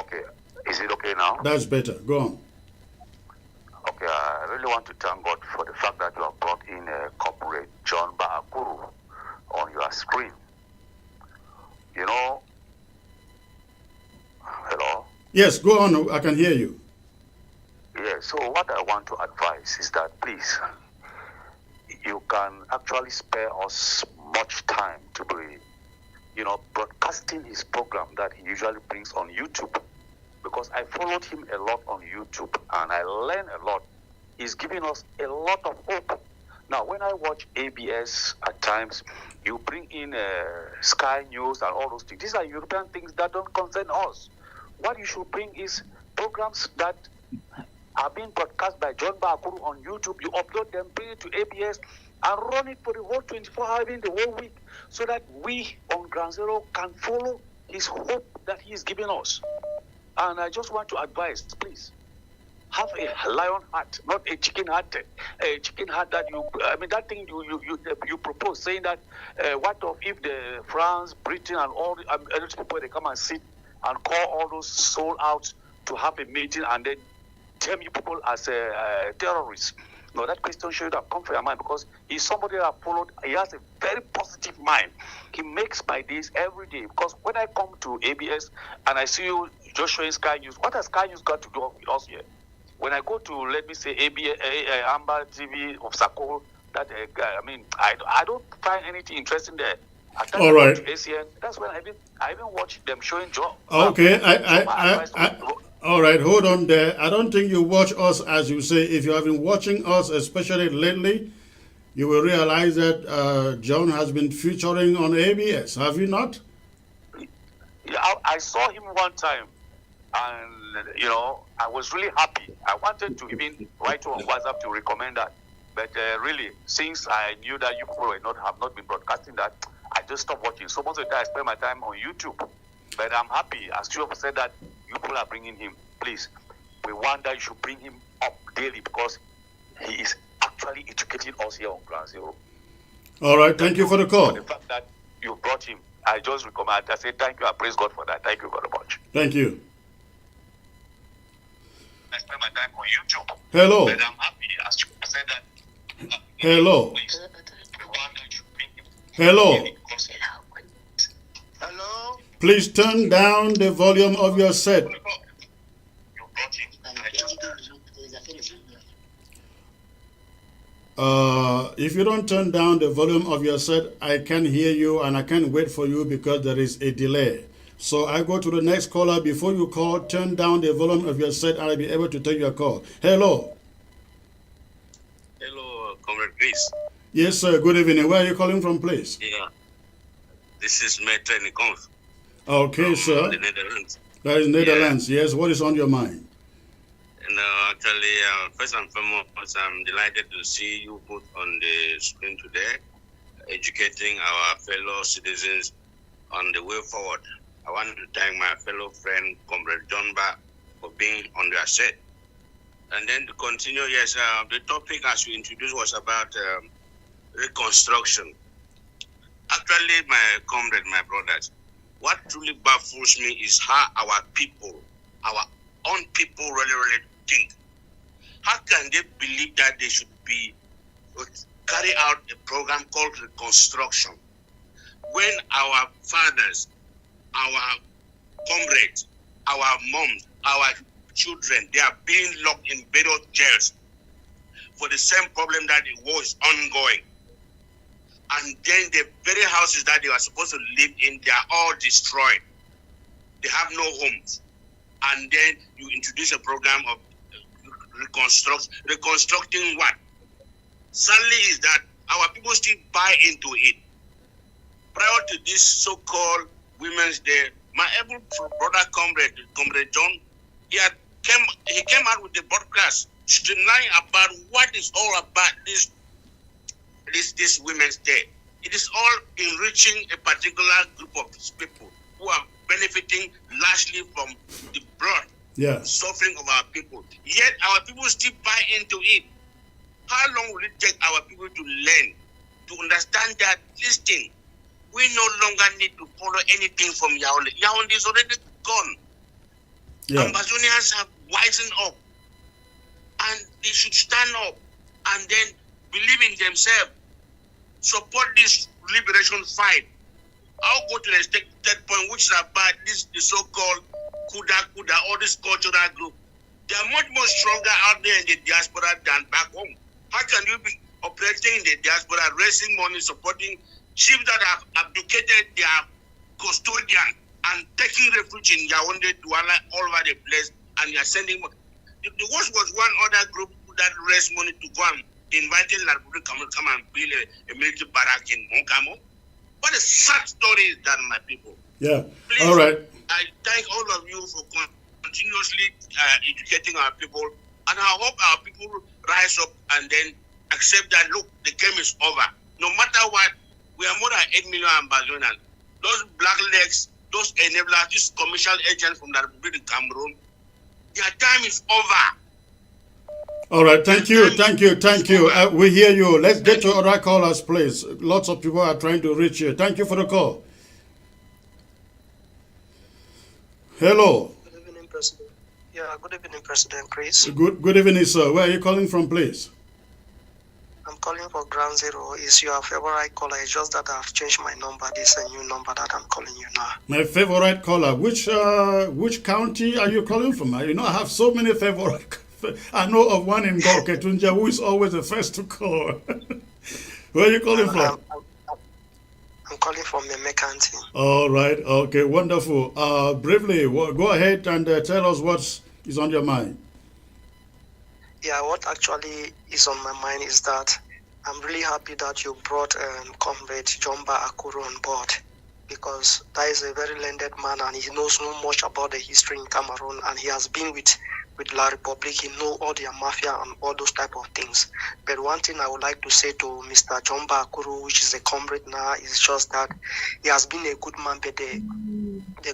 Okay, is it okay now? That's better. Go on. Okay, I really want to thank God for the fact that you have brought in Corporate John Baakuru on your screen. You know, hello? Yes, go on. I can hear you. Yeah, so what I want to advise is that please, you can actually spare us much time to be, broadcasting his program that he usually brings on YouTube. Because I followed him a lot on YouTube and I learned a lot. He's giving us a lot of hope. Now, when I watch ABS at times, you bring in Sky News and all those things. These are European things that don't concern us. What you should bring is programs that are being broadcast by John Baakuru on YouTube. You upload them, bring it to ABS, and run it for the whole 24 hours in the whole week so that we on Ground Zero can follow his hope that he is giving us. And I just want to advise, please, have a lion heart, not a chicken heart. A chicken heart that that thing you propose, saying that what if the France, Britain, and all those people, they come and sit and call all those sold out to have a meeting and then term you people as terrorists. No, that question should have come from your mind because he's somebody that followed. He has a very positive mind. He makes my days every day. Because when I come to ABS and I see you just showing Sky News, what has Sky News got to do with us here? When I go to, let me say, ABS, Amba TV of Sako, that I don't find anything interesting there. All right. To ACN, that's when I even watch them showing job. Okay, all right, hold on there. I don't think you watch us, as you say. If you have been watching us, especially lately, you will realize that John has been featuring on ABS. Have you not? Yeah, I saw him one time, and I was really happy. I wanted to even write on WhatsApp to recommend that, but really, since I knew that you people have not been broadcasting that, I just stopped watching. So most of the time, I spend my time on YouTube. But I'm happy, as you have said, that you people are bringing him. Please, we want that you should bring him up daily because he is actually educating us here on Ground Zero. All right, thank you for the call. For the fact that you brought him, I just recommend. I say thank you. I praise God for that. Thank you very much. Thank you. I spend my time on YouTube. Hello. But I'm happy, as you have said that. Hello. Please, we want that you should bring him. Hello. Hello. Please turn down the volume of your set. If you don't turn down the volume of your set, I can hear you and I can't wait for you because there is a delay. So I go to the next caller. Before you call, turn down the volume of your set and I'll be able to take your call. Hello. Hello, Comrade Chris. Yes, sir. Good evening. Where are you calling from, please? Yeah. This is Maitre Nikonf. Okay, sir. The Netherlands. That is Netherlands. Yeah. Yes. What is on your mind? And actually, first and foremost, I'm delighted to see you put on the screen today, educating our fellow citizens on the way forward. I want to thank my fellow friend, Comrade John Ba, for being on their set. And then to continue, yes, the topic as you introduced was about reconstruction. Actually, my comrade, my brothers, what truly baffles me is how our people, our own people really think. How can they believe that they should be carry out a program called Reconstruction when our fathers, our comrades, our moms, our children, they are being locked in burial jails for the same problem that it was ongoing? And then the very houses that they were supposed to live in, they are all destroyed. They have no homes. And then you introduce a program of reconstructing what? Sadly is that our people still buy into it. Prior to this so-called Women's Day, my able brother comrade John, he had he came out with the broadcast streamlining about what is all about this Women's Day. It is all enriching a particular group of people who are benefiting largely from the blood suffering of our people. Yet our people still buy into it. How long will it take our people to learn, to understand that this thing, we no longer need to follow anything from Yaoundé. Yaoundé is already gone. Ambazonians have wisen up, and they should stand up and then believe in themselves, support this liberation fight. I'll go to the third point, which is about this the so-called Kuda, all this cultural group. They are much more stronger out there in the diaspora than back home. How can you be operating in the diaspora, raising money, supporting chiefs that have abdicated their custodian and taking refuge in Yaoundé, Douala, all over the place, and you are sending money? The worst was one other group that raised money to go and invited La Republic to come and build a military barrack in Monkamo. What a sad story is that, my people. Yeah. Please, all right. I thank all of you for continuously educating our people, and I hope our people rise up and then accept that, look, the game is over. No matter what, we are more than 8 million Ambazonians. Those black legs, those enablers, these commercial agents from the Republic of Cameroon, their time is over. All right, thank you. We hear you. Let's get to other callers, please. Lots of people are trying to reach you. Thank you for the call. Hello. Good evening, President. Yeah, good evening, President Chris. Good evening, sir. Where are you calling from, please? I'm calling for Ground Zero. Is your favorite caller? It's just that I've changed my number. This is a new number that I'm calling you now. My favorite caller. Which county are you calling from? You know, I have so many favorite. I know of one in Ketunja who is always the first to call. Where are you calling from? I'm calling from the County. All right. Okay. Wonderful. Briefly, go ahead and tell us what is on your mind. Yeah, what actually is on my mind is that I'm really happy that you brought Comrade Jomba Akuru on board, because that is a very learned man and he knows so much about the history in Cameroon, and he has been with La Republic. He knows all the mafia and all those type of things. But one thing I would like to say to Mr. Jomba Akuru, which is a comrade now, is just that he has been a good man, but the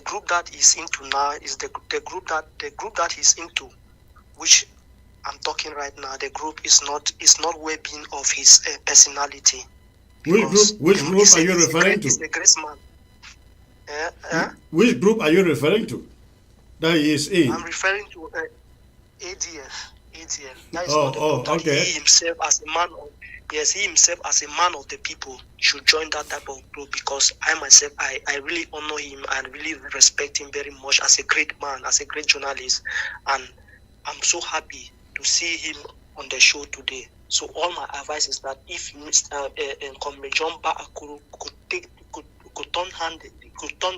group that he's into now is the group that he's into, which I'm talking right now. The group is not well being of his personality. Which group are you referring to? He's a great man. Which group are you referring to that he is in? I'm referring to ADF. That is not the group that okay. He himself as a man of the people should join that type of group, because I myself, I really honor him and really respect him very much as a great man, as a great journalist, and I'm so happy to see him on the show today. So all my advice is that if Comrade Jomba Akuru could turn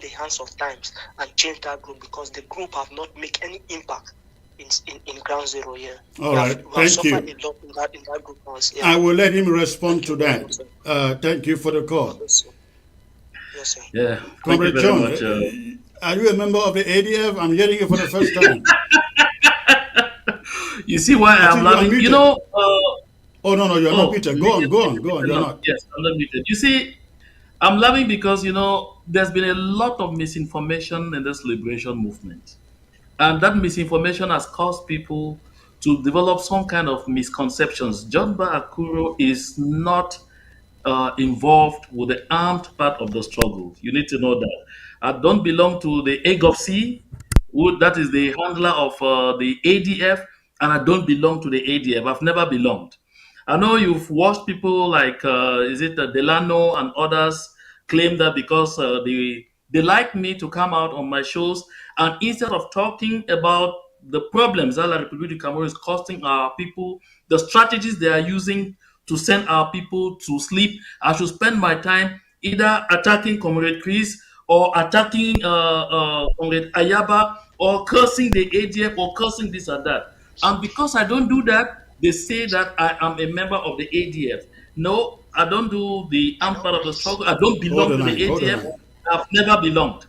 the hands of times and change that group, because the group have not made any impact in Ground Zero here. All right, thank you. A lot in that group once, yeah. I will let him respond to that. Thank you for the call. Yes, sir. Yeah, Comrade John, are you a member of the ADF? I'm hearing you for the first time. You see why I'm laughing? You know. Oh no, you're not muted. Go on. You're not. Yes, I'm not muted. You see, I'm laughing because there's been a lot of misinformation in this liberation movement, and that misinformation has caused people to develop some kind of misconceptions. Jomba Akuro is not involved with the armed part of the struggle. You need to know that. I don't belong to the AGOPC, that is the handler of the ADF, and I don't belong to the ADF. I've never belonged. I know you've watched people like, Delano and others claim that because they like me to come out on my shows, and instead of talking about the problems that La Republic of Cameroon is costing our people, the strategies they are using to send our people to sleep, I should spend my time either attacking Comrade Chris or attacking Comrade Ayaba or cursing the ADF or cursing this and that. And because I don't do that, they say that I am a member of the ADF. No, I don't do the armed part of the struggle. I don't belong to the ADF. I've never belonged.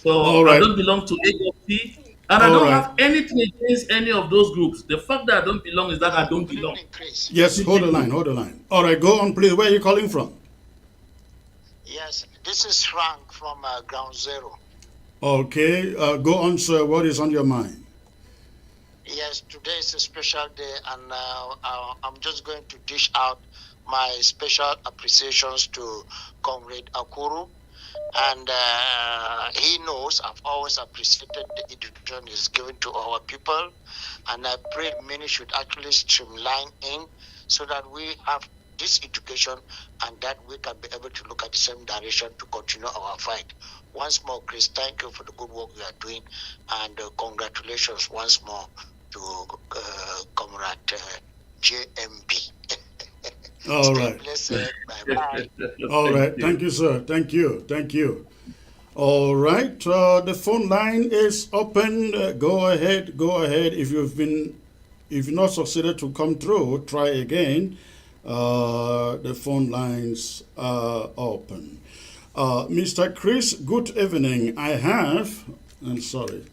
So I don't belong to ADF. And I All don't right. have anything against any of those groups. The fact that I don't belong is that I don't Good belong. evening, Chris. Yes, hold the line, hold the line. All right, go on, please. Where are you calling from? Yes, this is Frank from Ground Zero. Okay, go on, sir. What is on your mind? Yes, today is a special day, and I'm just going to dish out my special appreciations to Comrade Akuru. And he knows I've always appreciated the education he's given to our people. And I pray many should actually streamline in so that we have this education and that we can be able to look at the same direction to continue our fight. Once more, Chris, thank you for the good work you are doing. And congratulations once more to Comrade JMB. All right. Blessed. Bye-bye. All right. Thank you, sir. Thank you. Thank you. All right. The phone line is open. Go ahead. Go ahead. If you've not succeeded to come through, try again. The phone lines are open. Mr. Chris, good evening. I'm sorry.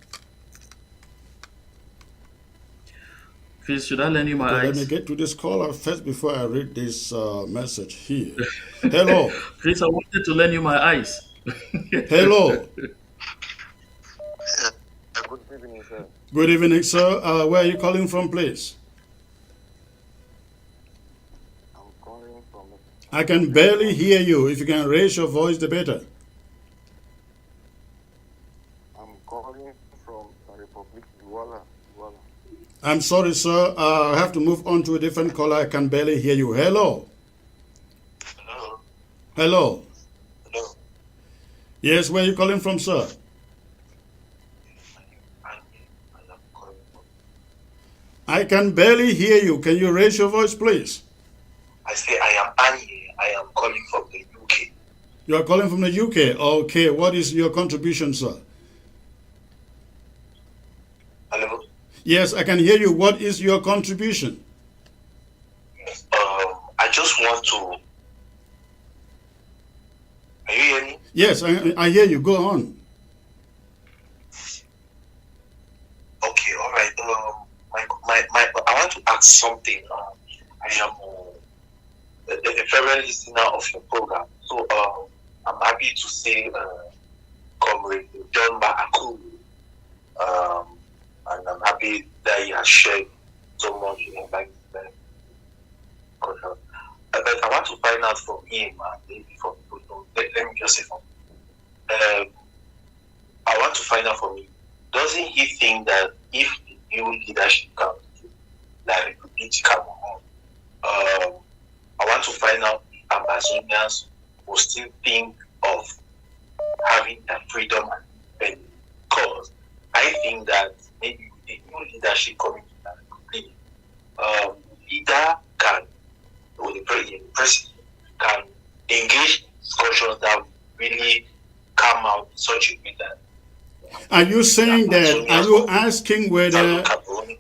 Chris, should I lend you my Okay, eyes? let me get to this caller first before I read this message here. Hello. Chris, I wanted to lend you my eyes. Hello. Good evening, sir. Good evening, sir. Where are you calling from, please? I'm calling from. I can barely hear you. If you can raise your voice, the better. I'm calling from the Republic Douala. I'm sorry, sir. I have to move on to a different caller. I can barely hear you. Hello. Hello. Hello. Hello. Yes, where are you calling from, sir? I can barely hear you. Can you raise your voice, please? I say I am Anye. I am calling from the UK. You are calling from the UK. Okay, what is your contribution, sir? Hello. Yes, I can hear you. What is your contribution? I just want to. Are you hearing me? Yes, I hear you. Go on. Okay, all right. I want to ask something. I am a favorite listener of your program, so I'm happy to say, Comrade John Akuru, and I'm happy that he has shared so much enlightenment. But I want to find out from him, and maybe from people. Let me just say from him. I want to find out from him. Doesn't he think that if the new leadership comes to like Republic Cameroon, I want to find out if Ambazonians will still think of having their freedom and independence? Because I think that maybe with the new leadership coming to the Republic, leader can, or the president can engage in discussions that will really come out in such a way that. Are you saying that? Are you asking whether?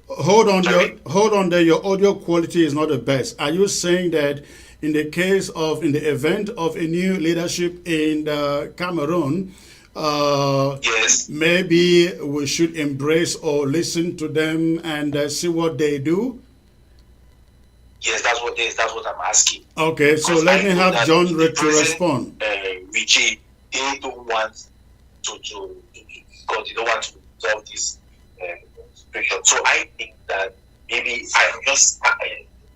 Hold on there. Your audio quality is not the best. Are you saying that in the event of a new leadership in Cameroon, yes, maybe we should embrace or listen to them and see what they do? Yes, that's what I'm asking. Okay, so let me have John to respond. Richie, they don't want to because they don't want to resolve this situation. So I think that maybe I'm just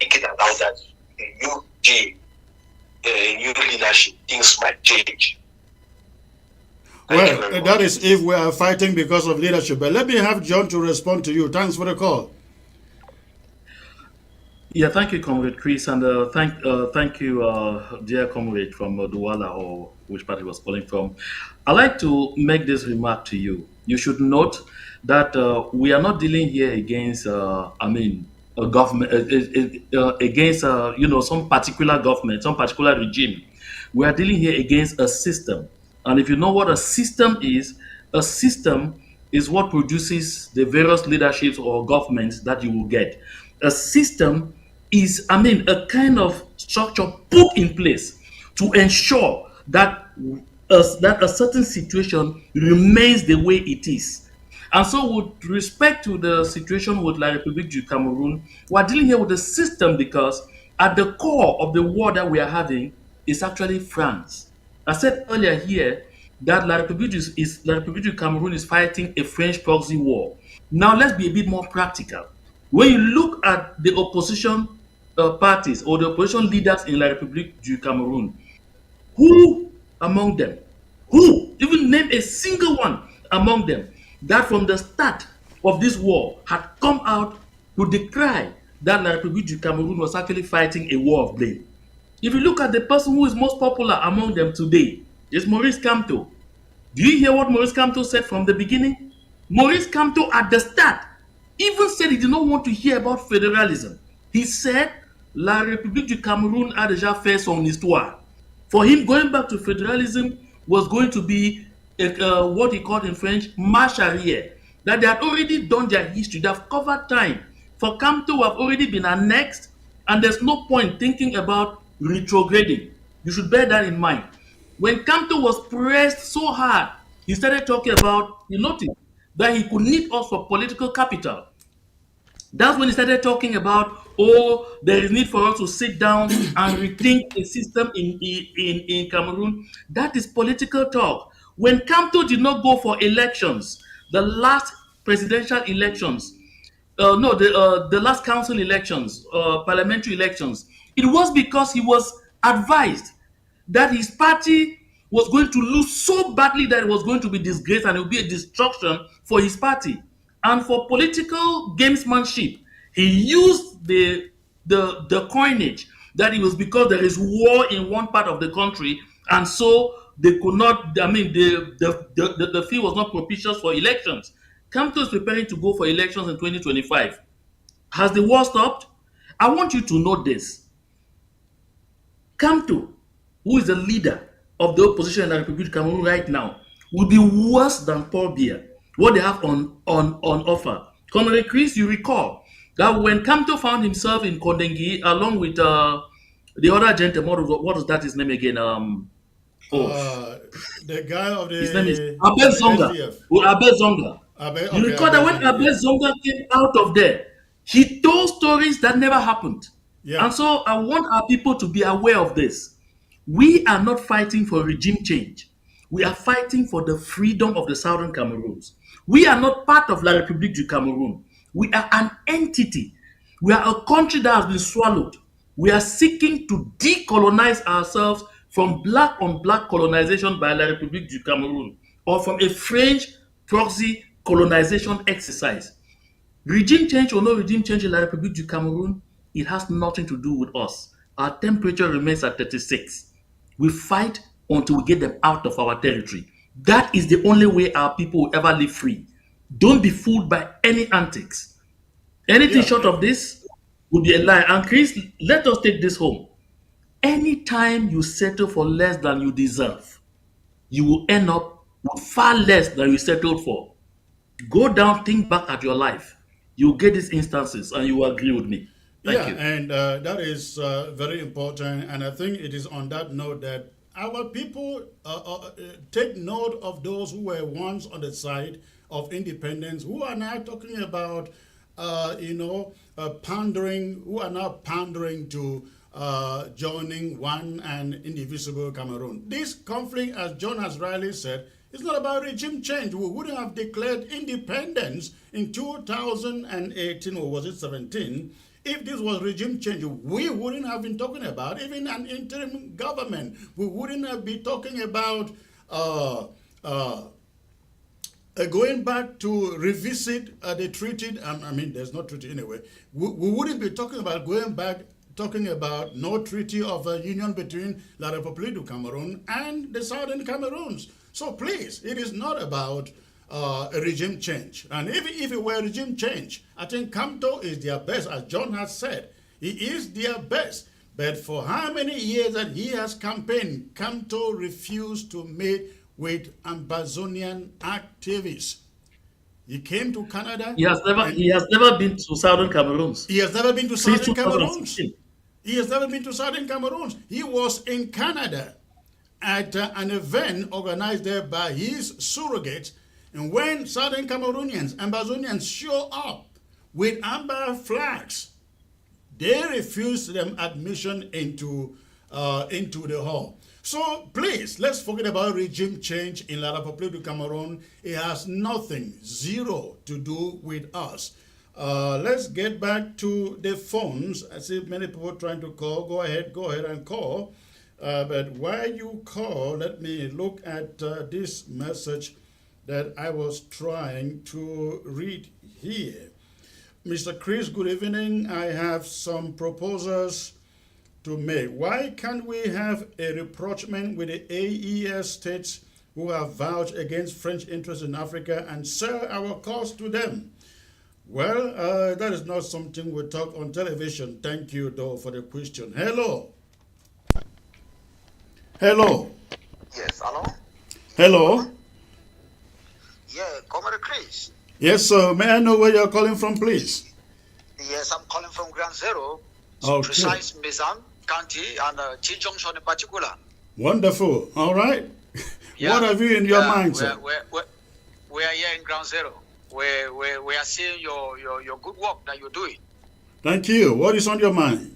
thinking about that new leadership, things might change. Well, that is if we are fighting because of leadership. But let me have John to respond to you. Thanks for the call. Yeah, thank you, Comrade Chris, and thank you, dear comrade from Douala, or which part he was calling from. I'd like to make this remark to you. You should note that we are not dealing here against, a government, against, some particular government, some particular regime. We are dealing here against a system. And if you know what a system is what produces the various leaderships or governments that you will get. A system is, a kind of structure put in place to ensure that that a certain situation remains the way it is. And so, with respect to the situation with La République du Cameroon, we're dealing here with the system because at the core of the war that we are having is actually France. I said earlier here that La République du Cameroon is fighting a French proxy war. Now, let's be a bit more practical. When you look at the opposition parties or the opposition leaders in La République du Cameroon, who among them, who, even name a single one among them, that from the start of this war had come out to decry that La République du Cameroon was actually fighting a war of blame? If you look at the person who is most popular among them today, is Maurice Kamto. Do you hear what Maurice Kamto said from the beginning? Maurice Kamto at the start even said he did not want to hear about federalism. He said La République du Cameroun a déjà fait son histoire. For him, going back to federalism was going to be what he called in French marche arrière. That they had already done their history, they have covered time. For Kamto to have already been annexed, and there's no point thinking about retrograding. You should bear that in mind. When Kamto was pressed so hard, he started talking about, he noticed that he could need us for political capital. That's when he started talking about, oh, there is need for us to sit down and rethink a system in Cameroon. That is political talk. When Kamto did not go for elections, the last presidential elections, no, the last council elections, parliamentary elections, it was because he was advised that his party was going to lose so badly that it was going to be disgraced and it would be a destruction for his party. And for political gamesmanship, he used the coinage that it was because there is war in one part of the country, and so they could not. I mean, the field was not propitious for elections. Kamto is preparing to go for elections in 2025. Has the war stopped? I want you to know this. Kamto, who is the leader of the opposition in the Republic of Cameroon right now, will be worse than Paul Biya, what they have on offer. Comrade Chris, you recall that when Kamto found himself in Kondengi along with the other gentleman, what was that his name again? The guy of His name is the Abel of the Zonga. SDF. Abel Zonga. You Okay, recall that when Ambazonian, Abel yeah. Zonga came out of there, he told stories that never happened. Yeah. And so I want our people to be aware of this. We are not fighting for regime change. We are fighting for the freedom of the Southern Cameroons. We are not part of La République du Cameroon. We are an entity. We are a country that has been swallowed. We are seeking to decolonize ourselves from black on black colonization by La République du Cameroon or from a French proxy colonization exercise. Regime change or no regime change in La République du Cameroon, it has nothing to do with us. Our temperature remains at 36. We fight until we get them out of our territory. That is the only way our people will ever live free. Don't be fooled by any antics. Anything short of this would be a lie. And Chris, let us take this home. Anytime you settle for less than you deserve, you will end up with far less than you settled for. Go down, think back at your life. You'll get these instances and you will agree with me. Thank Yeah, you. and that is very important. And I think it is on that note that our people take note of those who were once on the side of independence, who are now talking about, pandering, who are now pandering to joining one and indivisible Cameroon. This conflict, as John has rightly said, it's not about regime change. We wouldn't have declared independence in 2018, or was it 17, if this was regime change. We wouldn't have been talking about even an interim government. We wouldn't have been talking about going back to revisit the treaty. I mean, there's no treaty anyway. We wouldn't be talking about going back, talking about no treaty of union between La République du Cameroon and the Southern Cameroons. So please, it is not about a regime change. And if it were regime change, I think Kamto is their best, as John has said. He is their best. But for how many years that he has campaigned, Kamto refused to meet with Ambazonian activists. He came to Canada. He has never been to Southern Cameroons. He has never been to Since Southern Cameroons. 2016. He has never been to Southern Cameroons. He was in Canada at an event organized there by his surrogate, And when Southern Cameroonians, Ambazonians show up with amber flags, they refuse them admission into the hall. So please, let's forget about regime change in La République du Cameroon. It has nothing, zero to do with us. Let's get back to the phones. I see many people trying to call. Go ahead and call. But while you call, let me look at this message that I was trying to read here. Mr. Chris, good evening. I have some proposals to make. Why can't we have a rapprochement with the AES states who have vouched against French interests in Africa and sell our cause to them? Well, that is not something we talk on television. Thank you, though, for the question. Hello. Hello. Yes, hello? Hello. Yeah, Comrade Chris. Yes, sir. May I know where you're calling from, please? Yes, I'm calling from Ground Zero, Okay. precise Mizan County and T Junction in particular. Wonderful. All right. Yeah. What have you in your mind, sir? We are here in Ground Zero. We are seeing your good work that you're doing. Thank you. What is on your mind?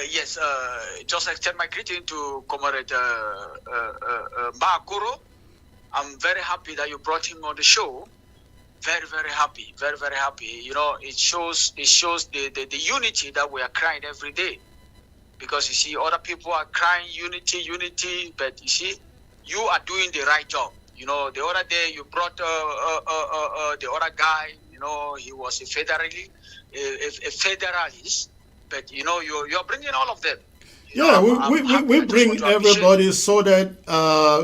Yes, just extend my greeting to Comrade Makuro. I'm very happy that you brought him on the show. Very, very happy. Very, very happy. You know, it shows the unity that we are crying every day. Because you see, other people are crying unity, but you see, you are doing the right job. You know, the other day you brought the other guy. You know, he was a federalist, but you know, you're bringing all of them. Yeah, we bring everybody so that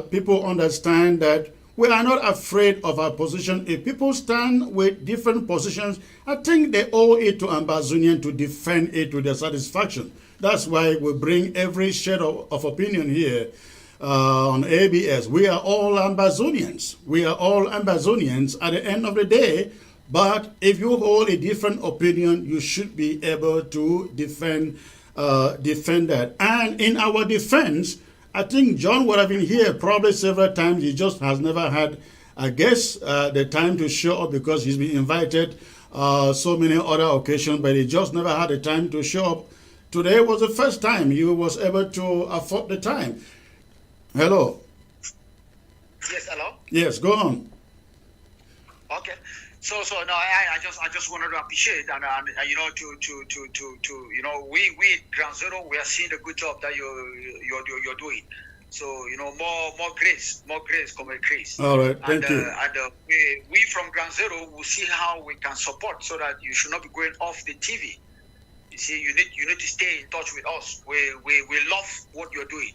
people understand that we are not afraid of our position. If people stand with different positions, I think they owe it to Ambazonian to defend it to their satisfaction. That's why we bring every shade of opinion here on ABS. We are all Ambazonians. We are all Ambazonians at the end of the day. But if you hold a different opinion, you should be able to defend that. And in our defense, I think John would have been here probably several times. He just has never had, I guess, the time to show up because he's been invited so many other occasions, but he just never had the time to show up. Today was the first time he was able to afford the time. Hello. Yes, hello. Yes, go on. Okay. So no, I just wanted to appreciate and you know to you know we at Ground Zero, we are seeing the good job that you're doing. So you know more grace, Comrade Chris. All right, thank you. And we from Ground Zero will see how we can support so that you should not be going off the TV. You see, you need to stay in touch with us. We love what you're doing.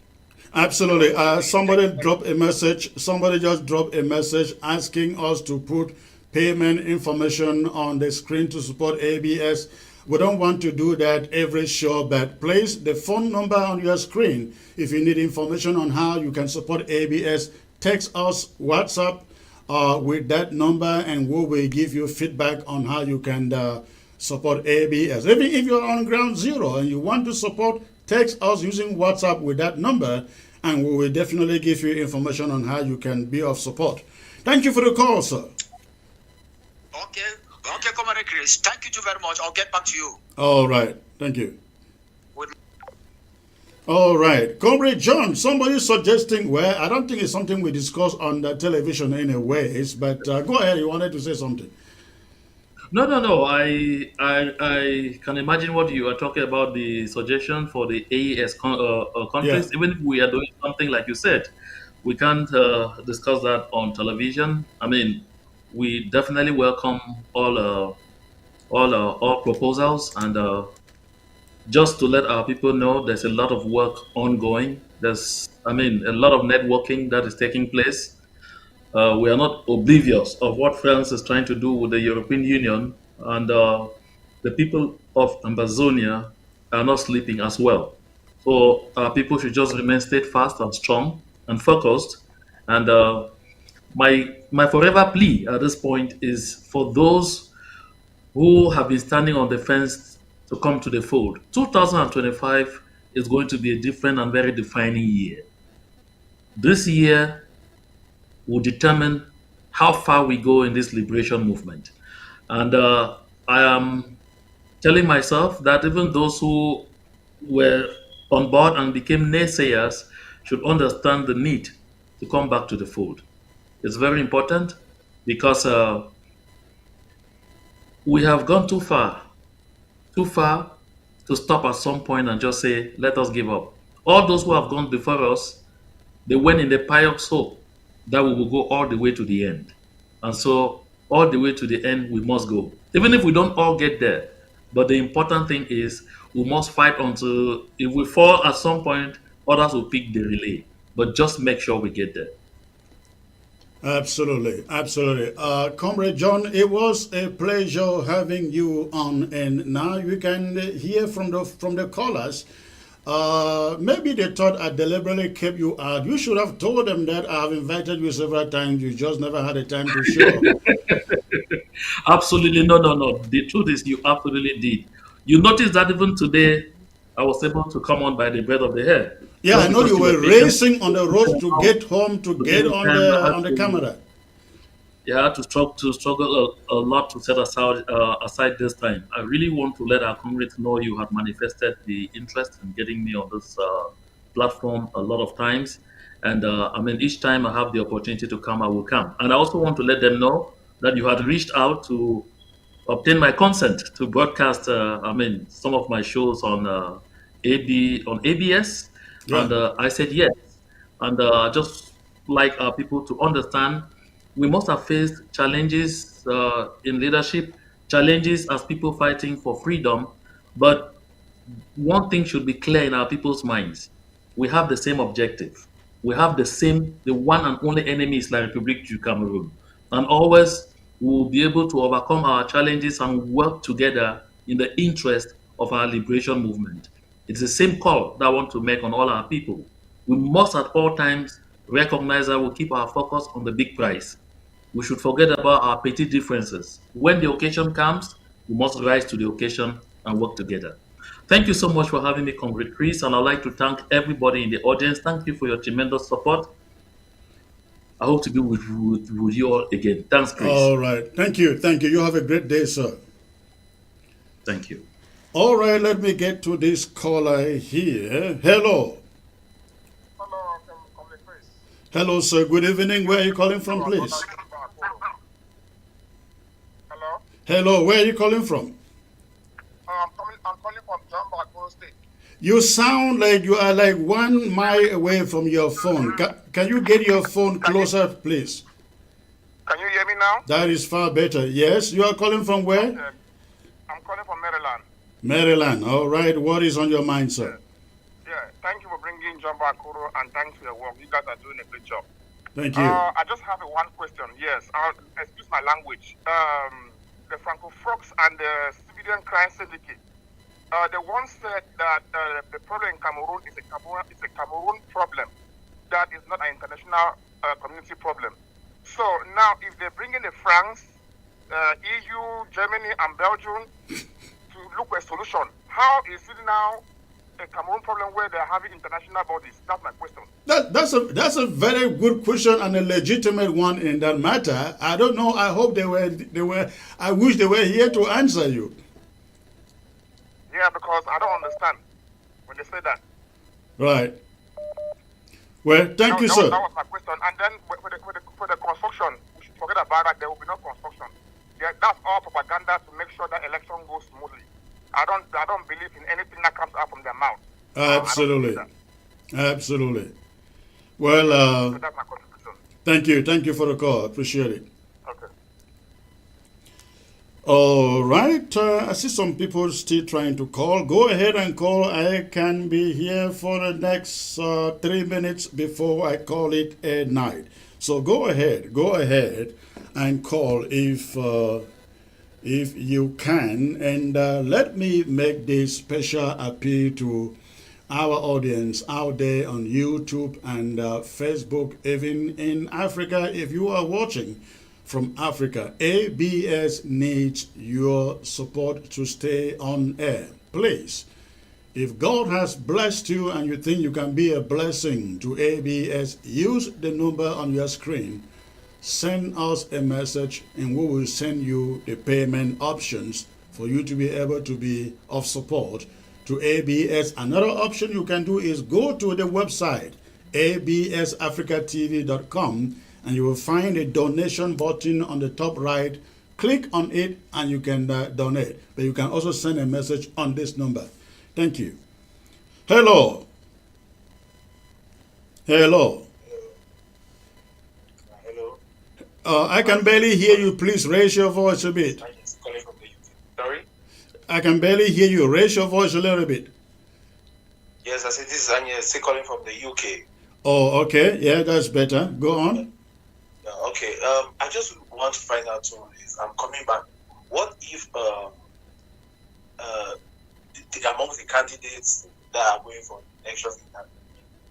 Absolutely. Somebody dropped a message. Somebody just dropped a message asking us to put payment information on the screen to support ABS. We don't want to do that every show, but place the phone number on your screen. If you need information on how you can support ABS, text us WhatsApp with that number and we will give you feedback on how you can support ABS. Even if you're on Ground Zero and you want to support, text us using WhatsApp with that number and we will definitely give you information on how you can be of support. Thank you for the call, sir. Okay, Comrade Chris. Thank you very much. I'll get back to you. All right. Thank you. All right. Comrade John, somebody suggesting, well, I don't think it's something we discuss on the television anyways, but go ahead. You wanted to say something. No. I can imagine what you are talking about, the suggestion for the AES countries. Yeah. Even if we are doing something like you said, we can't discuss that on television. I mean, we definitely welcome all proposals, and just to let our people know, there's a lot of work ongoing. There's, I mean, a lot of networking that is taking place. We are not oblivious of what France is trying to do with the European Union, and the people of Ambazonia are not sleeping as well. So our people should just remain steadfast and strong and focused. And my forever plea at this point is for those who have been standing on the fence to come to the fold. 2025 is going to be a different and very defining year. This year, will determine how far we go in this liberation movement. And I am telling myself that even those who were on board and became naysayers should understand the need to come back to the fold. It's very important because we have gone too far to stop at some point and just say, let us give up. All those who have gone before us, they went in the pious hope that we will go all the way to the end. And so, all the way to the end, we must go. Even if we don't all get there. But the important thing is, we must fight until if we fall at some point, others will pick the relay. But just make sure we get there. Absolutely, absolutely. Comrade John, it was a pleasure having you on, and now you can hear from the callers. Maybe they thought I deliberately kept you out. You should have told them that I have invited you several times. You just never had a time to show. Absolutely, no, no, no. The truth is, you absolutely did. You noticed that even today, I was able to come on by the breath of the hair. Yeah, Just I know because you you were were patient. racing on the road to get home to get on the camera. You had to struggle a lot to set aside this time. I really want to let our community know you have manifested the interest in getting me on this platform a lot of times. And I mean, each time I have the opportunity to come, I will come. And I also want to let them know that you had reached out to obtain my consent to broadcast. I mean, some of my shows on on ABS, Yeah. and I said yes. And just like people to understand, we must have faced challenges in leadership, challenges as people fighting for freedom. But one thing should be clear in our people's minds: we have the same objective. We have the one and only enemy is La République du Cameroon. And always we will be able to overcome our challenges and work together in the interest of our liberation movement. It's the same call that I want to make on all our people. We must at all times recognize that we keep our focus on the big prize. We should forget about our petty differences. When the occasion comes, we must rise to the occasion and work together. Thank you so much for having me, Comrade Chris, and I'd like to thank everybody in the audience. Thank you for your tremendous support. I hope to be with you all again. Thanks, Chris. All right. Thank you. Thank you. You have a great day, sir. Thank you. All right, let me get to this caller here. Hello. Hello, Comrade Chris. Hello, sir. Good evening. Where are you calling from, please? Hello. Hello. Where are you calling from? I'm calling from Jamba, Akoro State. You sound like you are like 1 mile away from your phone. Can you get your phone closer, please? Can you hear me now? That is far better. Yes. You are calling from where? I'm calling from Maryland. Maryland. All right. What is on your mind, sir? Yeah. Thank you for bringing Jamba Akoro, and thanks for your work. You guys are doing a great job. Thank you. I just have one question. Yes. Excuse my language. The Franco Fox and the Civilian Crime Syndicate. They once said that the problem in Cameroon is a Cameroon problem. That is not an international community problem. So now, if they bring in the France, EU, Germany, and Belgium to look for a solution, how is it now a Cameroon problem where they're having international bodies? That's my question. That's a very good question and a legitimate one in that matter. I don't know. I hope they were. I wish they were here to answer you. Yeah, because I don't understand when they say that. Right. Well, thank you, sir. That was my question. And then for the construction, we should forget about that. There will be no construction. Yeah, that's all propaganda to make sure that election goes smoothly. I don't believe in anything that comes out from their mouth. Absolutely. Absolutely. Well, So that's my contribution. thank you. Thank you for the call. Appreciate it. Okay. All right. I see some people still trying to call. Go ahead and call. I can be here for the next 3 minutes before I call it a night. So go ahead and call if you can. And let me make this special appeal to our audience out there on YouTube and Facebook, even in Africa. If you are watching from Africa, ABS needs your support to stay on air. Please, if God has blessed you and you think you can be a blessing to ABS, use the number on your screen send us a message and we will send you the payment options for you to be able to be of support to ABS. Another option you can do is go to the website absafricatv.com and you will find a donation button on the top right. Click on it and you can donate. But you can also send a message on this number. Thank you. Hello. Hello. Hello. I can barely hear you. Please raise your voice a bit. Calling from the UK. Sorry? I can barely hear you. Raise your voice a little bit. Yes, I said this is Anya calling from the UK. Oh, okay. Yeah, that's better. Go on. Okay. I just want to find out too is I'm coming back. What if among the candidates that are going for elections,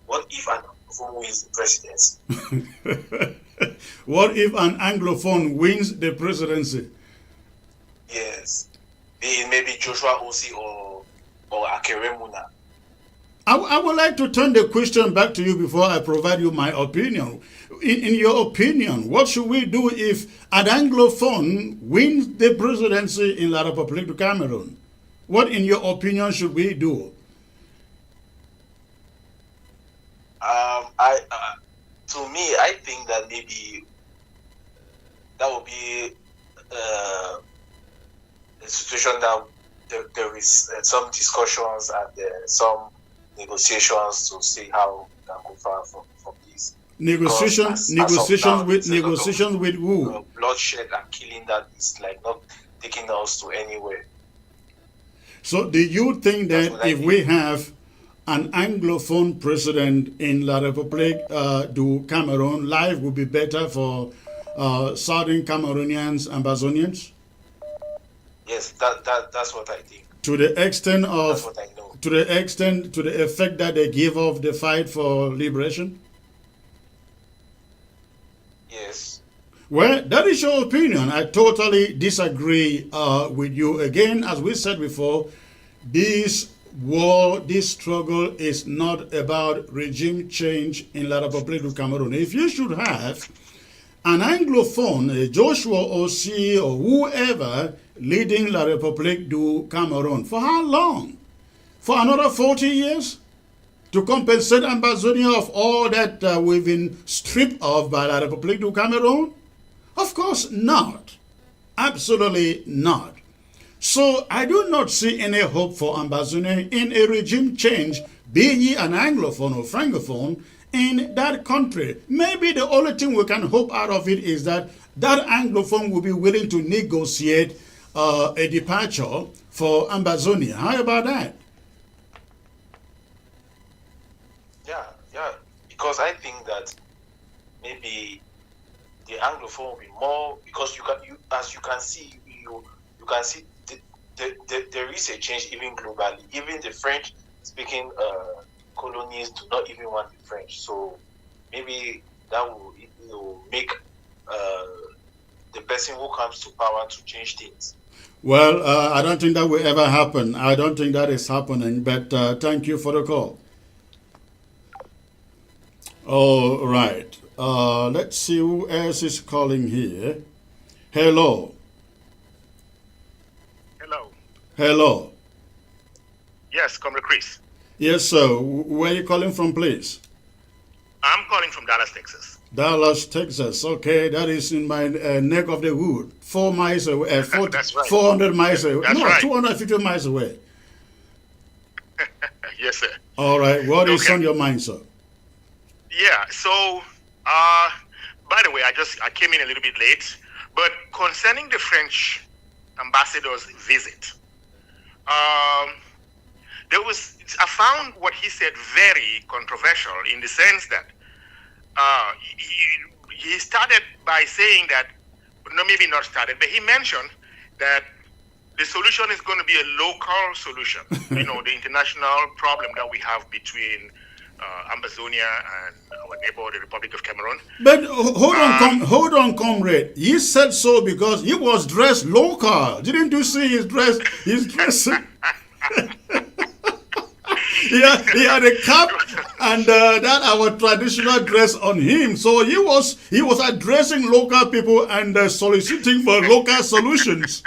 what if an Anglophone wins the presidency? What if an Anglophone wins the presidency? Yes. Maybe Joshua Osi or Akere Muna. I would like to turn the question back to you before I provide you my opinion. In your opinion, what should we do if an Anglophone wins the presidency in La République du Cameroon? What, in your opinion, should we do? To me, I think that maybe that would be a situation that there is some discussions and some negotiations to see how we can go far from this. Negotiations with who? Bloodshed and killing that is like not taking us to anywhere. So do you think that if we have an Anglophone president in La République du Cameroon, life would be better for Southern Cameroonians and Ambazonians? Yes, that's what I think. To the extent of, that's what I know. to the effect that they give up the fight for liberation? Yes. Well, that is your opinion. I totally disagree with you. Again, as we said before, this war, this struggle is not about regime change in La République du Cameroon. If you should have an Anglophone, a Joshua Osi or whoever leading La République du Cameroon, for how long? For another 40 years? To compensate Ambazonia of all that we've been stripped of by La République du Cameroon? Of course not. Absolutely not. So I do not see any hope for Ambazonia in a regime change, be ye an Anglophone or Francophone, in that country. Maybe the only thing we can hope out of it is that that Anglophone will be willing to negotiate a departure for Ambazonia. How about that? Yeah, because I think that maybe the Anglophone will be more, because you can see there is a change even globally. Even the French speaking colonies do not even want the French. So maybe that will make the person who comes to power to change things. Well, I don't think that will ever happen. I don't think that is happening, but thank you for the call. All right. Let's see who else is calling here. Hello. Hello. Hello. Yes, Comrade Chris. Yes, sir. Where are you calling from, please? I'm calling from Dallas, Texas. Dallas, Texas. Okay, that is in my neck of the wood. 4 miles away. That's right. 400 miles away. That's right. 250 miles away. Yes, sir. All right. What is on your mind, sir? Yeah. So, by the way, I came in a little bit late, but concerning the French ambassador's visit, I found what he said very controversial in the sense that he started by saying that, no, maybe not started, but he mentioned that the solution is going to be a local solution. You know, the international problem that we have between Ambazonia and our neighbor, the Republic of Cameroon. But hold on, comrade. He said so because he was dressed local. Didn't you see his dress? His dress. he had a cap and that our traditional dress on him. So he was addressing local people and soliciting for local solutions.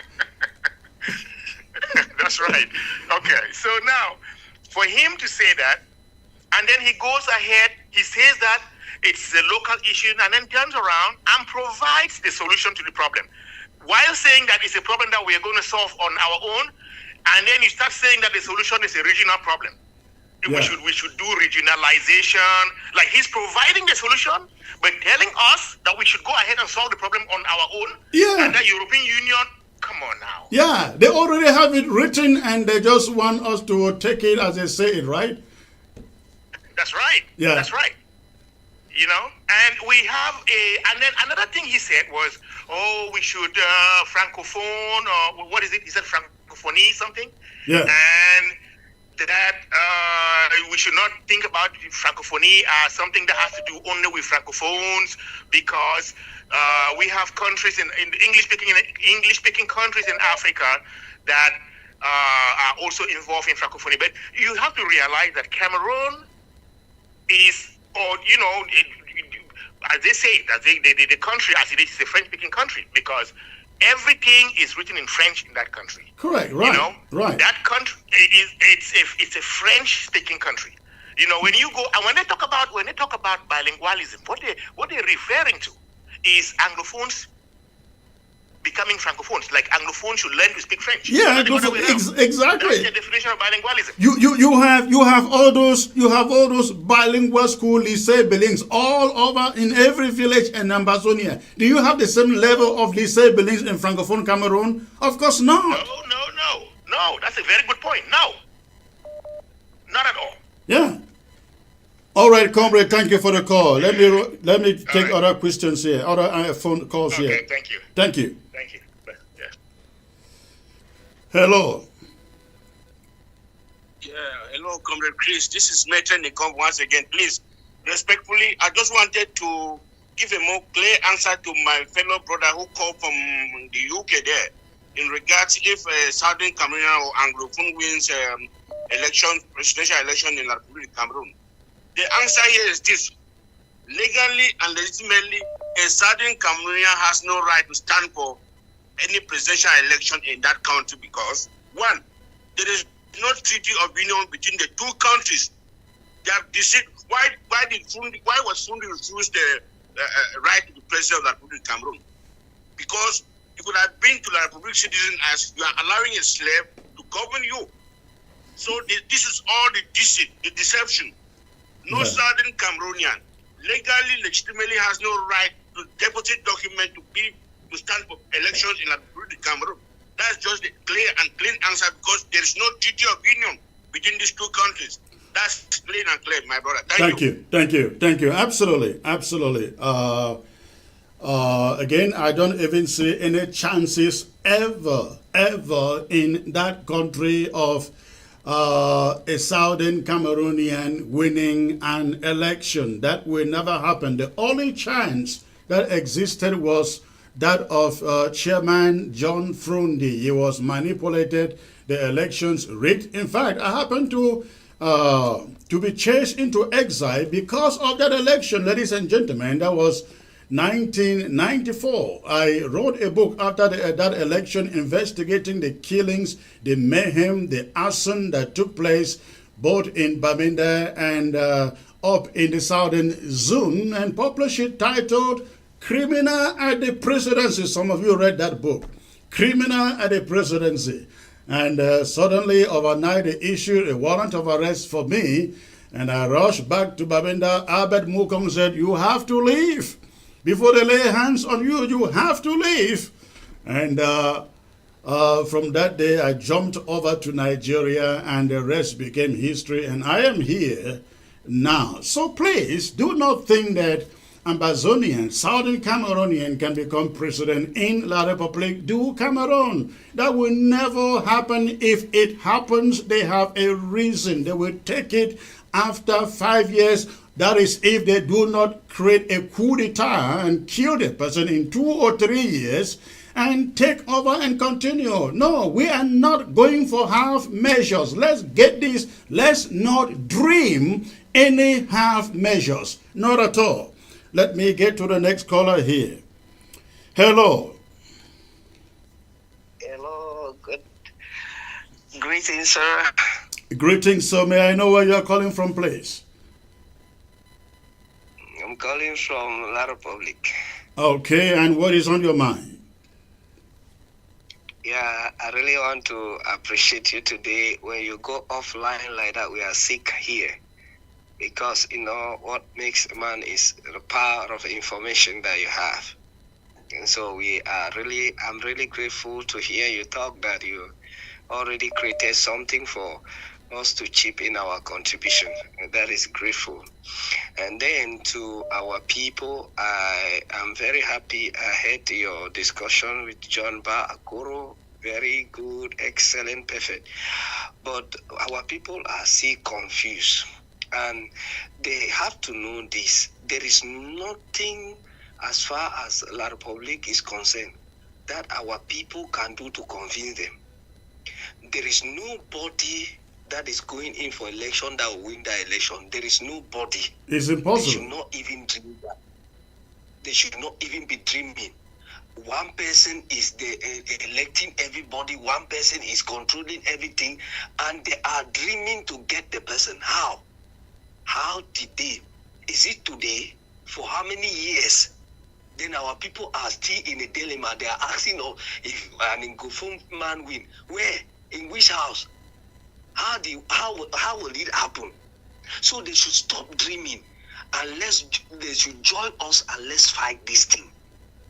That's right. Okay, so now, for him to say that, and then he goes ahead, he says that it's a local issue, and then turns around and provides the solution to the problem. While saying that it's a problem that we are going to solve on our own, and then you start saying that the solution is a regional problem. Yeah. We should do regionalization. Like, he's providing the solution, but telling us that we should go ahead and solve the problem on our own. Yeah. And that European Union, come on now. Yeah, they already have it written and they just want us to take it as they say it, right? That's right. Yeah. That's right. You know, and we have and then another thing he said was, oh, we should francophone, or what is it? He said francophonie something. Yeah. And that we should not think about francophonie as something that has to do only with francophones, because we have countries in English-speaking countries in Africa that are also involved in francophonie. But you have to realize that Cameroon is, or you know, as they say, that the country as it is a French-speaking country, because everything is written in French in that country. Correct. Right. You know, right. That country it's a French-speaking country. You know, when you go and when they talk about bilingualism, what they're referring to is Anglophones becoming Francophones. Like, Anglophones should learn to speak French. Yeah, Exactly. exactly. That's the definition of bilingualism. You have all those bilingual school lycée bilingues all over in every village in Ambazonia. Do you have the same level of lycée bilingues in Francophone Cameroon? Of course not. No. That's a very good point. No, not at all. Yeah. All right, comrade. Thank you for the call. Let me take other questions here, other phone calls here. Okay, thank you. Thank you. Thank you. Yeah. Hello. Yeah, hello, Comrade Chris. This is Maitre Nikom once again. Please, respectfully, I just wanted to give a more clear answer to my fellow brother who called from the UK there in regards if Southern Cameroon or Anglophone wins presidential election in the Republic of Cameroon. The answer here is this: legally and legitimately, a Southern Cameroonian has no right to stand for any presidential election in that country because, one, there is no treaty of union between the two countries. They have decided why was Fundi refused the right to be president of the Republic of Cameroon? Because you could have been to the Republic citizen as you are allowing a slave to govern you. So this is all the deception. No Southern Cameroonian legally, legitimately has no right to deposit document to stand for elections in the Republic of Cameroon. That's just the clear and clean answer because there is no treaty of union between these two countries. That's plain and clear, my brother. Thank you. Absolutely. Again, I don't even see any chances ever in that country of a Southern Cameroonian winning an election. That will never happen. The only chance that existed was that of Chairman John Frundi. He was manipulated, the elections rigged. In fact, I happened to be chased into exile because of that election, ladies and gentlemen. That was 1994. I wrote a book after that election investigating the killings, the mayhem, the arson that took place both in Bamenda and up in the southern zone, and published it titled Criminal at the Presidency. Some of you read that book, Criminal at the Presidency. And suddenly overnight they issued a warrant of arrest for me, and I rushed back to Bamenda. Albert Mukong said, "You have to leave. Before they lay hands on you, you have to leave." And from that day, I jumped over to Nigeria, and the rest became history. And I am here now. So please do not think that Ambazonian, Southern Cameroonian can become president in La République du Cameroon. That will never happen. If it happens, they have a reason. They will take it after 5 years. That is, if they do not create a coup d'etat and kill the person in 2 or 3 years, and take over and continue. No, we are not going for half measures. Let's get this. Let's not dream any half measures. Not at all. Let me get to the next caller here. Hello. Hello, good. Greetings, sir. Greetings, sir. May I know where you are calling from, please? I'm calling from La Republic. Okay, and what is on your mind? Yeah, I really want to appreciate you today. When you go offline like that, we are sick here. Because, what makes a man is the power of information that you have. And so I'm really grateful to hear you talk that you already created something for us to chip in our contribution. And that is grateful. And then to our people, I am very happy I had your discussion with John Akuro. Very good, excellent, perfect. But our people are still confused. And they have to know this. There is nothing as far as La Republic is concerned that our people can do to convince them. There is nobody that is going in for election that will win the election. There is nobody. It's impossible. They should not even dream that. They should not even be dreaming. One person is electing everybody. One person is controlling everything. And they are dreaming to get the person. How? How did they? Is it today? For how many years? Then our people are still in a dilemma. They are asking if an Ngofum man win. Where? In which house? How will it happen? So they should stop dreaming and they should join us and let's fight this thing.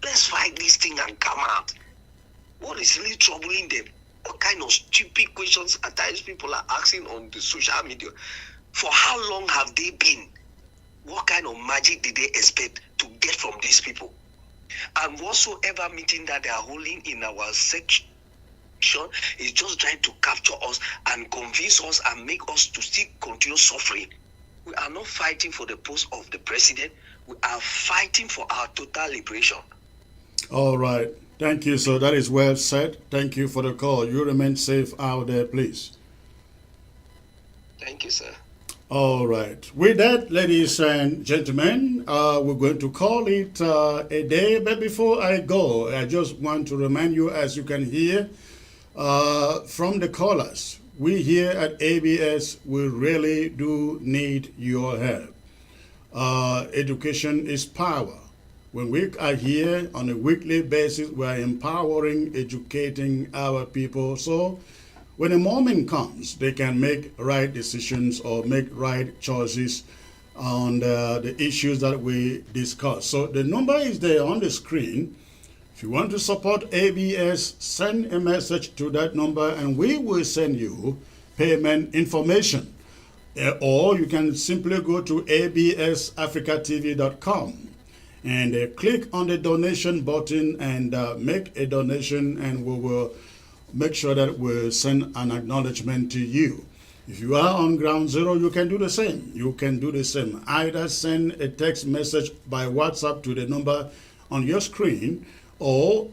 Let's fight this thing and come out. What is really troubling them? What kind of stupid questions at times people are asking on the social media? For how long have they been? What kind of magic did they expect to get from these people? And whatsoever meeting that they are holding in our section is just trying to capture us and convince us and make us to still continue suffering. We are not fighting for the post of the president. We are fighting for our total liberation. All right. Thank you, sir. That is well said. Thank you for the call. You remain safe out there, please. Thank you, sir. All right. With that, ladies and gentlemen, we're going to call it a day. But before I go, I just want to remind you, as you can hear from the callers, we here at ABS, we really do need your help. Education is power. When we are here on a weekly basis, we are empowering, educating our people. So when a moment comes, they can make right decisions or make right choices on the issues that we discuss. So the number is there on the screen. If you want to support ABS, send a message to that number and we will send you payment information. Or you can simply go to absafricatv.com and click on the donation button and make a donation, and we will make sure that we send an acknowledgement to you. If you are on ground zero, you can do the same. You can do the same. Either send a text message by WhatsApp to the number on your screen, or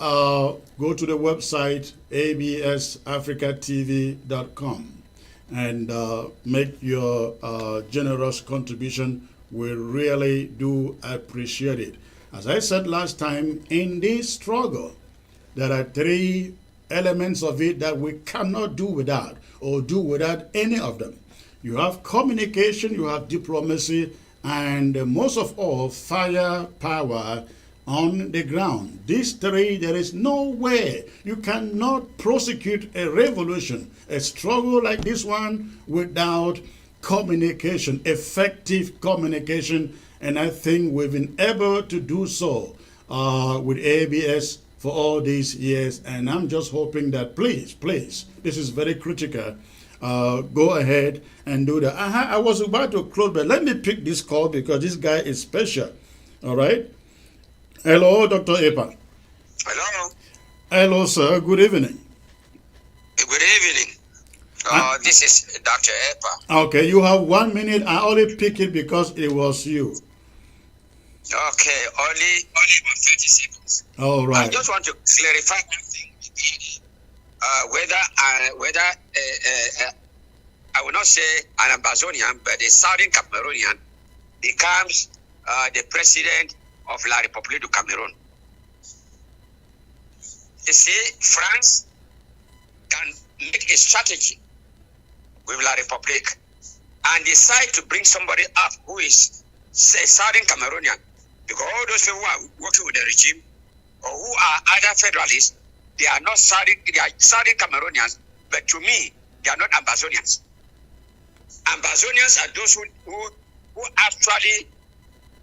go to the website absafricatv.com and make your generous contribution. We really do appreciate it. As I said last time, in this struggle, there are three elements of it that we cannot do without, or do without any of them. You have communication, you have diplomacy, and most of all, firepower on the ground. These three, there is no way you cannot prosecute a revolution, a struggle like this one, without communication, effective communication. And I think we've been able to do so with ABS for all these years. And I'm just hoping that please, this is very critical. Go ahead and do that. I was about to close, but let me pick this call because this guy is special. All right. Hello, Dr. Epa. Hello. Hello, sir. Good evening. Good evening. This is Dr. Epa. Okay, you have 1 minute. I only pick it because it was you. Okay, only about 30 seconds. All right. I just want to clarify one thing. Whether I will not say an Ambazonian, but a Southern Cameroonian becomes the president of La République du Cameroon. You see, France can make a strategy with La République and decide to bring somebody up who is, say, Southern Cameroonian, because all those people who are working with the regime or who are other federalists, they are not Southern Cameroonians, but to me, they are not Ambazonians. Ambazonians are those who actually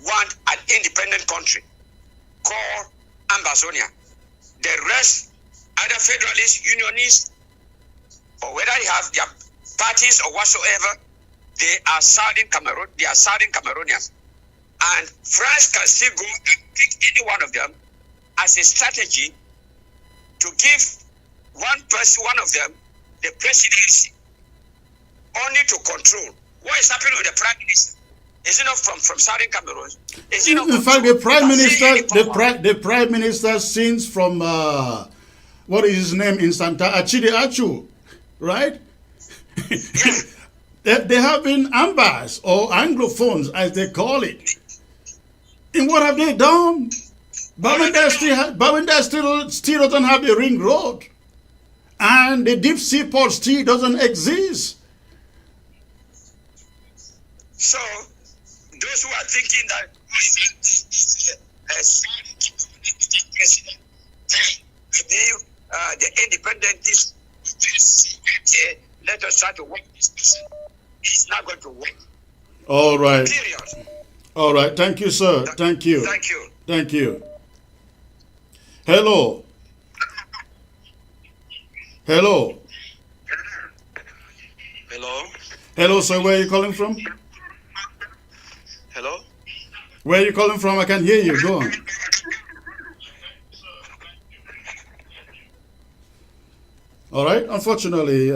want an independent country called Ambazonia. The rest, either federalists, unionists, or whether they have their parties or whatsoever, they are Southern Cameroon. They are Southern Cameroonians, and France can still go and pick any one of them as a strategy to give one person, one of them, the presidency, only to control what is happening with the prime minister. Is it not from Southern Cameroon? Is it not? In fact, the prime minister sings from what is his name in Santa Achide Achu, right? They have been ambas or anglophones, as they call it. And what have they done? Bawenda still doesn't have a ring road, and the deep sea port still doesn't exist. So those who are thinking that the independentists, let us try to work this person. It's not going to work. All right. Period. All right. Thank you, sir. Thank you. Thank you. Thank you. Hello. Hello. Hello. Hello, sir. Where are you calling from? Hello. Where are you calling from? I can hear you. Go on. All right. Unfortunately,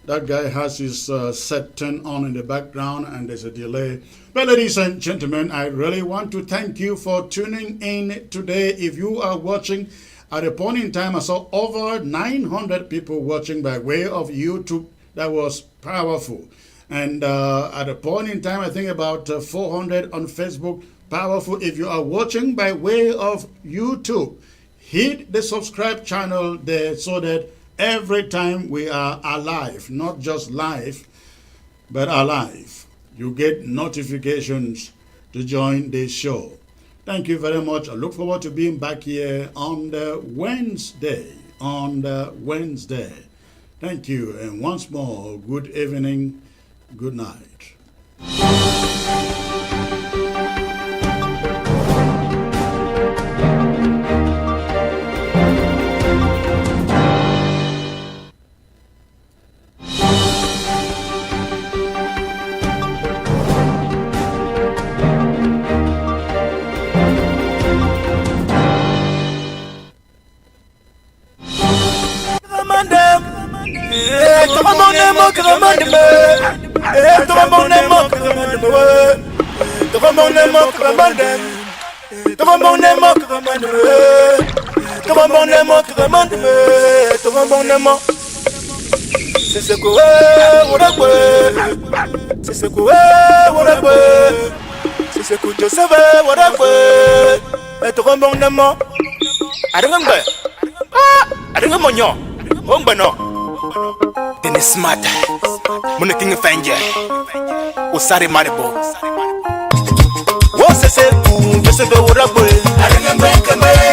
that guy has his set turned on in the background and there's a delay. But ladies and gentlemen, I really want to thank you for tuning in today. If you are watching, at a point in time, I saw over 900 people watching by way of YouTube. That was powerful. And at a point in time, I think about 400 on Facebook. Powerful. If you are watching by way of YouTube, hit the subscribe channel there so that every time we are alive, not just live, but alive, you get notifications to join this show. Thank you very much. I look forward to being back here on the Wednesday. Thank you. And once more, good evening, good night. Then it's smart. Muna king fanja. Usari maribo. Wose se ku Joseph Wurabwe.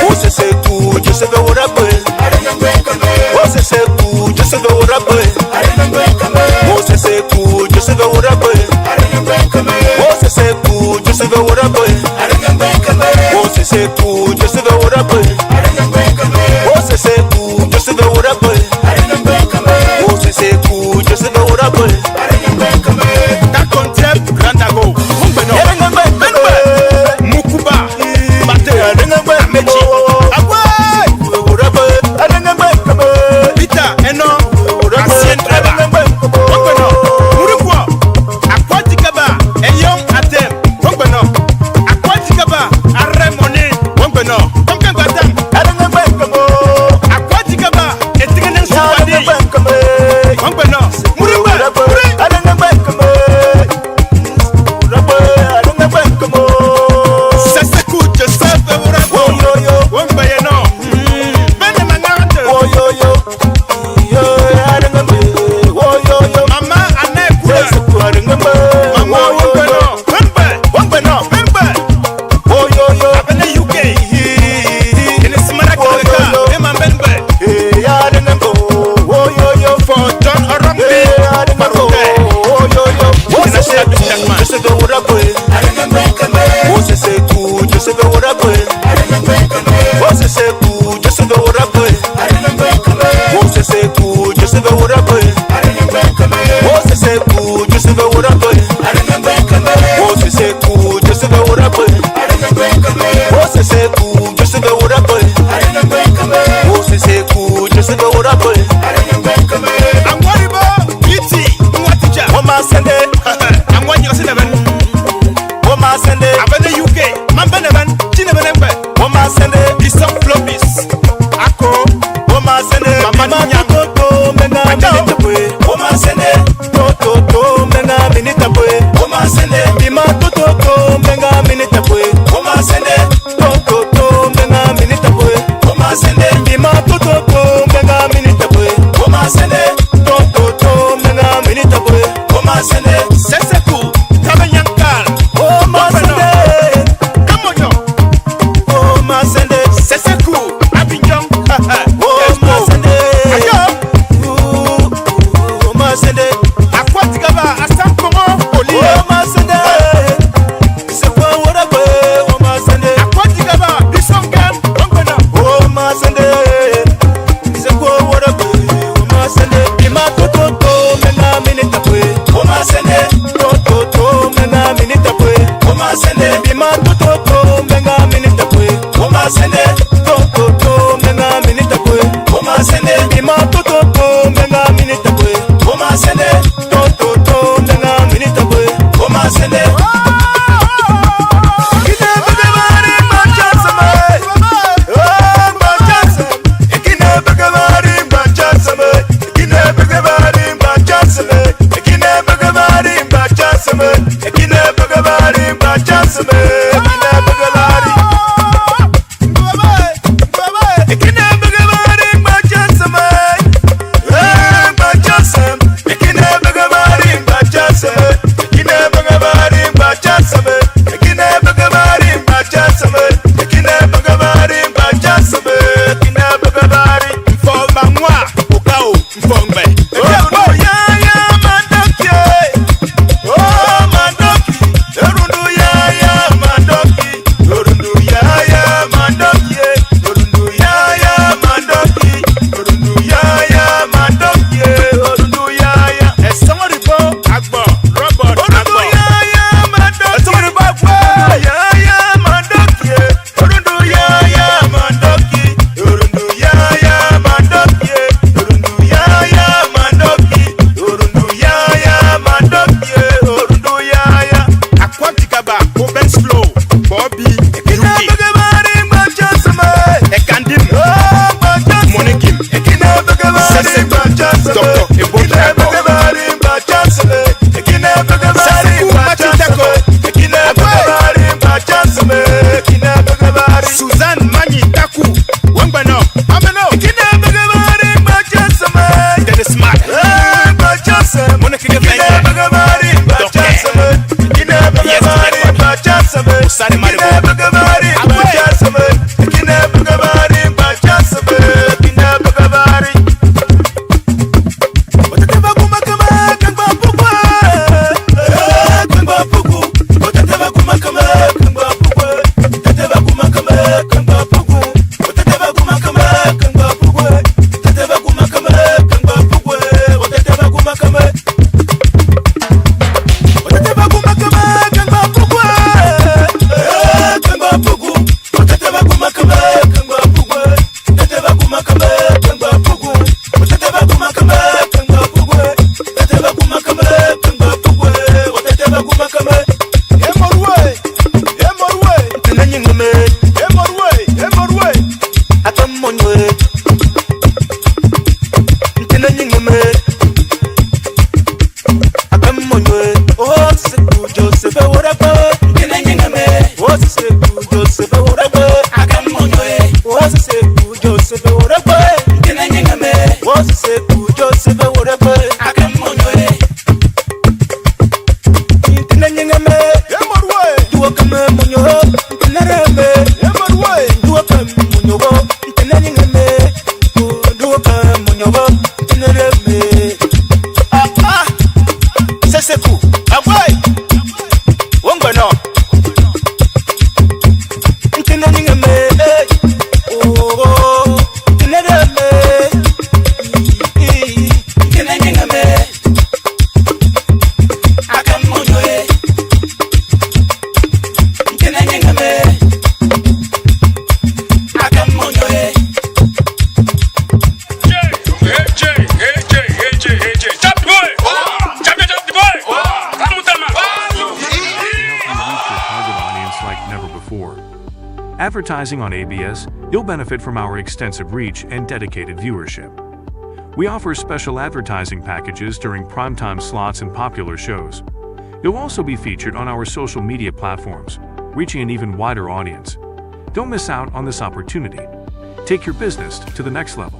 Wose se ku Joseph Wurabwe. Wose se ku Joseph Wurabwe. Wose se ku Joseph Wurabwe. Wose se ku Joseph Wurabwe. Wose se ku Joseph Wurabwe. Wose se ku Joseph Wurabwe. Wose se ku Joseph Wurabwe. That concept Grandago. Mukuba. Bate. Mechi. Peter Eno. Ancien driver. Murukwa. Aquaticaba. A young Atem. Aquatica sende to to to menga minita kwe koma sende bima to to to menga minita kwe koma sende to to to menga minita kwe koma sende Advertising on ABS, you'll benefit from our extensive reach and dedicated viewership. We offer special advertising packages during primetime slots and popular shows. You'll also be featured on our social media platforms, reaching an even wider audience. Don't miss out on this opportunity. Take your business to the next level.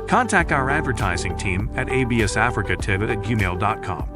Contact our advertising team at absafricativ@gmail.com.